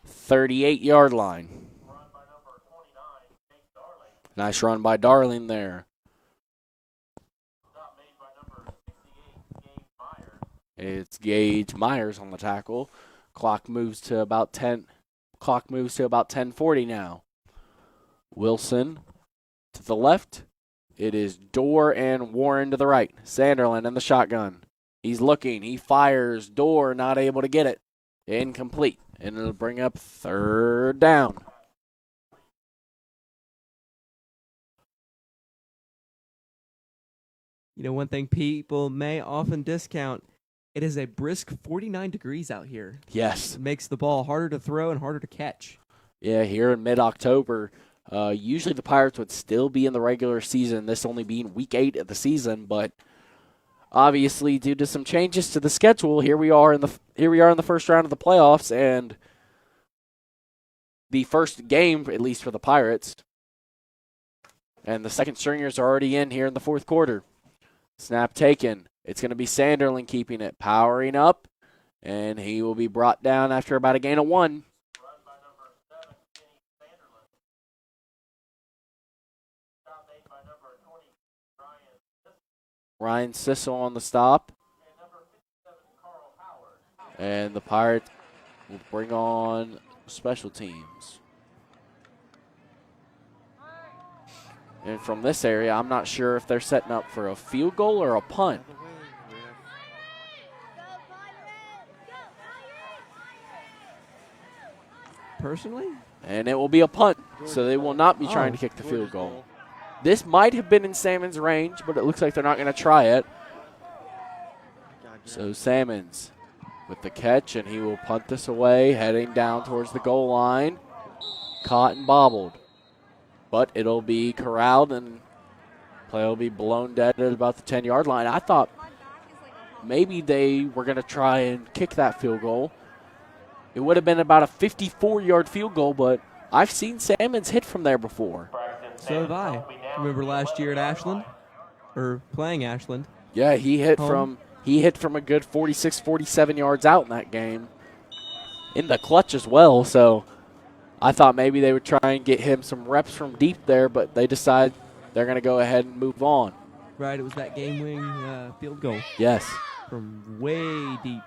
[SPEAKER 1] 38-yard line. Nice run by Darling there. It's Gage Myers on the tackle. Clock moves to about 10:40 now. Wilson to the left. It is Dorr and Warren to the right. Sanderlin in the shotgun. He's looking. He fires. Dorr not able to get it. Incomplete. And it'll bring up third down.
[SPEAKER 2] You know, one thing people may often discount, it is a brisk 49 degrees out here.
[SPEAKER 1] Yes.
[SPEAKER 2] It makes the ball harder to throw and harder to catch.
[SPEAKER 1] Yeah, here in mid-October, usually the Pirates would still be in the regular season, this only being week 8 of the season, but obviously due to some changes to the schedule, here we are in the first round of the playoffs, and the first game, at least for the Pirates, and the second stringers are already in here in the fourth quarter. Snap taken. It's going to be Sanderlin keeping it, powering up, and he will be brought down after about a gain of 1. Ryan Sissel on the stop. And the Pirates will bring on special teams. And from this area, I'm not sure if they're setting up for a field goal or a punt.
[SPEAKER 2] Personally?
[SPEAKER 1] And it will be a punt, so they will not be trying to kick the field goal. This might have been in Salmon's range, but it looks like they're not going to try it. So Salmons with the catch, and he will punt this away, heading down towards the goal line. Caught and bobbled. But it'll be corralled, and play will be blown dead at about the 10-yard line. I thought maybe they were going to try and kick that field goal. It would have been about a 54-yard field goal, but I've seen Salmons hit from there before.
[SPEAKER 2] So have I. Remember last year at Ashland? Or playing Ashland?
[SPEAKER 1] Yeah, he hit from a good 46, 47 yards out in that game. In the clutch as well, so I thought maybe they would try and get him some reps from deep there, but they decide they're going to go ahead and move on.
[SPEAKER 2] Right, it was that game-winning field goal.
[SPEAKER 1] Yes.
[SPEAKER 2] From way deep.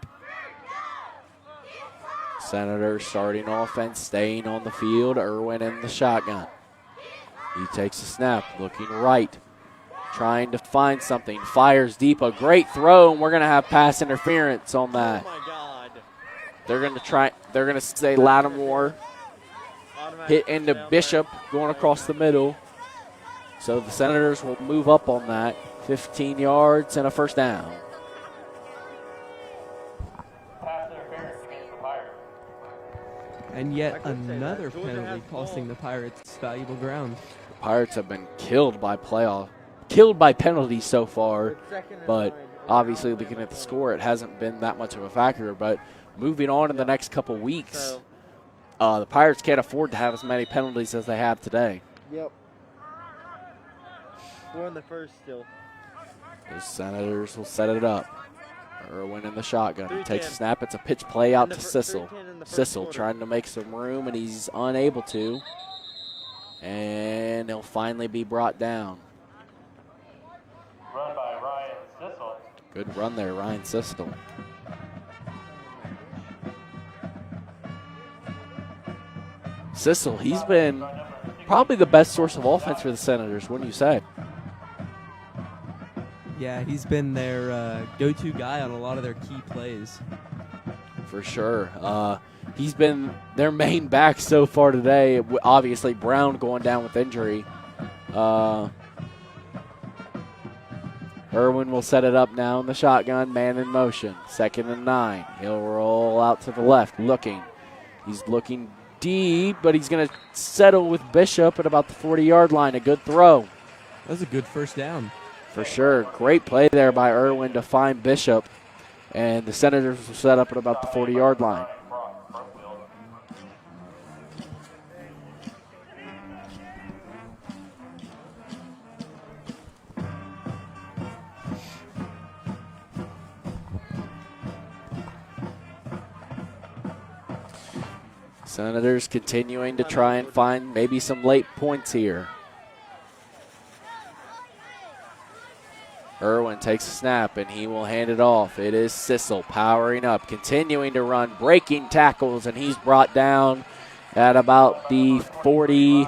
[SPEAKER 1] Senators starting offense, staying on the field. Irwin in the shotgun. He takes a snap, looking right, trying to find something. Fires deep, a great throw, and we're going to have pass interference on that.
[SPEAKER 14] Oh, my God.
[SPEAKER 1] They're going to say Lattimore hit into Bishop going across the middle. So the Senators will move up on that. 15 yards and a first down.
[SPEAKER 2] And yet another penalty costing the Pirates valuable ground.
[SPEAKER 1] The Pirates have been killed by penalties so far, but obviously looking at the score, it hasn't been that much of a factor. But moving on in the next couple weeks, the Pirates can't afford to have as many penalties as they have today.
[SPEAKER 14] Yep. We're in the first still.
[SPEAKER 1] The Senators will set it up. Irwin in the shotgun. He takes a snap. It's a pitch play out to Sissel. Sissel trying to make some room, and he's unable to. And he'll finally be brought down.
[SPEAKER 15] Run by Ryan Sissel.
[SPEAKER 1] Good run there, Ryan Sissel. Sissel, he's been probably the best source of offense for the Senators, wouldn't you say?
[SPEAKER 2] Yeah, he's been their go-to guy on a lot of their key plays.
[SPEAKER 1] For sure. He's been their main back so far today. Obviously, Brown going down with injury. Irwin will set it up now in the shotgun, man in motion. 2nd and 9. He'll roll out to the left, looking. He's looking deep, but he's going to settle with Bishop at about the 40-yard line. A good throw.
[SPEAKER 2] That was a good first down.
[SPEAKER 1] For sure. Great play there by Irwin to find Bishop. And the Senators will set up at about the 40-yard line. Senators continuing to try and find maybe some late points here. Irwin takes a snap, and he will hand it off. It is Sissel powering up, continuing to run, breaking tackles, and he's brought down at about the 40,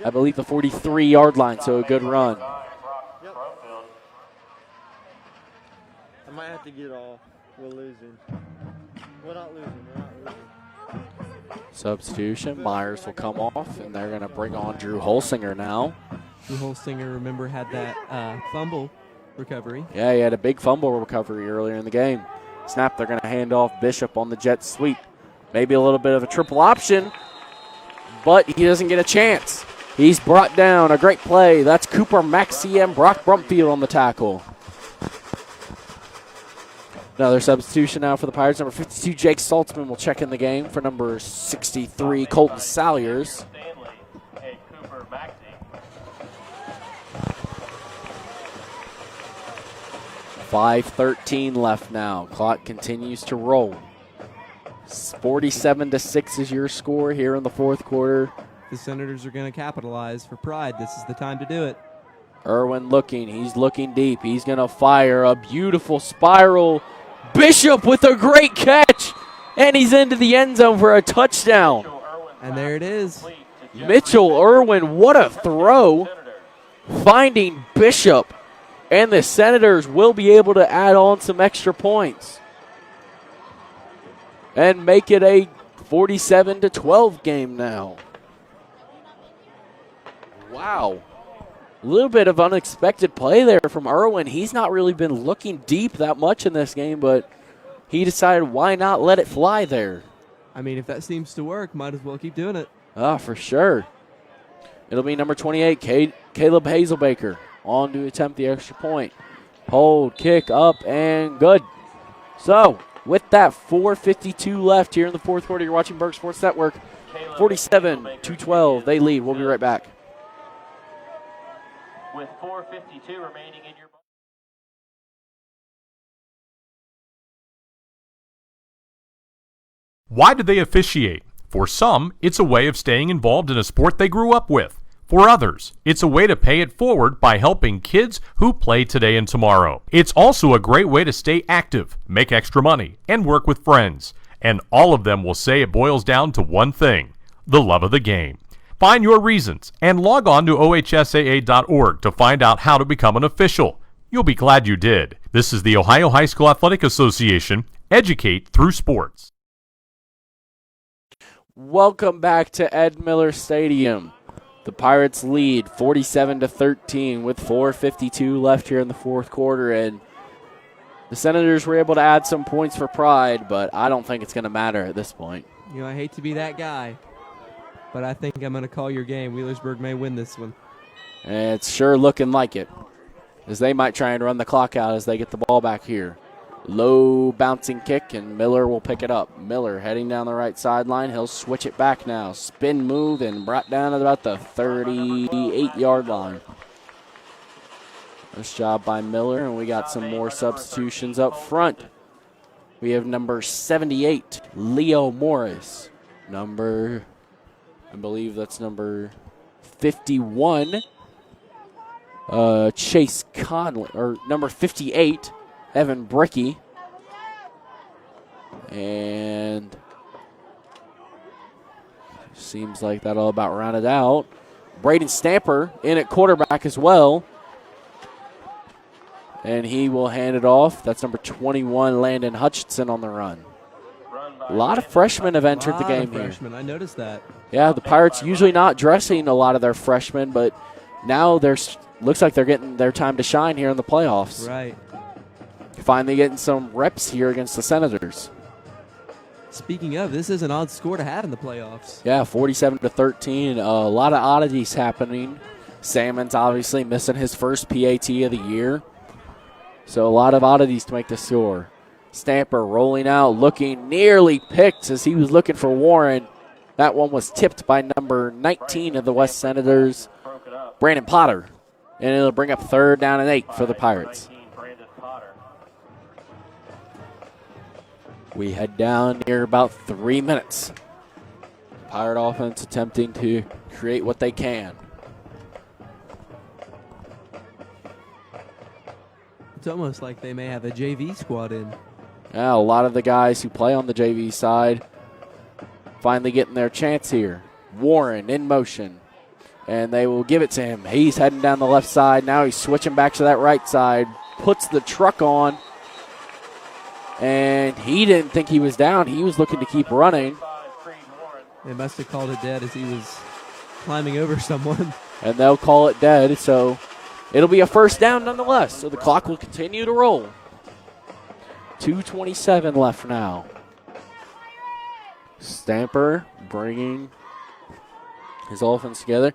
[SPEAKER 1] I believe the 43-yard line, so a good run.
[SPEAKER 14] I might have to get off. We're losing. We're not losing.
[SPEAKER 1] Substitution, Myers will come off, and they're going to bring on Drew Holsinger now.
[SPEAKER 2] Drew Holsinger, remember, had that fumble recovery.
[SPEAKER 1] Yeah, he had a big fumble recovery earlier in the game. Snap, they're going to hand off Bishop on the jet sweep. Maybe a little bit of a triple option, but he doesn't get a chance. He's brought down. A great play. That's Cooper Maxey and Brock Brumfield on the tackle. Another substitution now for the Pirates. Number 52, Jake Saltzman will check in the game for number 63, Colton Salyers. 5:13 left now. Clock continues to roll. 47-6 is your score here in the fourth quarter.
[SPEAKER 2] The Senators are going to capitalize for pride. This is the time to do it.
[SPEAKER 1] Irwin looking. He's looking deep. He's going to fire a beautiful spiral. Bishop with a great catch. And he's into the end zone for a touchdown.
[SPEAKER 2] And there it is.
[SPEAKER 1] Mitchell Irwin, what a throw. Finding Bishop. And the Senators will be able to add on some extra points and make it a 47-12 game now. Wow. A little bit of unexpected play there from Irwin. He's not really been looking deep that much in this game, but he decided why not let it fly there.
[SPEAKER 2] I mean, if that seems to work, might as well keep doing it.
[SPEAKER 1] For sure. It'll be number 28, Caleb Hazelbaker, on to attempt the extra point. Hold, kick, up, and good. So, with that 4:52 left here in the fourth quarter, you're watching Berg Sports Network. 47-12, they lead. We'll be right back.
[SPEAKER 15] With 4:52 remaining in your...
[SPEAKER 6] Why do they officiate? For some, it's a way of staying involved in a sport they grew up with. For others, it's a way to pay it forward by helping kids who play today and tomorrow. It's also a great way to stay active, make extra money, and work with friends. And all of them will say it boils down to one thing: the love of the game. Find your reasons and log on to ohsaa.org to find out how to become an official. You'll be glad you did. This is the Ohio High School Athletic Association. Educate through sports.
[SPEAKER 1] Welcome back to Ed Miller Stadium. The Pirates lead 47-13 with 4:52 left here in the fourth quarter, and the Senators were able to add some points for pride, but I don't think it's going to matter at this point.
[SPEAKER 2] You know, I hate to be that guy, but I think I'm going to call your game. Wheelersburg may win this one.
[SPEAKER 1] And it's sure looking like it, as they might try and run the clock out as they get the ball back here. Low bouncing kick, and Miller will pick it up. Miller heading down the right sideline. He'll switch it back now. Spin move and brought down at about the 38-yard line. Nice job by Miller, and we got some more substitutions up front. We have number 78, Leo Morris. I believe that's number 51, Chase Conley, or number 58, Evan Bricky. And seems like that'll about round it out. Braden Stamper in at quarterback as well. And he will hand it off. That's number 21, Landon Hutchinson on the run. A lot of freshmen have entered the game here.
[SPEAKER 2] I noticed that.
[SPEAKER 1] Yeah, the Pirates usually not dressing a lot of their freshmen, but now looks like they're getting their time to shine here in the playoffs.
[SPEAKER 2] Right.
[SPEAKER 1] Finally getting some reps here against the Senators.
[SPEAKER 2] Speaking of, this is an odd score to have in the playoffs.
[SPEAKER 1] Yeah, 47-13. A lot of oddities happening. Salmon's obviously missing his first PAT of the year. So a lot of oddities to make the score. Stamper rolling out, looking nearly picked as he was looking for Warren. That one was tipped by number 19 of the West Senators, Brandon Potter. And it'll bring up 3rd down and 8 for the Pirates. We head down near about 3 minutes. Pirate offense attempting to create what they can.
[SPEAKER 2] It's almost like they may have a JV squad in.
[SPEAKER 1] Yeah, a lot of the guys who play on the JV side finally getting their chance here. Warren in motion, and they will give it to him. He's heading down the left side. Now he's switching back to that right side, puts the truck on, and he didn't think he was down. He was looking to keep running.
[SPEAKER 2] They must have called it dead as he was climbing over someone.
[SPEAKER 1] And they'll call it dead, so it'll be a 1st down nonetheless. So the clock will continue to roll. 2:27 left now. Stamper bringing his offense together.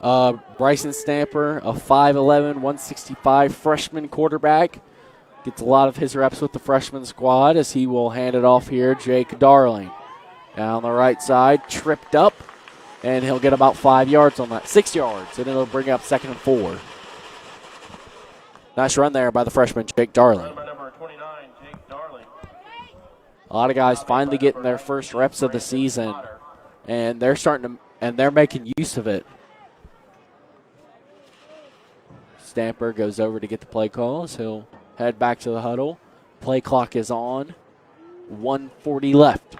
[SPEAKER 1] Bryson Stamper, a 5'11", 165 freshman quarterback. Gets a lot of his reps with the freshman squad as he will hand it off here. Jake Darling down the right side, tripped up, and he'll get about 5 yards on that. 6 yards, and it'll bring up 2nd and 4. Nice run there by the freshman, Jake Darling. A lot of guys finally getting their first reps of the season, and they're making use of it. Stamper goes over to get the play calls. He'll head back to the huddle. Play clock is on. 1:40 left.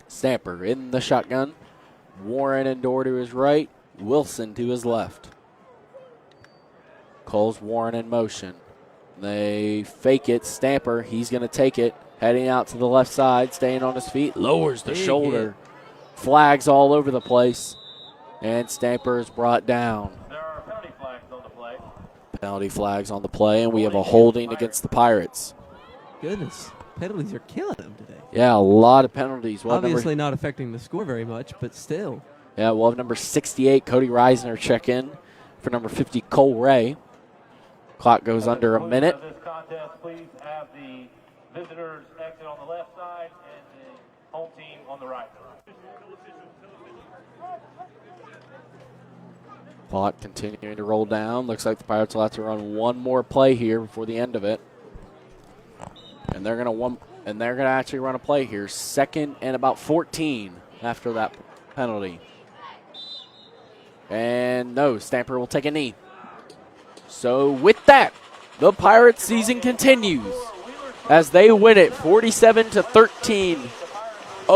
[SPEAKER 1] Stamper in the shotgun. Warren and Dorr to his right. Wilson to his left. Calls Warren in motion. They fake it. Stamper, he's going to take it. Heading out to the left side, staying on his feet. Lowers the shoulder. Flags all over the place. And Stamper is brought down. Penalty flags on the play, and we have a holding against the Pirates.
[SPEAKER 2] Goodness, penalties are killing them today.
[SPEAKER 1] Yeah, a lot of penalties.
[SPEAKER 2] Obviously not affecting the score very much, but still.
[SPEAKER 1] Yeah, we'll have number 68, Cody Reisner, check in for number 50, Cole Ray. Clock goes under a minute.
[SPEAKER 15] This contest, please have the visitors exit on the left side and the home team on the right.
[SPEAKER 1] Clock continuing to roll down. Looks like the Pirates will have to run one more play here before the end of it. And they're gonna actually run a play here. 2nd and about 14 after that penalty. And no, Stamper will take a knee. So with that, the Pirates season continues as they win it 47-13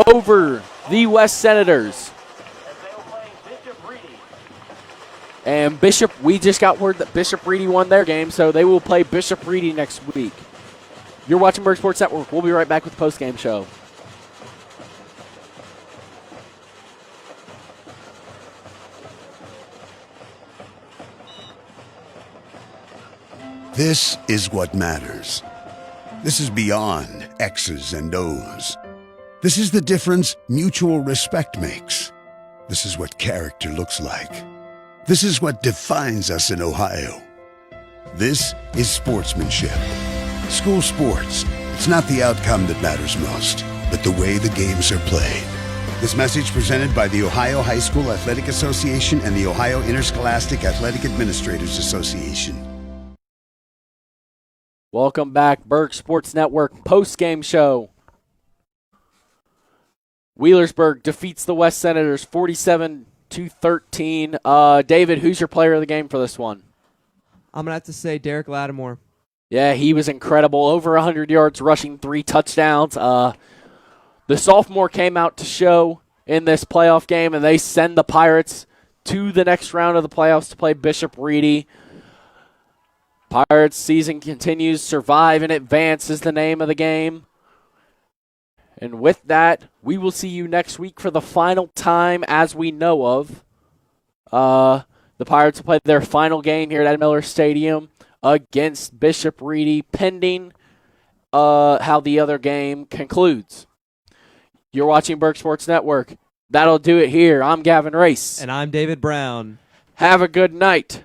[SPEAKER 1] over the West Senators. And Bishop, we just got word that Bishop Reedy won their game, so they will play Bishop Reedy next week. You're watching Berg Sports Network. We'll be right back with the postgame show.
[SPEAKER 7] This is what matters. This is beyond X's and O's. This is the difference mutual respect makes. This is what character looks like. This is what defines us in Ohio. This is sportsmanship. School sports, it's not the outcome that matters most, but the way the games are played. This message presented by the Ohio High School Athletic Association and the Ohio Interscholastic Athletic Administrators Association.
[SPEAKER 1] Welcome back, Berg Sports Network post-game show. Wheelersburg defeats the West Senators 47-13. David, who's your player of the game for this one?
[SPEAKER 2] I'm going to have to say Derek Lattimore.
[SPEAKER 1] Yeah, he was incredible. Over 100 yards rushing, 3 touchdowns. The sophomore came out to show in this playoff game, and they send the Pirates to the next round of the playoffs to play Bishop Reedy. Pirates season continues. Survive and Advance is the name of the game. And with that, we will see you next week for the final time as we know of. The Pirates will play their final game here at Ed Miller Stadium against Bishop Reedy, pending how the other game concludes. You're watching Berg Sports Network. That'll do it here. I'm Gavin Race.
[SPEAKER 2] And I'm David Brown.
[SPEAKER 1] Have a good night.